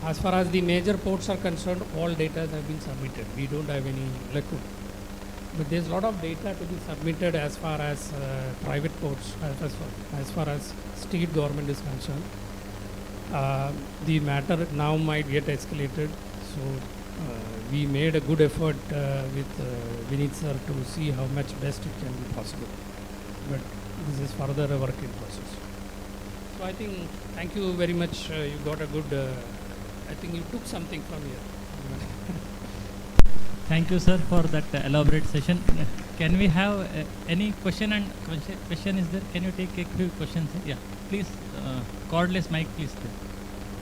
As far as the major ports are concerned, all data have been submitted. We don't have any lacuna. But there's a lot of data to be submitted as far as private ports, as far as state government is concerned. The matter now might get escalated. So we made a good effort with Vineet sir to see how much best it can be possible. But this is further a work in process. So I think, thank you very much. You got a good, I think you took something from here. Thank you, sir, for that elaborate session. Can we have any question and question is there? Can you take a few questions? Yeah, please, cordless mic, please.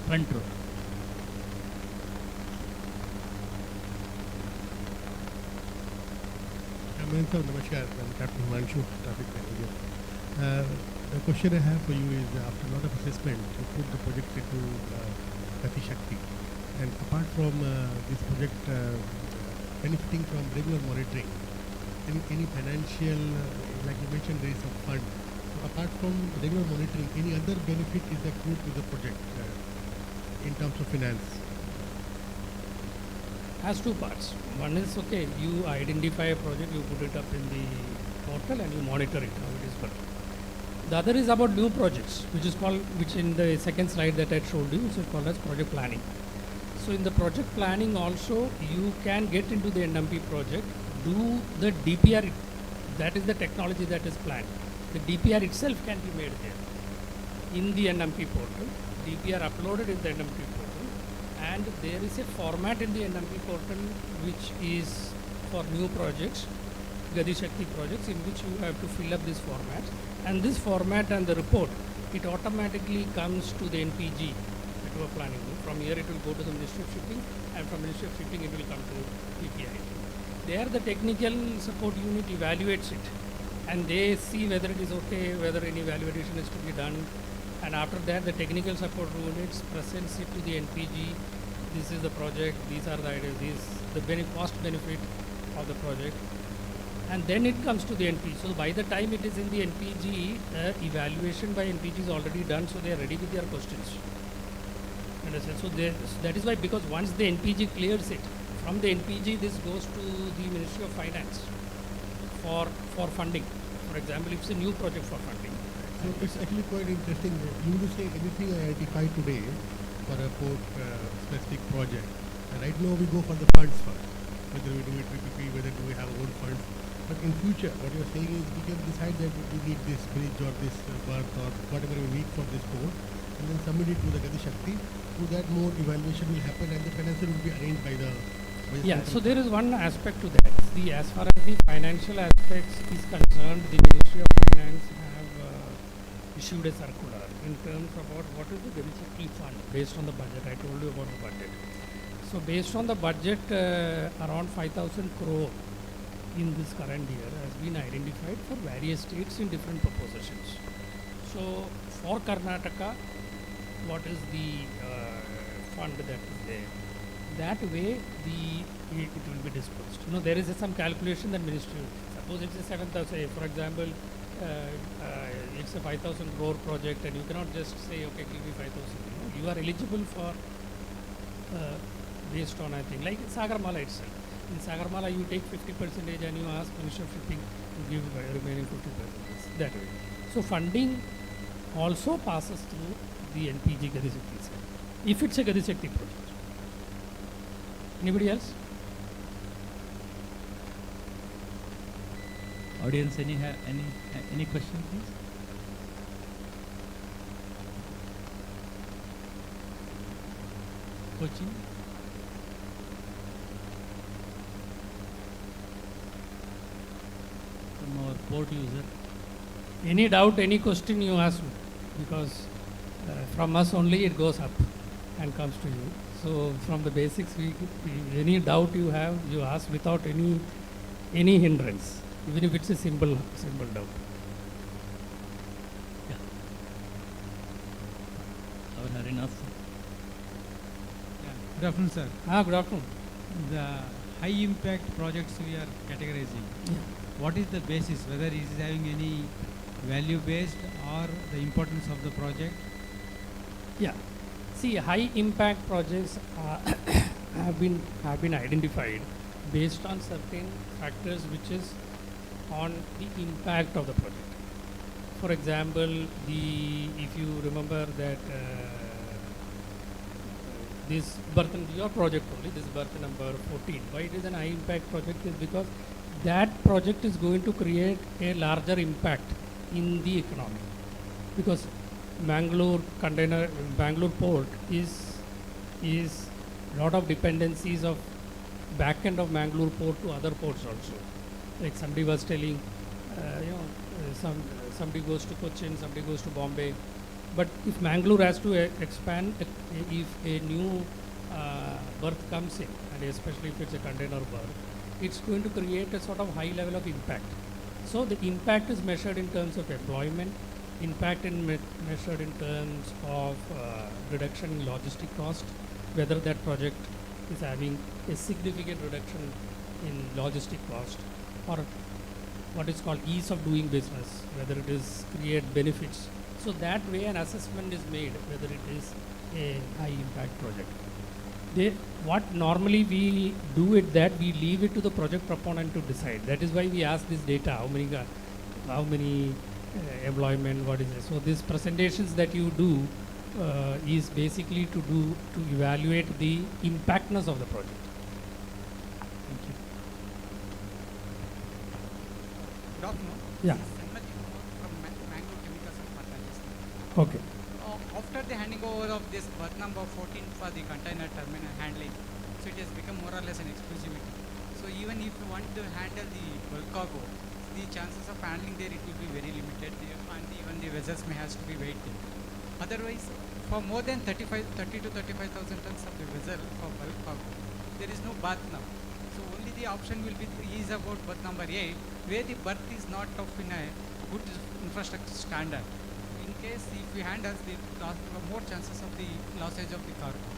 Front row. Namaskar, I'm Captain Himanshu, traffic manager. The question I have for you is, after a lot of assessment, you put the project into Gati Shakti. And apart from this project benefiting from regular monitoring, any financial, like you mentioned, there is some fund. So apart from regular monitoring, any other benefit is accrued to the project in terms of finance? Has two parts. One is, okay, you identify a project, you put it up in the portal and you monitor it, how it is working. The other is about new projects, which in the second slide that I showed you, which is called as project planning. So in the project planning also, you can get into the NMP project, do the DPR, that is the technology that is planned. The DPR itself can be made there in the NMP portal, DPR uploaded in the NMP portal, and there is a format in the NMP portal which is for new projects, Gati Shakti projects, in which you have to fill up this format. And this format and the report, it automatically comes to the NPG that you are planning. From here it will go to the Ministry of Shipping, and from Ministry of Shipping it will come to PPI. There the technical support unit evaluates it and they see whether it is okay, whether any value addition is to be done, and after that the technical support units presents it to the NPG. This is the project, these are the ideas, the cost benefit of the project, and then it comes to the NPG. So by the time it is in the NPG, evaluation by NPG is already done, so they are ready with their questions. Understand? So that is why, because once the NPG clears it, from the NPG this goes to the Ministry of Finance for funding. For example, if it's a new project for funding. So it's actually quite interesting. You would say anything identified today for a port specific project. And right now we go for the funds first, whether we do it PPP, whether we have own funds. But in future, what you're saying is we can decide that we need this bridge or this berth or whatever we need for this port, and then submit it to the Gati Shakti. So that more evaluation will happen and the financial will be arranged by the yeah, so there is one aspect to that. As far as the financial aspects is concerned, the Ministry of Finance have issued a circular in terms about what is the Gati Shakti fund based on the budget. I told you about the budget. So based on the budget, around 5,000 crore in this current year has been identified for various states in different propositions. So for Karnataka, what is the fund that is there? That way it will be dispersed. There is some calculation that ministry, suppose it's a 7,000, for example, it's a 5,000 crore project, and you cannot just say, okay, give me 5,000. You are eligible for, based on, I think, like Sagarmala itself. In Sagarmala, you take 50% and you ask Ministry of Shipping to give remaining 50%. That way. So funding also passes through the NPG Gati Shakti, if it's a Gati Shakti project. Anybody else? Audience, any question, please? Coaching? From our port user. Any doubt, any question you ask me, because from us only it goes up and comes to you. So from the basics, any doubt you have, you ask without any hindrance, even if it's a simple doubt. Yeah. Our Harinath. Yeah. Good afternoon, sir. Good afternoon. The high impact projects we are categorizing. Yeah. What is the basis? Whether it is having any value based or the importance of the project? Yeah. See, high impact projects have been identified based on certain factors which is on the impact of the project. For example, if you remember that this berth, your project only, this berth number 14, why it is an high impact project is because that project is going to create a larger impact in the economy. Because Bangalore port is lot of dependencies of back end of Mangalore port to other ports also. Like somebody was telling, somebody goes to Cochin, somebody goes to Bombay. But if Mangalore has to expand, if a new berth comes in, and especially if it's a container berth, it's going to create a sort of high level of impact. So the impact is measured in terms of employment, impact measured in terms of reduction in logistic cost, whether that project is having a significant reduction in logistic cost, or what is called ease of doing business, whether it is create benefits. So that way an assessment is made whether it is a high impact project. What normally we do it that we leave it to the project proponent to decide. That is why we ask this data, how many employment, what is it. So these presentations that you do is basically to evaluate the impactness of the project. Thank you. Good afternoon. Yeah. From Mangalore Chemicals and Fertilizers. Okay. After the handing over of this berth number 14 for the container terminal handling, so it has become more or less an exclusivity. So even if you want to handle the bulk cargo, the chances of handling there it will be very limited there, and even the vessels may have to be weighted. Otherwise, for more than 30 to 35,000 tons of the vessel for bulk cargo, there is no berth now. So only the option will be is about berth number 8, where the berth is not of in a good infrastructure standard. In case if we handle the more chances of the lossage of the cargo.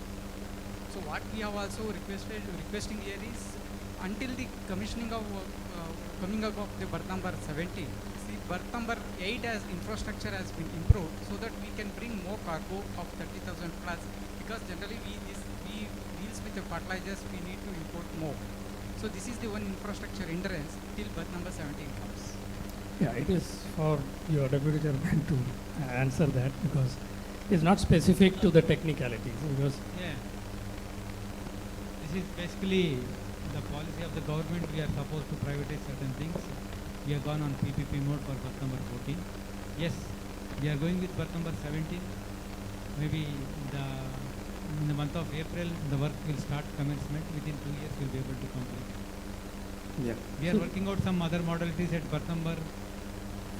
So what we have also requesting here is until the commissioning of coming up of the berth number 70, see berth number 8 as infrastructure has been improved so that we can bring more cargo of 30,000 plus, because generally we deals with the fertilizers, we need to import more. So this is the one infrastructure hindrance till berth number 17 comes. Yeah, it is for your deputy chairman to answer that, because it's not specific to the technicalities. Because Yeah. This is basically the policy of the government. We are supposed to privatize certain things. We have gone on PPP mode for berth number 14. Yes, we are going with berth number 17. Maybe in the month of April, the work will start commencement. Within 2 years, we'll be able to complete. yeah, We are working out some other modalities at berth number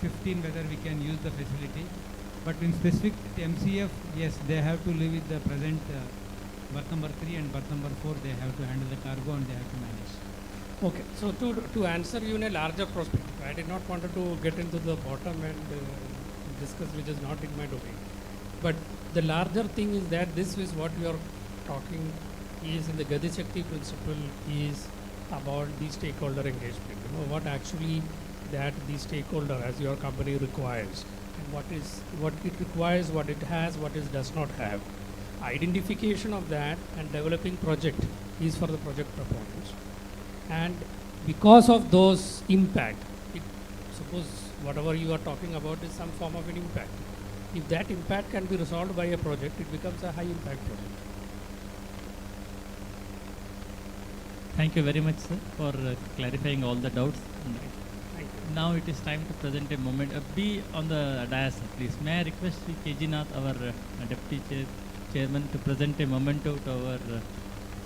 15, whether we can use the facility. But in specific MCF, yes, they have to live with the present berth number 3 and berth number 4. They have to handle the cargo and they have to manage. okay. So to answer you in a larger perspective, I did not want to get into the bottom and discuss which is not in my domain. But the larger thing is that this is what we are talking is in the Gati Shakti principle is about the stakeholder engagement. You know, what actually that the stakeholder as your company requires, and what it requires, what it has, what it does not have. Identification of that and developing project is for the project proponents. And because of those impact, suppose whatever you are talking about is some form of an impact. If that impact can be resolved by a project, it becomes a high impact project. Thank you very much, sir, for clarifying all the doubts. Thank you. Now it is time to present a moment. Be on the dais, please. May I request Sri KG Nath, our Deputy Chairman, to present a memento to our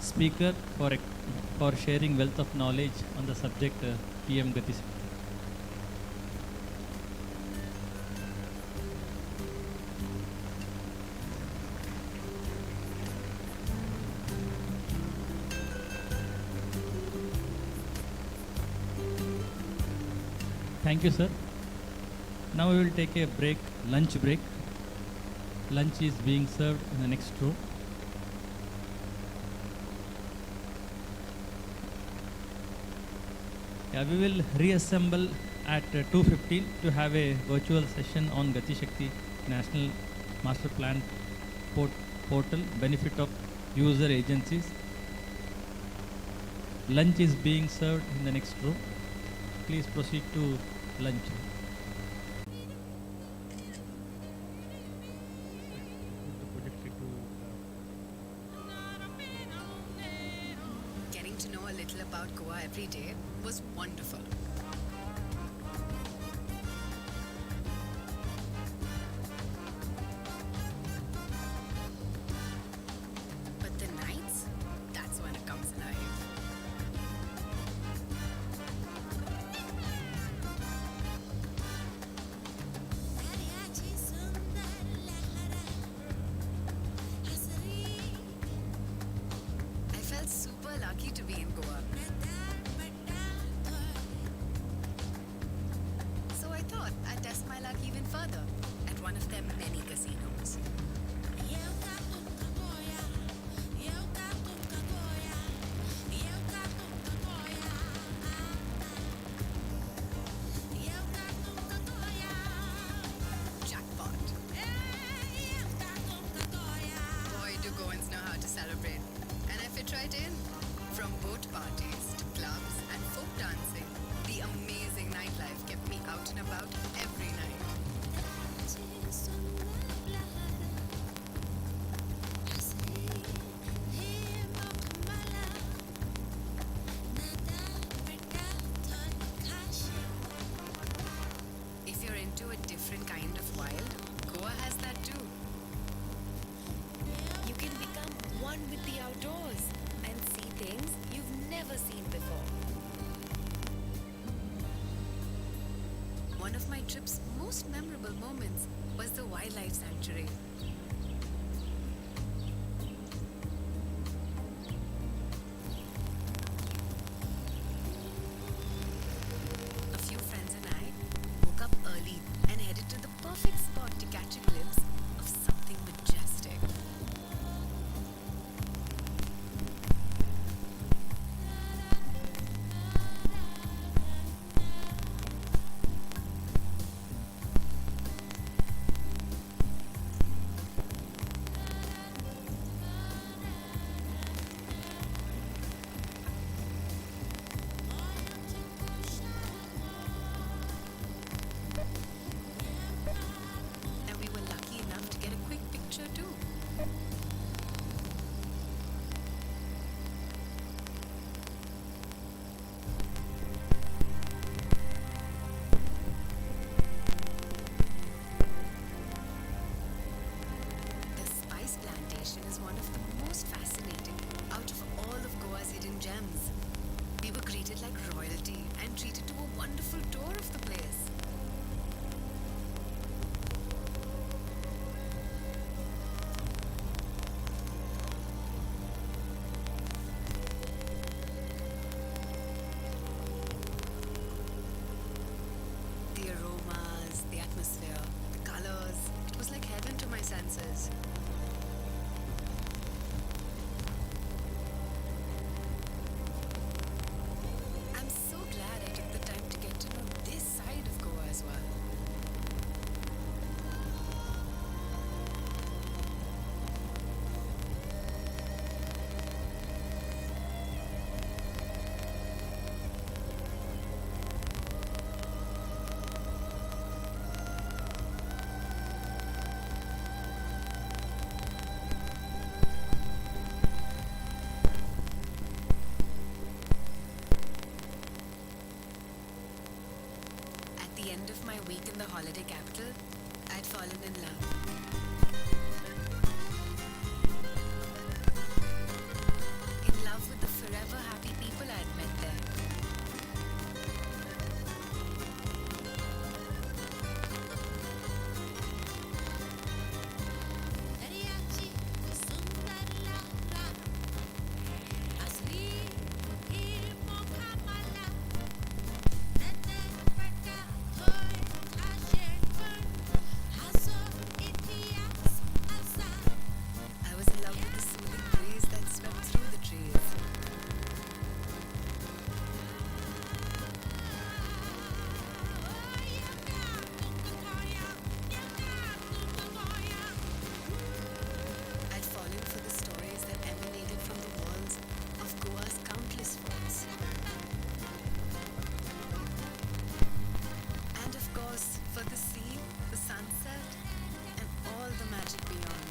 speaker for sharing wealth of knowledge on the subject PM Gati Shakti. Thank you, sir. Now we will take a break, lunch break. Lunch is being served in the next row. Yeah, we will reassemble at 2:15 to have a virtual session on Gati Shakti National Master Plan portal, benefit of user agencies. Lunch is being served in the next row. Please proceed to lunch. Getting to know a little about Goa every day was wonderful. But the nights, that's when it comes alive. I felt super lucky to be in Goa. So I thought I'd test my luck even further at one of their many casinos. Jackpot. Boy, do Goans know how to celebrate. And I fit right in. From boat parties to clubs and folk dancing, the amazing nightlife kept me out and about every night. If you're into a different kind of wild, Goa has that too. You can become one with the outdoors and see things you've never seen before. One of my trip's most memorable moments was the wildlife sanctuary. week in the holiday capital, I'd fallen in love. In love with the forever happy people I'd met there. I was in love with the soothing breeze that swept through the trees. I'd fallen for the stories that emanated from the walls of Goa's countless forts. And of course, for the sea, the sunset, and all the magic beyond.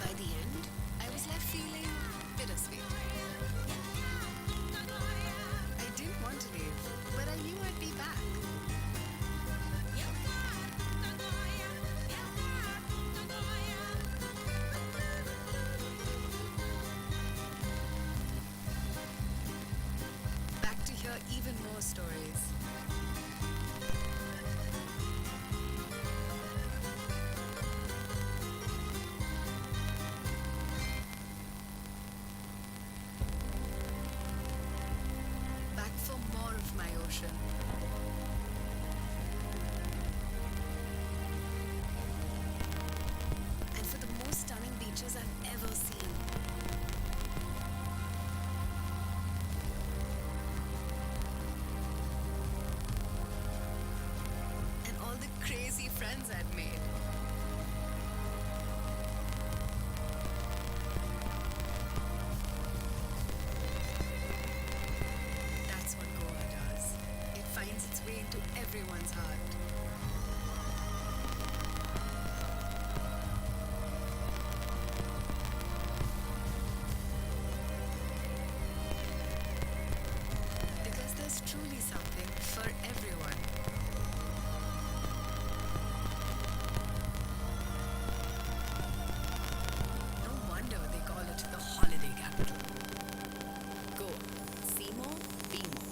By the end, I was left feeling bittersweet. I didn't want to leave, but I knew I'd be back. Back to hear even more stories. Back for more of my ocean. And for the most stunning beaches I've ever seen. And all the crazy friends I'd made. That's what Goa does. It finds its way into everyone's heart. Because there's truly something for everyone. No wonder they call it the holiday capital. Goa. See more, be more.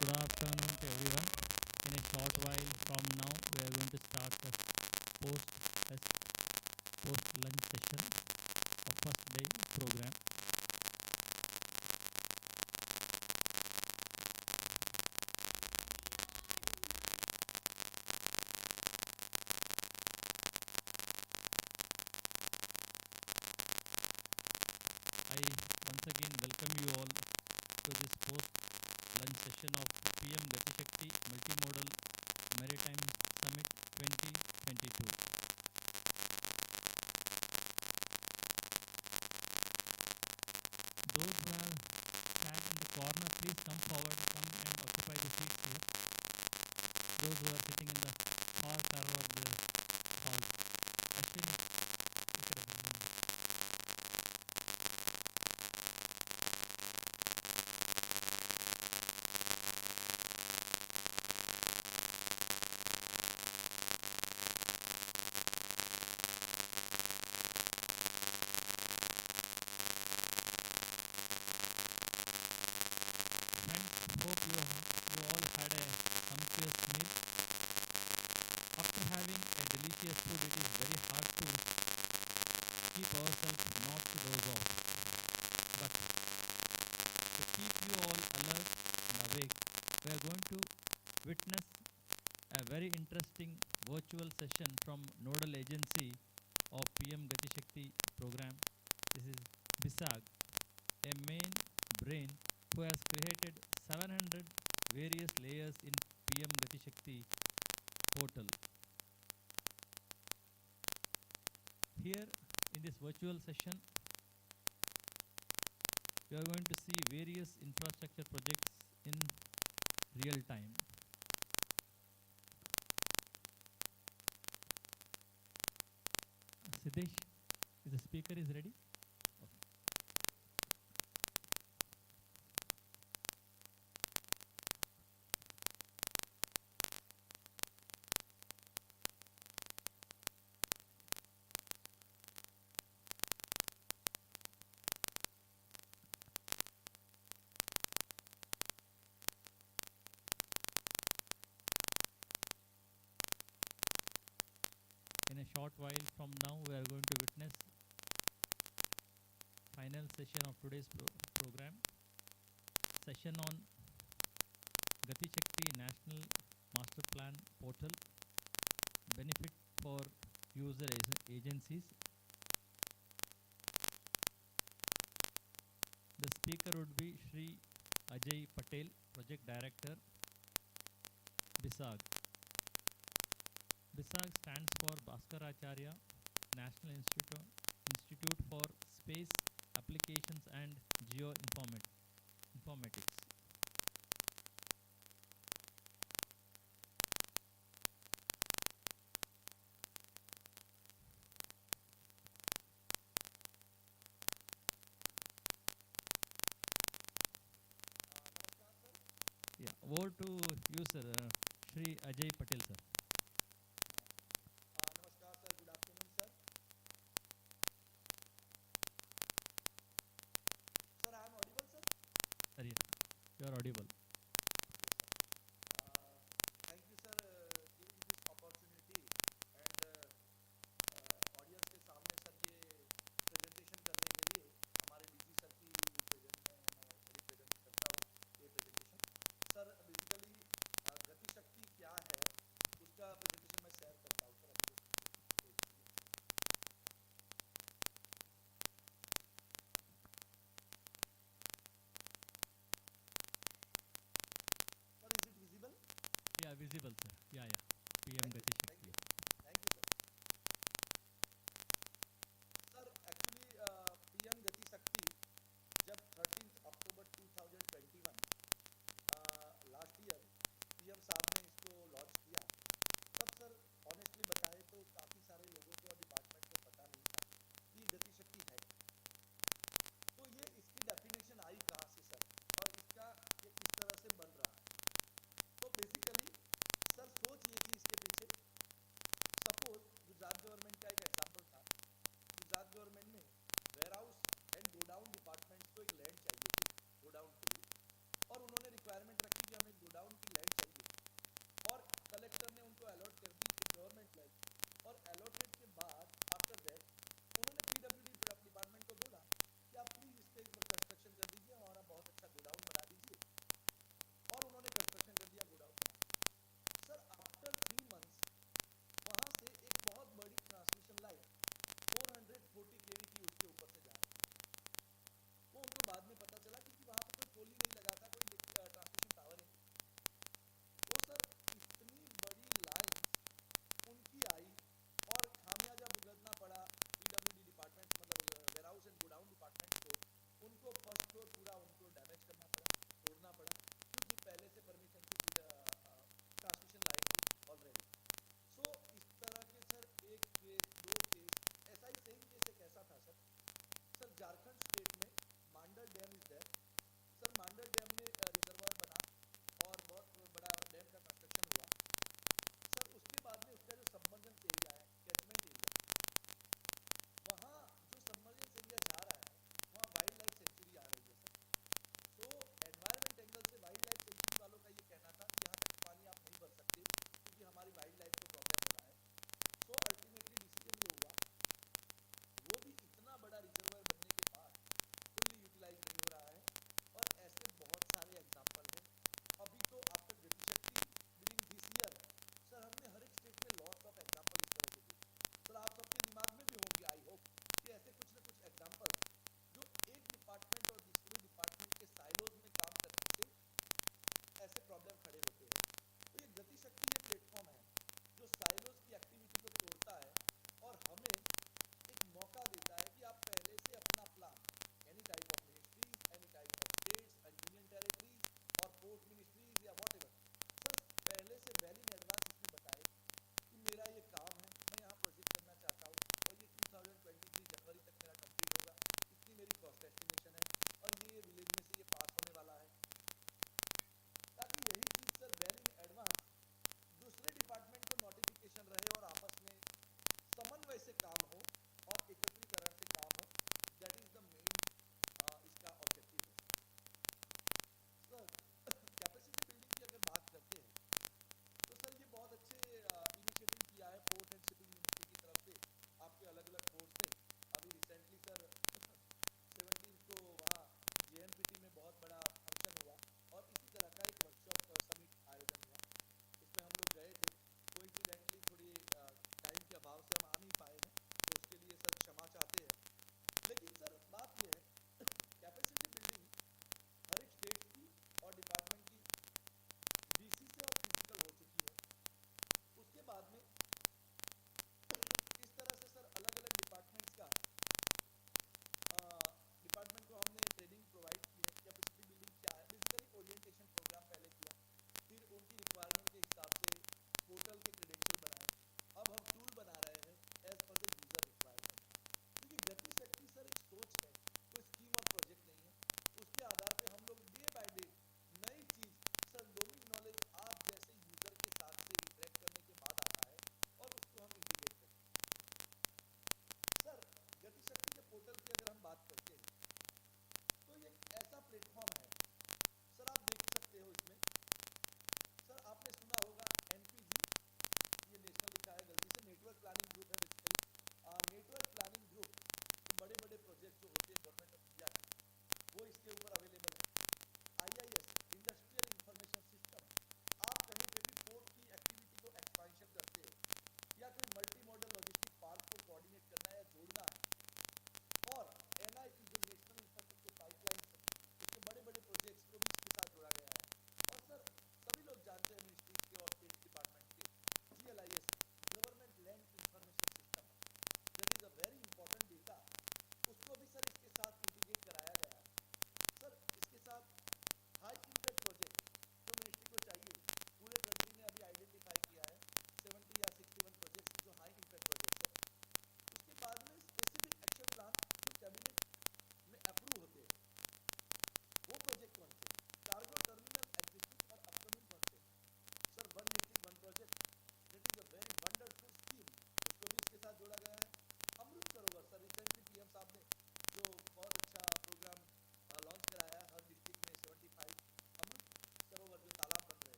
Good afternoon to everyone. In a short while from now, we are going to start the post lunch session of first day program. I once again welcome you all to this post lunch session of PM Gati Shakti Multimodal Maritime Summit 2022. Those who have sat in the corner, please come forward, come and occupy the seats here. Those who are sitting in the far corner of the hall. Ashwin, ikkada bani. Friends, hope you all had a sumptuous meal. After having a delicious food, it is very hard to keep ourselves not to doze off. But to keep you all alert and awake, we are going to witness a very interesting virtual session from nodal agency of PM Gati Shakti program. This is BSAG, a main brain who has created 700 various layers in PM Gati Shakti portal. Here in this virtual session, we are going to see various infrastructure projects in real time. Siddesh, is the speaker is ready? In a short while from now, we are going to witness final session of today's program, session on Gati Shakti National Master Plan Portal, benefit for user agencies. The speaker would be Shri Ajay Patel, Project Director, BSAG. BSAG stands for Bhaskaracharya National Institute for Space Applications and Geoinformatics. Yeah, over to you, sir, Shri Ajay Patel, sir. Namaskar, sir. Good afternoon, sir. Sir, I am audible, sir? Yes, you are audible. Thank you, sir, giving this opportunity and audience के सामने sir ये presentation करने के लिए हमारे DG sir की present में मैं represent करता हूँ ये presentation. सर, basically गति शक्ति क्या है उसका presentation मैं share करता हूँ सर आपको.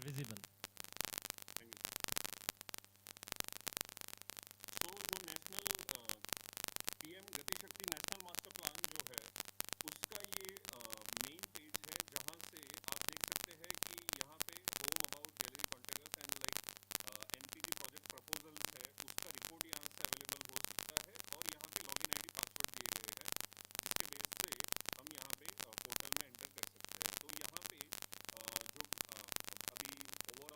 visible. Thank you. सो जो नेशनल पीएम गति शक्ति नेशनल मास्टर प्लान जो है उसका ये मेन पेज है जहाँ से आप देख सकते हैं कि यहाँ पे होम अबाउट गैलरी कॉन्टेगर्स and like NPG project proposals है उसका रिपोर्ट यहाँ से अवेलेबल हो सकता है और यहाँ पे लॉगिन आईडी पासवर्ड दिए गए हैं जिसके बेस से हम यहाँ पे पोर्टल में एंटर कर सकते हैं। तो यहाँ पे जो अभी ओवरऑल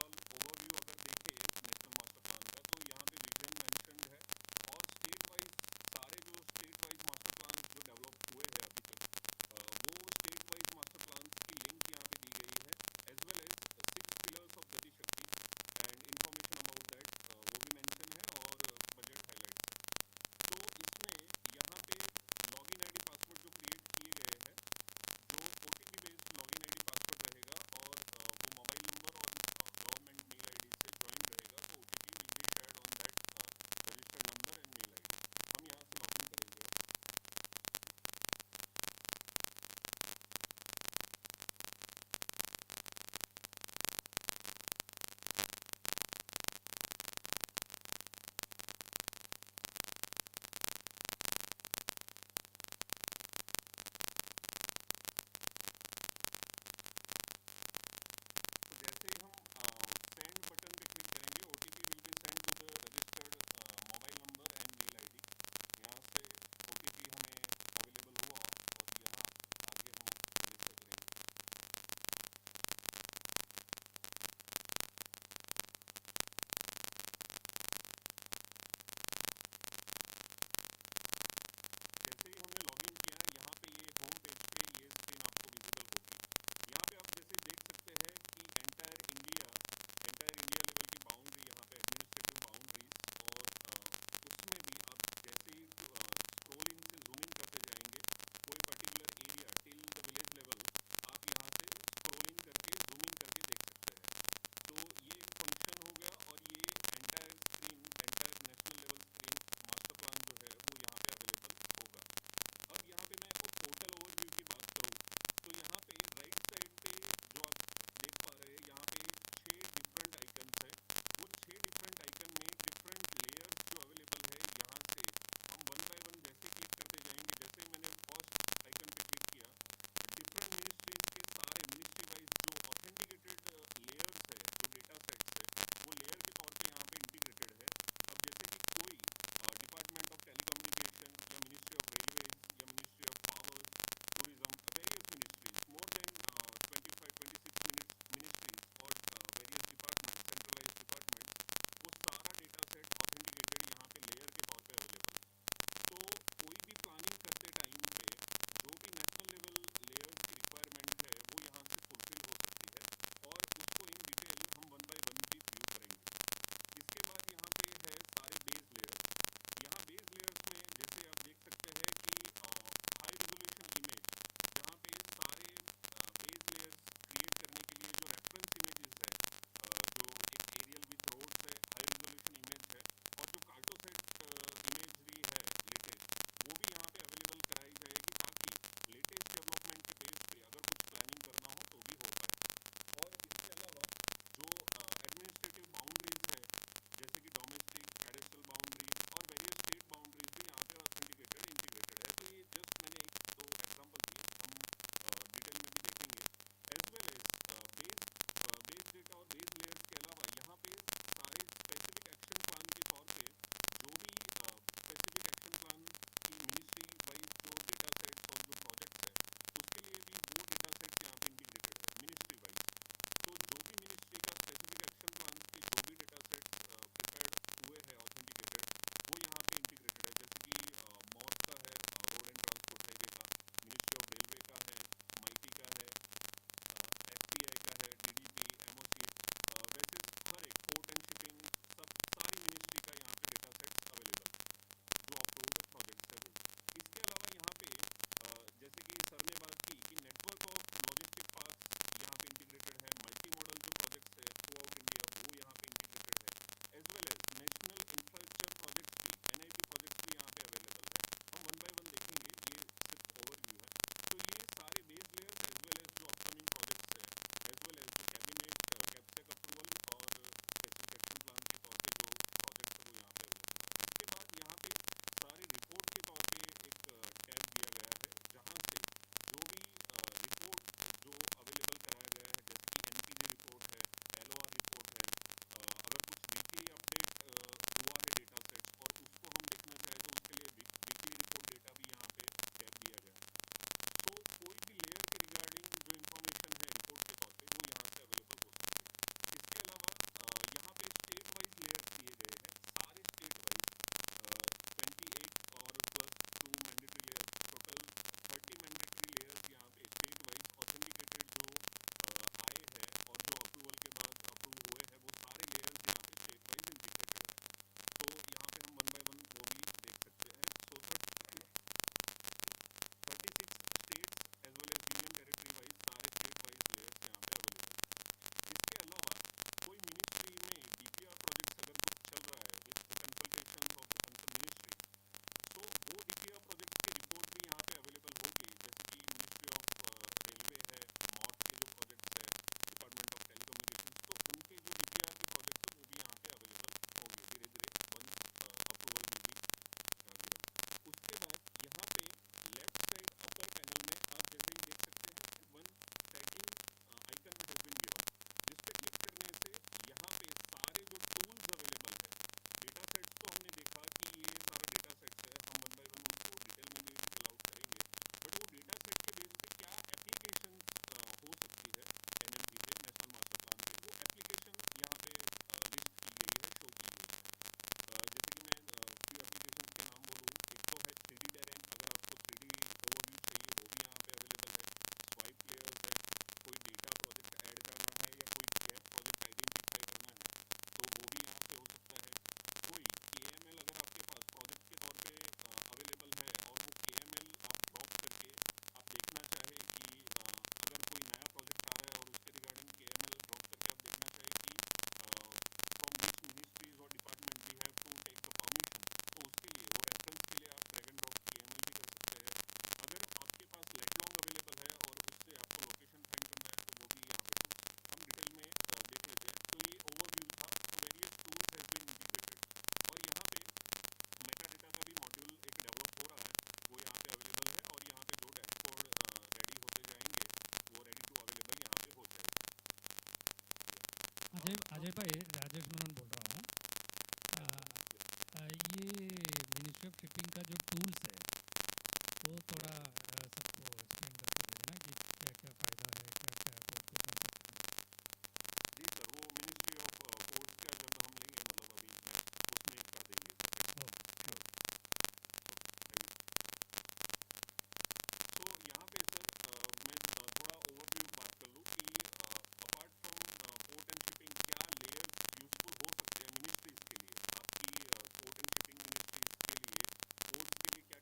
अजय भाई राजेश मेनन बोल रहा हूँ। ये मिनिस्ट्री ऑफ शिपिंग का जो टूल्स है वो थोड़ा सबको एक्सप्लेन करके देना कि क्या क्या फ़ायदा है, क्या क्या पोर्ट को कर सकते हैं। जी सर, वो मिनिस्ट्री ऑफ पोर्ट्स का जब हम लेंगे मतलब अभी उसमें कर देंगे। श्योर। तो यहाँ पे सर मैं थोड़ा ओवरव्यू बात कर लूँ कि apart from port and shipping क्या लेयर्स यूजफुल हो सकते हैं मिनिस्ट्रीज़ के लिए, आपकी पोर्ट एंड शिपिंग मिनिस्ट्रीज़ के लिए पोर्ट्स के लिए क्या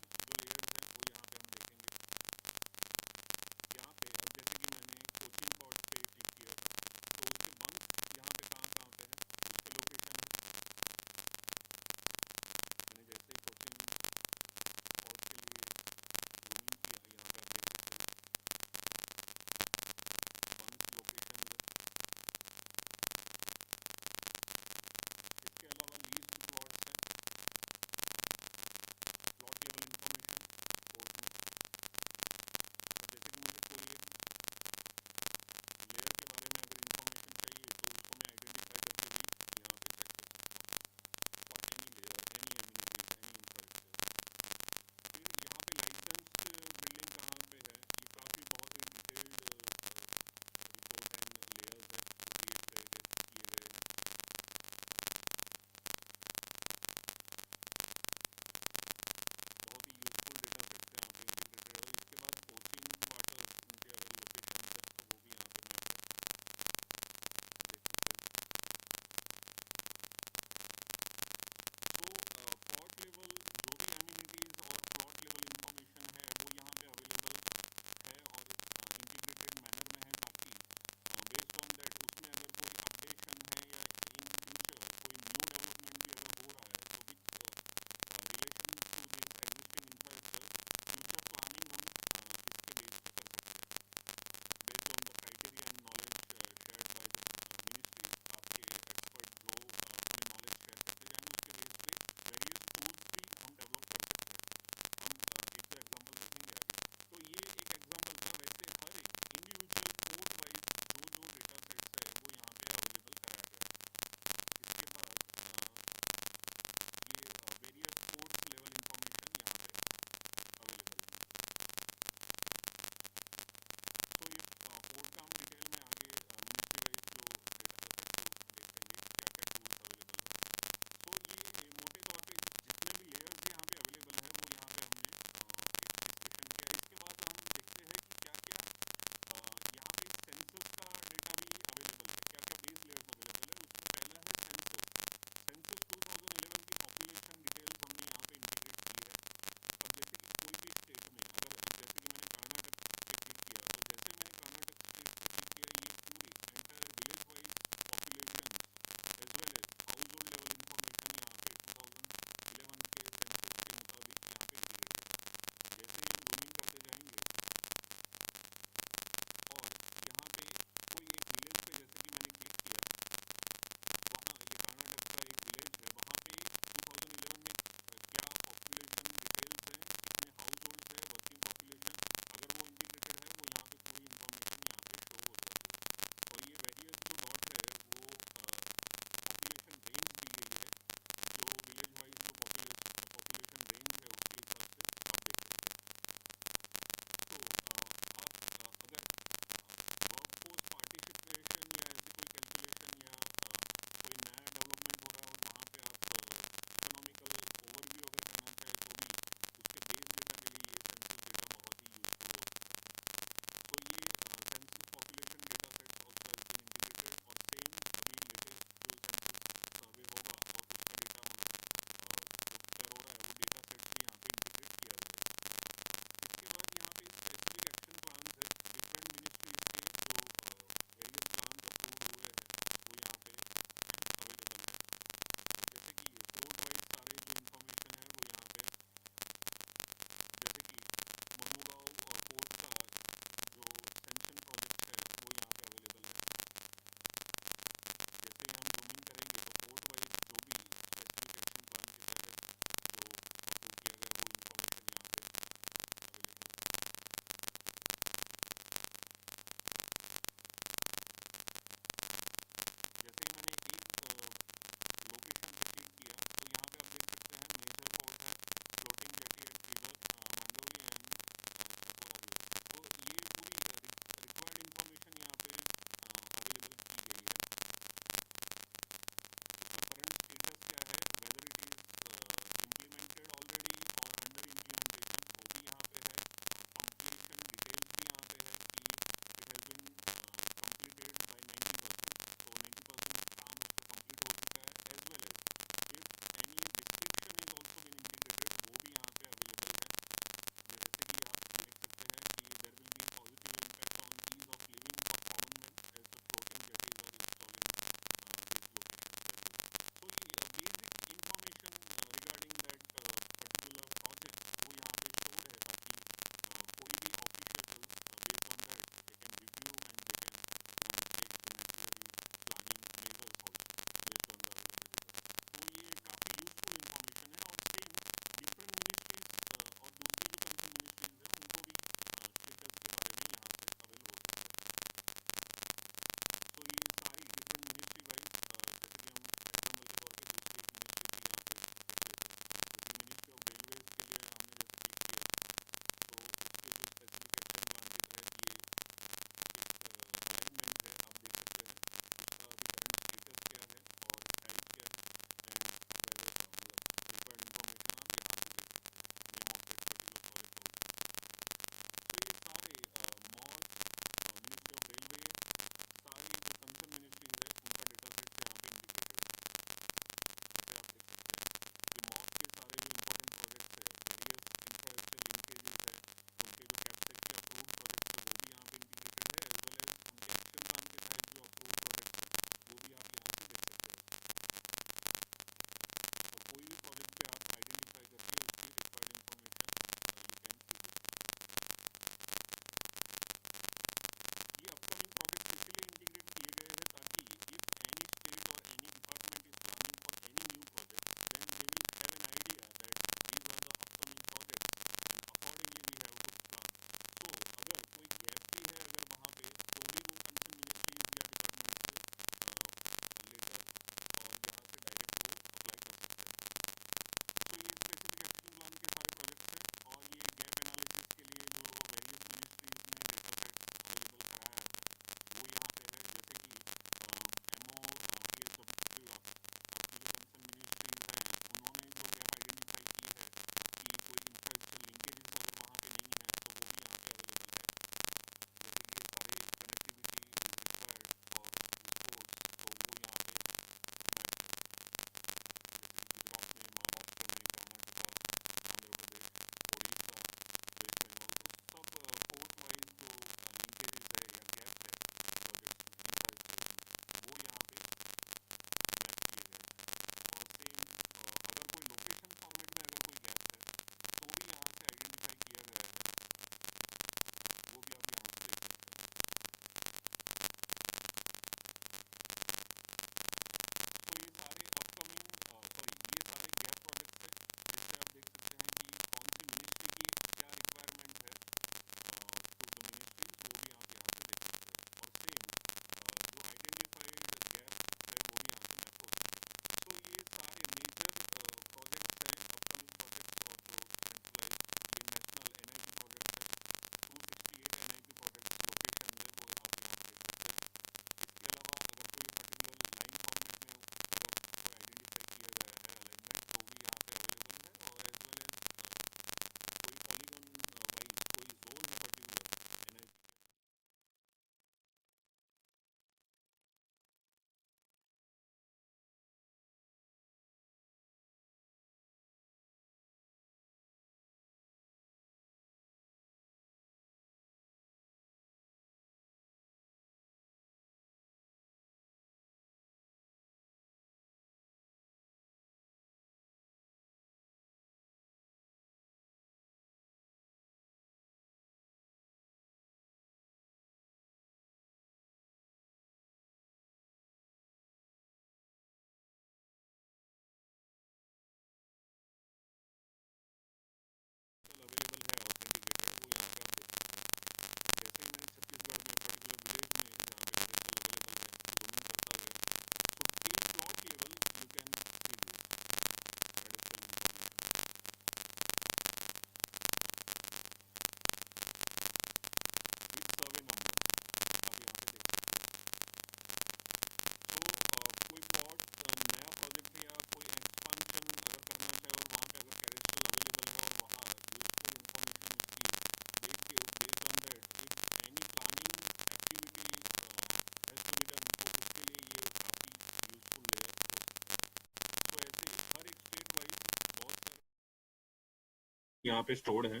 यहाँ पे स्टोर्ड हैं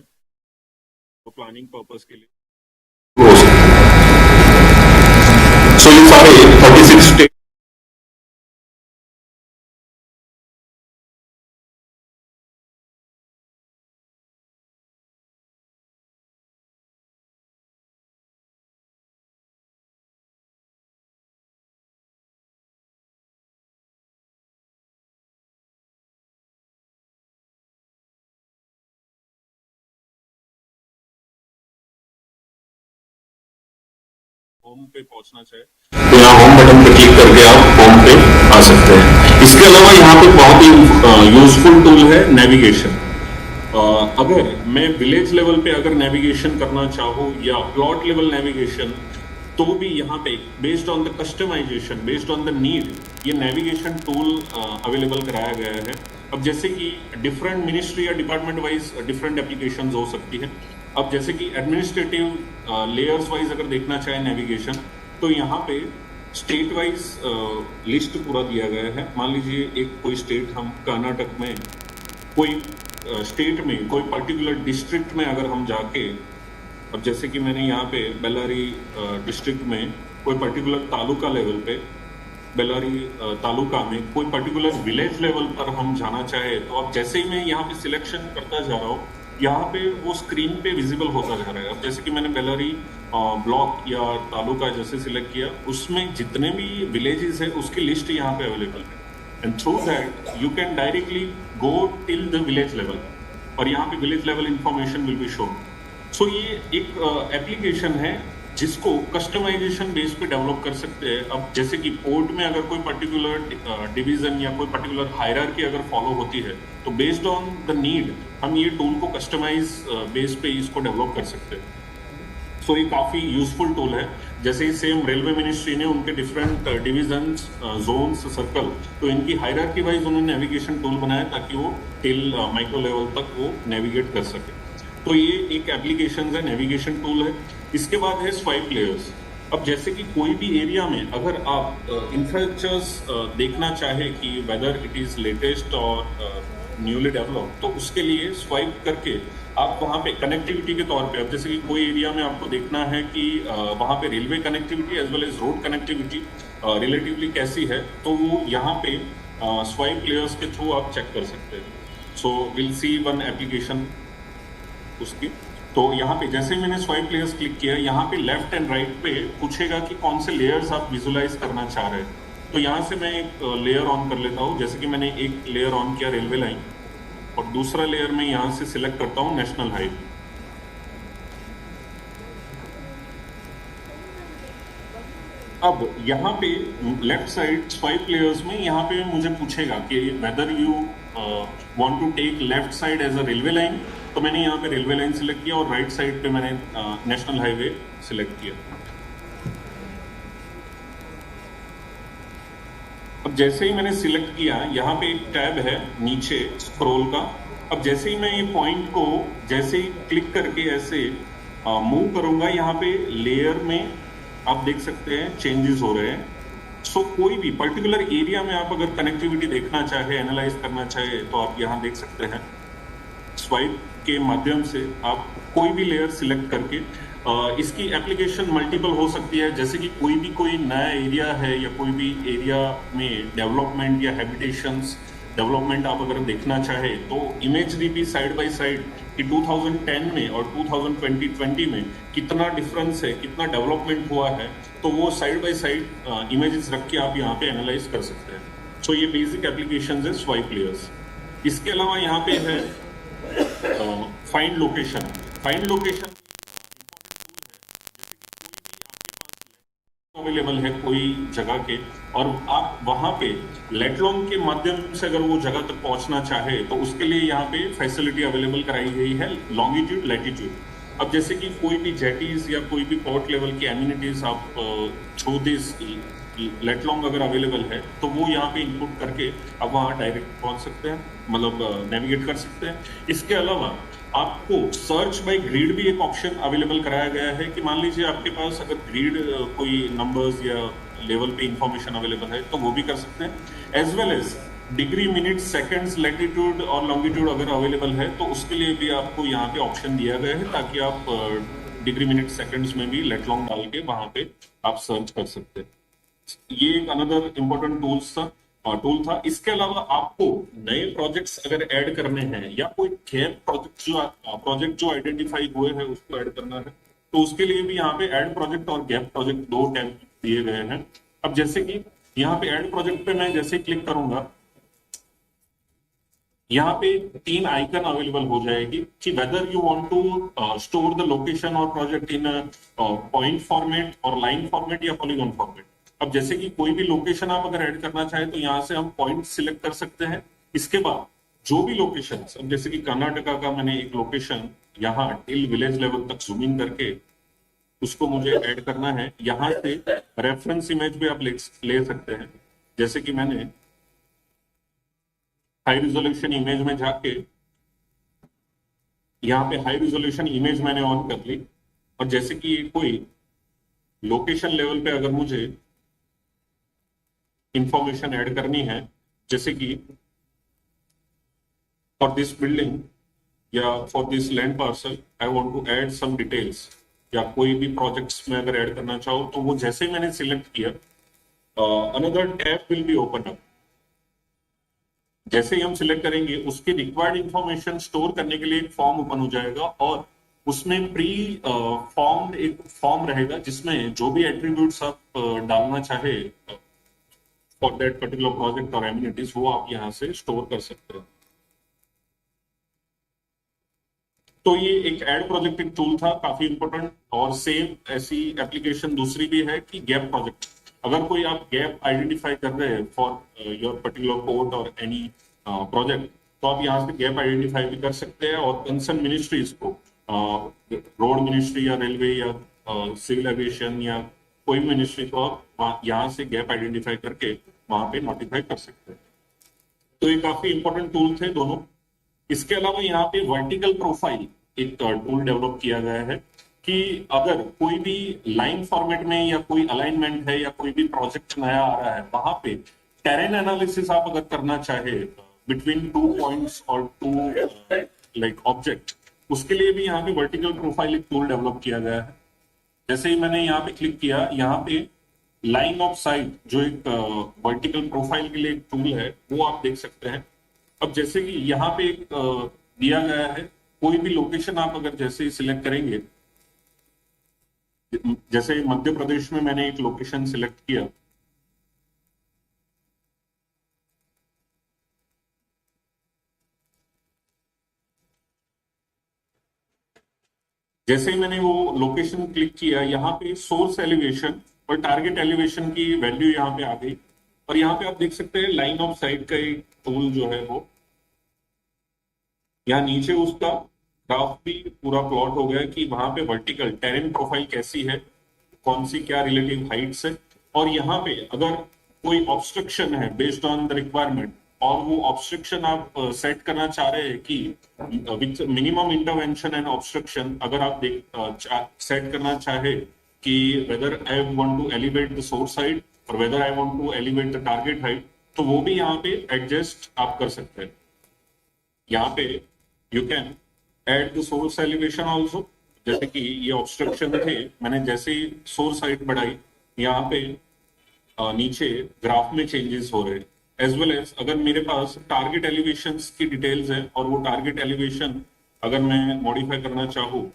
तो प्लानिंग पर्पस के लिए। So ये सारे 36 स्टेट होम पे पहुंचना चाहे तो यहाँ होम बटन पे क्लिक करके आप होम पे आ सकते हैं। इसके अलावा यहाँ पे बहुत ही यूजफुल टूल है नेविगेशन। अगर मैं विलेज लेवल पे अगर नेविगेशन करना चाहूँ या प्लॉट लेवल नेविगेशन, तो भी यहाँ पे based on the customization, based on the need, ये नेविगेशन टूल अवेलेबल कराया गया है। अब जैसे कि डिफरेंट मिनिस्ट्री या डिपार्टमेंट वाइज डिफरेंट एप्लीकेशंस हो सकती है। अब जैसे कि एडमिनिस्ट्रेटिव लेयर्स वाइज अगर देखना चाहे नेविगेशन, तो यहाँ पे स्टेट वाइज लिस्ट पूरा दिया गया है। मान लीजिए एक कोई स्टेट, हम कर्नाटक में कोई स्टेट में कोई पर्टिकुलर डिस्ट्रिक्ट में अगर हम जाके, अब जैसे कि मैंने यहाँ पे बेल्लारी डिस्ट्रिक्ट में कोई पर्टिकुलर तालुका लेवल पे, बेल्लारी तालुका में कोई पर्टिकुलर विलेज लेवल पर हम जाना चाहे, तो अब जैसे ही मैं यहाँ पे सिलेक्शन करता जा रहा हूँ, यहाँ पे वो स्क्रीन पे विजिबल होता जा रहा है। अब जैसे कि मैंने बेल्लारी ब्लॉक या तालुका जैसे सिलेक्ट किया, उसमें जितने भी विलेजेस है उसकी लिस्ट यहाँ पे अवेलेबल है। And through that you can directly go till the village level, और यहाँ पे village level information will be shown. So ये एक एप्लीकेशन है जिसको कस्टमाइजेशन बेस पे डेवलप कर सकते हैं। अब जैसे कि पोर्ट में अगर कोई पर्टिकुलर डिवीजन या कोई पर्टिकुलर हायरार्की अगर फॉलो होती है, तो बेस्ड ऑन द नीड हम ये टूल को कस्टमाइज बेस पे इसको डेवलप कर सकते हैं। सो ये काफ़ी यूजफुल टूल है। जैसे ही सेम रेलवे मिनिस्ट्री ने उनके डिफरेंट डिविजन्स, जोन्स, सर्कल, तो इनकी हायरार्की वाइज उन्होंने नेविगेशन टूल बनाया ताकि वो टिल माइक्रो लेवल तक वो नेविगेट कर सके। तो ये एक एप्लीकेशन है, नेविगेशन टूल है। इसके बाद है स्वाइप लेयर्स। अब जैसे कि कोई भी एरिया में अगर आप इंफ्रास्ट्रक्चर्स देखना चाहे कि वेदर इट इज लेटेस्ट और न्यूली डेवलप, तो उसके लिए स्वाइप करके आप वहाँ पे कनेक्टिविटी के तौर पे, अब जैसे कि कोई एरिया में आपको देखना है कि वहाँ पे railway connectivity as well as road connectivity relatively कैसी है, तो वो यहाँ पे स्वाइप लेयर्स के थ्रू आप चेक कर सकते हैं। So will see one application उसकी। तो यहाँ पे जैसे ही मैंने स्वाइप लेयर्स क्लिक किया, यहाँ पे लेफ्ट एंड राइट पे पूछेगा कि कौन से लेयर्स आप विजुलाइज करना चाह रहे हैं। तो यहाँ से मैं एक लेयर ऑन कर लेता हूँ। जैसे कि मैंने एक लेयर ऑन किया रेलवे लाइन, और दूसरा लेयर में यहाँ से सिलेक्ट करता हूँ नेशनल हाईवे। अब यहाँ पे लेफ्ट साइड स्वाइप लेयर्स में यहाँ पे मुझे पूछेगा कि whether you want to take left side as a railway line, तो मैंने यहाँ पे रेलवे लाइन सिलेक्ट किया और राइट साइड पे मैंने नेशनल हाईवे सिलेक्ट किया। अब जैसे ही मैंने सिलेक्ट किया, यहाँ पे एक टैब है नीचे स्क्रॉल का। अब जैसे ही मैं ये पॉइंट को जैसे ही क्लिक करके ऐसे मूव करूंगा, यहाँ पे लेयर में आप देख सकते हैं चेंजेस हो रहे हैं। सो कोई भी पर्टिकुलर एरिया में आप अगर कनेक्टिविटी देखना चाहे, एनालाइज करना चाहे, तो आप यहाँ देख सकते हैं स्वाइप के माध्यम से आप कोई भी लेयर सिलेक्ट करके इसकी एप्लीकेशन मल्टीपल हो सकती है। जैसे कि कोई नया एरिया है या कोई भी एरिया में डेवलपमेंट या हैबिटेशंस डेवलपमेंट आप अगर देखना चाहे, तो इमेजरी भी साइड बाय साइड कि 2010 में और 2020 में कितना डिफरेंस है, कितना डेवलपमेंट हुआ है, तो वो साइड बाय साइड इमेजेस रख के आप यहाँ पे एनालाइज कर सकते हैं। सो ये बेसिक एप्लीकेशन है स्वाइप लेयर्स। इसके अलावा यहाँ पे है find location. Find location available है कोई जगह के, और आप वहां पे लेटलॉन्ग के माध्यम से अगर वो जगह तक पहुंचना चाहे, तो उसके लिए यहाँ पे फैसिलिटी अवेलेबल कराई गई है लॉन्गिट्यूड, लैटिट्यूड। अब जैसे कि कोई भी जेटीज या कोई भी पोर्ट लेवल की एम्यूनिटीज आप थ्रू दिस लेटलॉन्ग अगर अवेलेबल है, तो वो यहाँ पे इनपुट करके आप वहाँ डायरेक्ट पहुंच सकते हैं, मतलब नेविगेट कर सकते हैं। इसके अलावा आपको सर्च बाय ग्रिड भी एक ऑप्शन अवेलेबल कराया गया है कि मान लीजिए आपके पास अगर ग्रिड कोई नंबर्स या लेवल पे इंफॉर्मेशन अवेलेबल है, तो वो भी कर सकते हैं। As well as degree, minute, seconds, latitude और लॉन्गिट्यूड अगर अवेलेबल है तो उसके लिए भी आपको यहाँ पे ऑप्शन दिया गया है, ताकि आप डिग्री, मिनट, सेकंड्स में भी लेट लॉन्ग डाल के वहां पे आप सर्च कर सकते हैं। ये एक अनदर इम्पोर्टेंट टूल था। इसके अलावा आपको नए प्रोजेक्ट्स अगर ऐड करने हैं या कोई गैप प्रोजेक्ट जो आइडेंटिफाई हुए हैं उसको ऐड करना है, तो उसके लिए भी यहाँ पे ऐड प्रोजेक्ट और गैप प्रोजेक्ट 2 टैब दिए गए हैं। अब जैसे कि यहाँ पे ऐड प्रोजेक्ट पे मैं जैसे क्लिक करूंगा, यहाँ पे 3 आइकन अवेलेबल हो जाएगी कि whether you want to store the location और प्रोजेक्ट इन पॉइंट फॉर्मेट और लाइन फॉर्मेट या पॉलीगॉन फॉर्मेट। अब जैसे कि कोई भी लोकेशन आप अगर ऐड करना चाहें तो यहाँ से हम पॉइंट सिलेक्ट कर सकते हैं। इसके बाद जो भी लोकेशन, अब जैसे कि कर्नाटका का मैंने एक लोकेशन यहाँ टिल विलेज लेवल तक जूम इन करके उसको मुझे ऐड करना है। यहाँ से रेफरेंस इमेज भी आप ले सकते हैं। जैसे कि मैंने हाई रिजोल्यूशन इमेज में जाके यहाँ पे हाई रिजोल्यूशन इमेज मैंने ऑन कर ली, और जैसे कि कोई लोकेशन लेवल पे अगर मुझे इंफॉर्मेशन ऐड करनी है, जैसे कि फॉर दिस बिल्डिंग या for this land parcel I want to add some details, या कोई भी प्रोजेक्ट्स में अगर ऐड करना चाहो तो वो जैसे ही मैंने सिलेक्ट किया another tab will be open up. जैसे ही हम सिलेक्ट करेंगे उसके रिक्वायर्ड इंफॉर्मेशन स्टोर करने के लिए एक फॉर्म ओपन हो जाएगा, और उसमें प्री फॉर्म एक फॉर्म रहेगा जिसमें जो भी एट्रीब्यूट्स आप डालना चाहे फॉर दैट पर्टिकुलर प्रोजेक्ट और एमिनिटीज वो आप यहाँ से स्टोर कर सकते हैं। तो ये एक ऐड प्रोजेक्ट एक टूल था, काफी इंपॉर्टेंट। और सेम ऐसी एप्लीकेशन दूसरी भी है कि गैप प्रोजेक्ट। अगर कोई आप गैप आइडेंटिफाई कर रहे हैं फॉर योर पर्टिकुलर पोर्ट और एनी प्रोजेक्ट, तो आप यहाँ से गैप आइडेंटिफाई भी कर सकते हैं और कंसर्न मिनिस्ट्रीज को, रोड मिनिस्ट्री या रेलवे या सिविल एविएशन या कोई भी मिनिस्ट्री को आप यहाँ से गैप आइडेंटिफाई करके वहां पे नोटिफाई कर सकते हैं। तो ये काफी इंपॉर्टेंट टूल थे दोनों। इसके अलावा यहाँ पे वर्टिकल प्रोफाइल एक टूल डेवलप किया गया है कि अगर कोई भी लाइन फॉर्मेट में या कोई अलाइनमेंट है या कोई भी प्रोजेक्ट नया आ रहा है, वहां पे टेरेन एनालिसिस आप अगर करना चाहे बिटवीन 2 पॉइंट्स और 2 लाइक ऑब्जेक्ट, उसके लिए भी यहाँ पे वर्टिकल प्रोफाइल एक टूल डेवलप किया गया है। जैसे ही मैंने यहाँ पे क्लिक किया, यहाँ पे लाइन ऑफ साइट जो एक वर्टिकल प्रोफाइल के लिए एक टूल है वो आप देख सकते हैं। अब जैसे कि यहाँ पे एक दिया गया है, कोई भी लोकेशन आप अगर जैसे सिलेक्ट करेंगे, जैसे मध्य प्रदेश में मैंने एक लोकेशन सिलेक्ट किया, जैसे ही मैंने वो लोकेशन क्लिक किया, यहाँ पे सोर्स एलिवेशन और टारगेट एलिवेशन की वैल्यू यहाँ पे आ गई, और यहाँ पे आप देख सकते हैं लाइन ऑफ साइट का एक टूल जो है वो यहाँ नीचे उसका ग्राफ भी पूरा प्लॉट हो गया कि वहां पे वर्टिकल टेरेन प्रोफाइल कैसी है, कौन सी क्या रिलेटिव हाइट्स है, और यहाँ पे अगर कोई ऑब्स्ट्रक्शन है बेस्ड ऑन द रिक्वायरमेंट और वो ऑब्स्ट्रक्शन आप सेट करना चाह रहे हैं कि with minimum intervention and obstruction, अगर आप सेट करना चाहे कि whether I want to elevate the source height और whether I want to elevate the target height, तो वो भी यहाँ पे एडजस्ट आप कर सकते हैं। यहाँ पे you can add the source elevation also. जैसे कि ये ऑब्स्ट्रक्शन थे, मैंने जैसे ही सोर्स हाइट बढ़ाई, यहाँ पे नीचे ग्राफ में चेंजेस हो रहे हैं। एज वेल एज अगर मेरे पास टारगेट एलिवेशन की डिटेल्स है और वो टारगेट एलिवेशन अगर मैं मॉडिफाई करना चाहूँ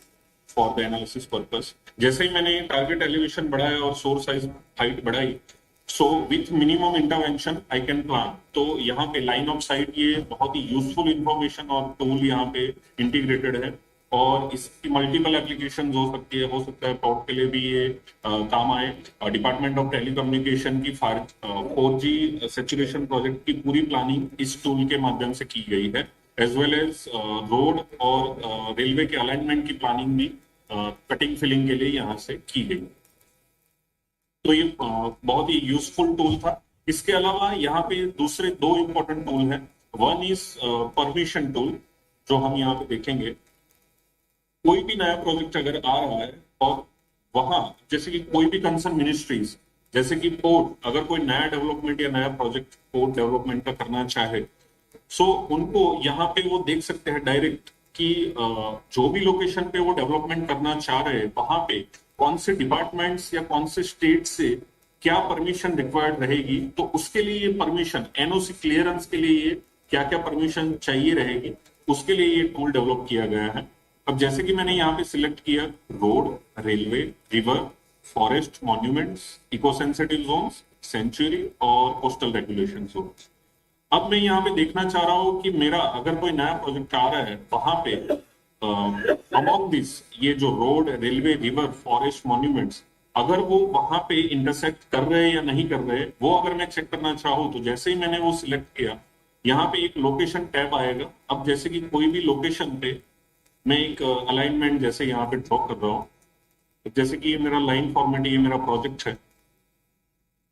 फॉर द एनालिसिस पर्पस, जैसे ही मैंने टारगेट एलिवेशन बढ़ाया और सोर्स हाइट बढ़ाई, so with minimum intervention I can plan. तो यहाँ पे लाइन ऑफ साइट ये बहुत ही यूजफुल इंफॉर्मेशन और टूल यहाँ पे इंटीग्रेटेड है, और इसकी मल्टीपल एप्लीकेशन हो सकती है, हो सकता है पोर्ट के लिए भी ये काम आए। डिपार्टमेंट ऑफ टेलीकम्युनिकेशन की 4G सैचुरेशन प्रोजेक्ट की पूरी प्लानिंग इस टूल के माध्यम से की गई है, एज वेल एज रोड और रेलवे के अलाइनमेंट की प्लानिंग भी कटिंग फिलिंग के लिए यहाँ से की गई। तो ये बहुत ही यूजफुल टूल था। इसके अलावा यहाँ पे दूसरे 2 इंपॉर्टेंट टूल हैं। वन इज परमिशन टूल, जो हम यहाँ पे देखेंगे। कोई भी नया प्रोजेक्ट अगर आ रहा है और वहां जैसे कि कोई भी कंसर्न मिनिस्ट्रीज जैसे कि पोर्ट, अगर कोई नया डेवलपमेंट या नया प्रोजेक्ट पोर्ट डेवलपमेंट का करना चाहे, सो उनको यहाँ पे वो देख सकते हैं डायरेक्ट कि जो भी लोकेशन पे वो डेवलपमेंट करना चाह रहे हैं वहां पे कौन से डिपार्टमेंट्स या कौन से स्टेट से क्या परमिशन रिक्वायर्ड रहेगी, तो उसके लिए ये परमिशन एनओसी क्लियरेंस के लिए ये क्या क्या परमिशन चाहिए रहेगी, उसके लिए ये टूल डेवलप किया गया है। अब जैसे कि मैंने यहाँ पे सिलेक्ट किया road, railway, river, forest, monuments, eco sensitive zones, sanctuary और कोस्टल रेगुलेशन जोन्स। अब मैं यहाँ पे देखना चाह रहा हूँ कि मेरा अगर कोई नया प्रोजेक्ट आ रहा है वहां पे अमॉन्ग दिस ये जो road, railway, river, forest, monuments, अगर वो वहां पे इंटरसेक्ट कर रहे हैं या नहीं कर रहे, वो अगर मैं चेक करना चाहूँ तो जैसे ही मैंने वो सिलेक्ट किया, यहाँ पे एक लोकेशन टैब आएगा। अब जैसे कि कोई भी लोकेशन पे मैं एक अलाइनमेंट जैसे यहाँ पे ड्रॉ कर रहा हूँ, जैसे कि ये मेरा लाइन फॉर्मेट, ये मेरा प्रोजेक्ट है,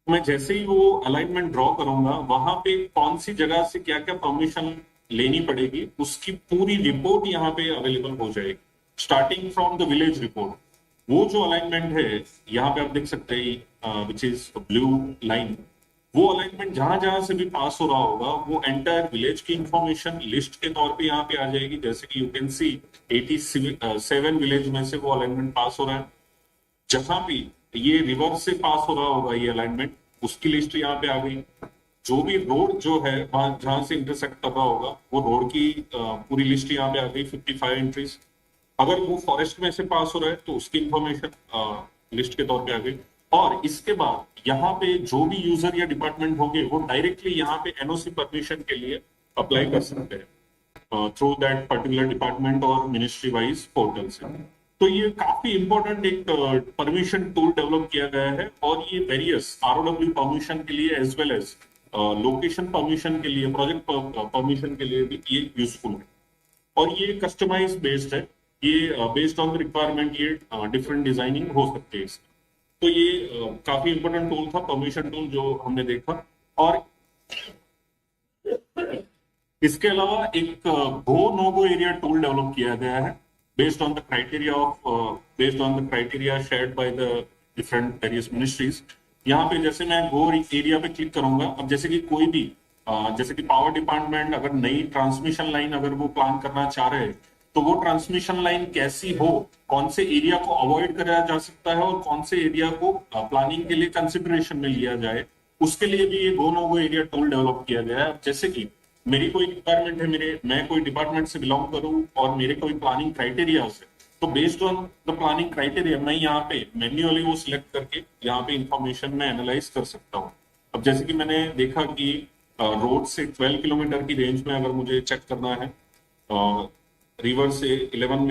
मैं जैसे ही वो अलाइनमेंट ड्रॉ करूंगा वहां पे कौन सी जगह से क्या क्या परमिशन लेनी पड़ेगी उसकी पूरी रिपोर्ट यहाँ पे अवेलेबल हो जाएगी, starting from the village report. वो जो अलाइनमेंट है यहाँ पे आप देख सकते हैं विच इज ब्लू लाइन, वो अलाइनमेंट जहां जहां से भी पास हो रहा होगा वो एंटायर विलेज की इंफॉर्मेशन लिस्ट के तौर पे यहाँ पे आ जाएगी। जैसे कि यू कैन सी 87 विलेज में से वो अलाइनमेंट पास हो रहा है। जहां भी ये रिवर से पास हो रहा होगा ये अलाइनमेंट, उसकी लिस्ट यहाँ पे आ गई। जो भी रोड जो है वहां जहां से इंटरसेक्ट कर रहा होगा वो रोड की पूरी लिस्ट यहाँ पे आ गई, 55 एंट्रीज। अगर वो फॉरेस्ट में से पास हो रहा है तो उसकी इंफॉर्मेशन लिस्ट के तौर पे आ गई। और इसके बाद यहाँ पे जो भी यूजर या डिपार्टमेंट होंगे वो डायरेक्टली यहाँ पे एनओसी परमिशन के लिए अप्लाई कर सकते हैं थ्रू दैट पर्टिकुलर डिपार्टमेंट और मिनिस्ट्री वाइज पोर्टल से। तो ये काफी इंपॉर्टेंट एक परमिशन टूल डेवलप किया गया है और ये वेरियस आरओडब्ल्यू परमिशन के लिए as well as location permission के लिए, प्रोजेक्ट परमिशन के लिए भी ये यूजफुल है। और ये कस्टमाइज बेस्ड है, ये बेस्ड ऑन द रिक्वायरमेंट ये डिफरेंट डिजाइनिंग हो सकती है इसकी। तो ये काफी इंपॉर्टेंट टूल था परमिशन टूल जो हमने देखा। और इसके अलावा एक go no go area tool develop किया गया है based on the criteria shared by the different various ministries। यहाँ पे जैसे मैं गो एरिया पे क्लिक करूंगा, अब जैसे कि कोई भी जैसे कि पावर डिपार्टमेंट अगर नई ट्रांसमिशन लाइन अगर वो प्लान करना चाह रहे हैं तो वो ट्रांसमिशन लाइन कैसी हो, कौन से एरिया को अवॉइड करा जा सकता है और कौन से एरिया को प्लानिंग के लिए कंसिडरेशन में लिया जाए, उसके लिए भी ये go no go area tool develop किया गया है। जैसे कि मेरी कोई रिक्वायरमेंट है, मैं कोई डिपार्टमेंट से बिलोंग करूं और मेरे कोई प्लानिंग क्राइटेरिया है, तो based on the planning criteria मैं यहाँ पे मैन्युअली वो सिलेक्ट करके यहाँ पे इंफॉर्मेशन में एनालाइज कर सकता हूँ। अब जैसे कि मैंने देखा कि रोड से 12 किलोमीटर की रेंज में अगर मुझे चेक करना है, रिवर से 11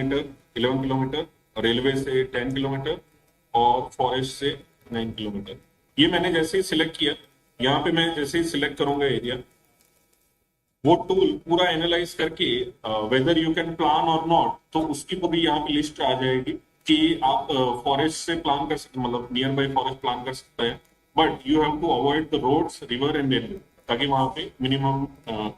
किलोमीटर, रेलवे से 10 किलोमीटर और फॉरेस्ट से 9 किलोमीटर, ये मैंने जैसे ही सिलेक्ट किया, यहाँ पे मैं जैसे ही सिलेक्ट करूंगा एरिया, वो टूल पूरा एनालाइज करके वेदर यू कैन प्लान और नॉट, तो उसकी पूरी यहाँ पे लिस्ट आ जाएगी कि आप फॉरेस्ट से प्लान कर सकते, मतलब नियर बाई फॉरेस्ट प्लान कर सकते हैं, but you have to avoid the roads, river and railway, ताकि वहां पे मिनिमम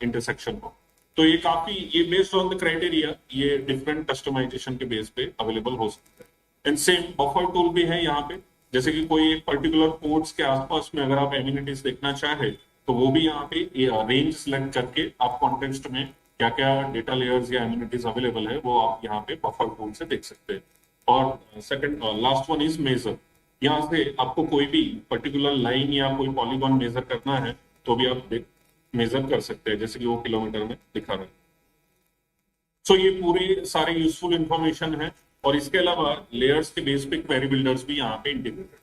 इंटरसेक्शन हो। तो ये काफी, ये बेस्ड ऑन द क्राइटेरिया ये डिफरेंट कस्टमाइजेशन के बेस पे अवेलेबल हो सकता है। एंड सेम बफर टूल भी है यहाँ पे, जैसे कि कोई एक पर्टिकुलर पोर्ट्स के आसपास में अगर आप एमिनिटीज देखना चाहे तो वो भी यहाँ पे रेंज सिलेक्ट करके आप कॉन्टेक्स्ट में क्या क्या डेटा लेयर्स या एमिनिटीज अवेलेबल है वो आप यहाँ पे बफर टूल से देख सकते हैं। और second last one is major, यहाँ से आपको कोई भी पर्टिकुलर लाइन या कोई पॉलीगॉन मेजर करना है तो भी आप मेजर कर सकते हैं, जैसे कि वो किलोमीटर में दिखा रहा है। सो ये पूरे सारे यूजफुल इंफॉर्मेशन है और इसके अलावा लेयर्स के बेस पे क्वेरी बिल्डर्स भी यहाँ पे इंटीग्रेटेड।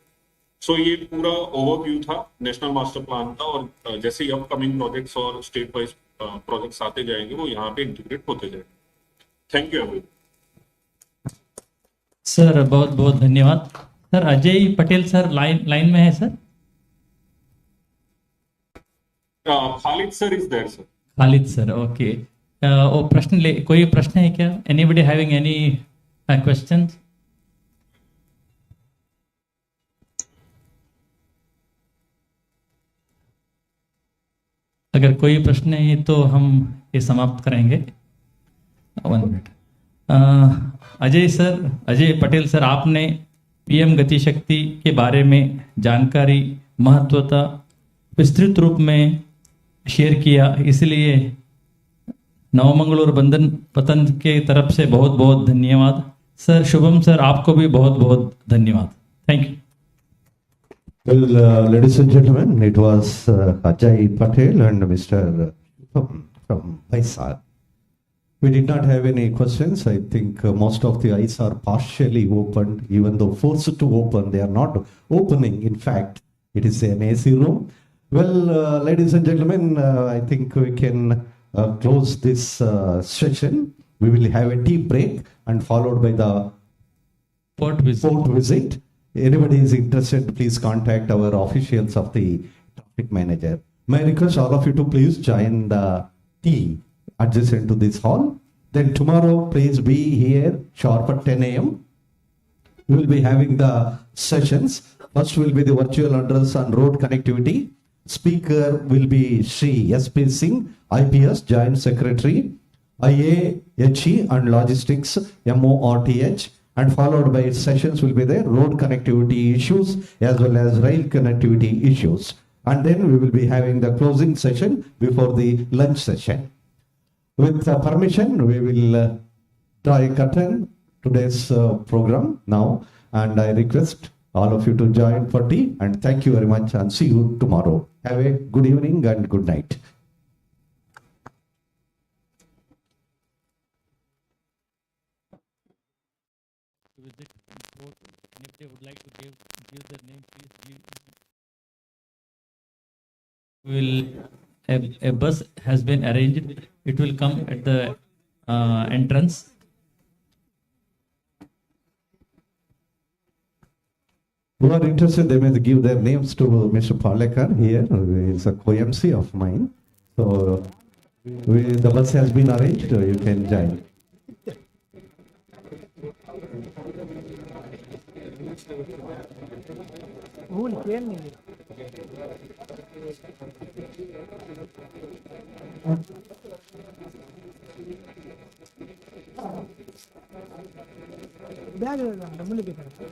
सो ये पूरा ओवरव्यू था नेशनल मास्टर प्लान का, और जैसे ही अपकमिंग प्रोजेक्ट्स और स्टेट वाइज प्रोजेक्ट्स आते जाएंगे वो यहाँ पे इंटीग्रेट होते जाएंगे। Thank you everyone. सर बहुत बहुत धन्यवाद। Sir Ajay Patel sir line में है sir? Khalid sir is there sir. Khalid sir, okay. वो कोई प्रश्न है क्या? Anybody having any questions? अगर कोई प्रश्न है तो हम ये समाप्त करेंगे। 1 मिनट। अजय पटेल सर, आपने पीएम गति शक्ति के बारे में जानकारी महत्वता विस्तृत रूप में शेयर किया, इसलिए नवमंगलोर बंधन पतन के तरफ से बहुत बहुत धन्यवाद सर। शुभम सर, आपको भी बहुत बहुत धन्यवाद। Thank you. Well, ladies and gentlemen, it was Ajay Patel and Mr. from Paisa. We did not have any questions. I think most of the eyes are partially opened, even though forced to open, they are not opening. In fact, it is an AC room. Well, ladies and gentlemen, I think we can close this session. We will have a tea break and followed by the port visit. Anybody is interested, please contact our officials of the traffic manager. May I request all of you to please join the tea adjacent to this hall. Then tomorrow, please be here sharp at 10 a.m. We will be having the sessions. First will be the virtual address on road connectivity. Speaker will be Shri S.P. Singh, IPS, Joint Secretary, IAHE and Logistics, MORTH. And followed by sessions will be there, road connectivity issues as well as rail connectivity issues. And then we will be having the closing session before the lunch session. With permission, we will draw a curtain today's program now, and I request all of you to join for tea, and thank you very much and see you tomorrow. Have a good evening and good night. Visit port, and if they would like to give their name, please give. A bus has been arranged. It will come at the entrance. Who are interested, they may give their names to Mr. Palekar here, who is a co-MC of mine. So the bus has been arranged, you can join. Bag ಡಮ್ಮಲ್ಲಿ ಬೇಕಾಗುತ್ತೆ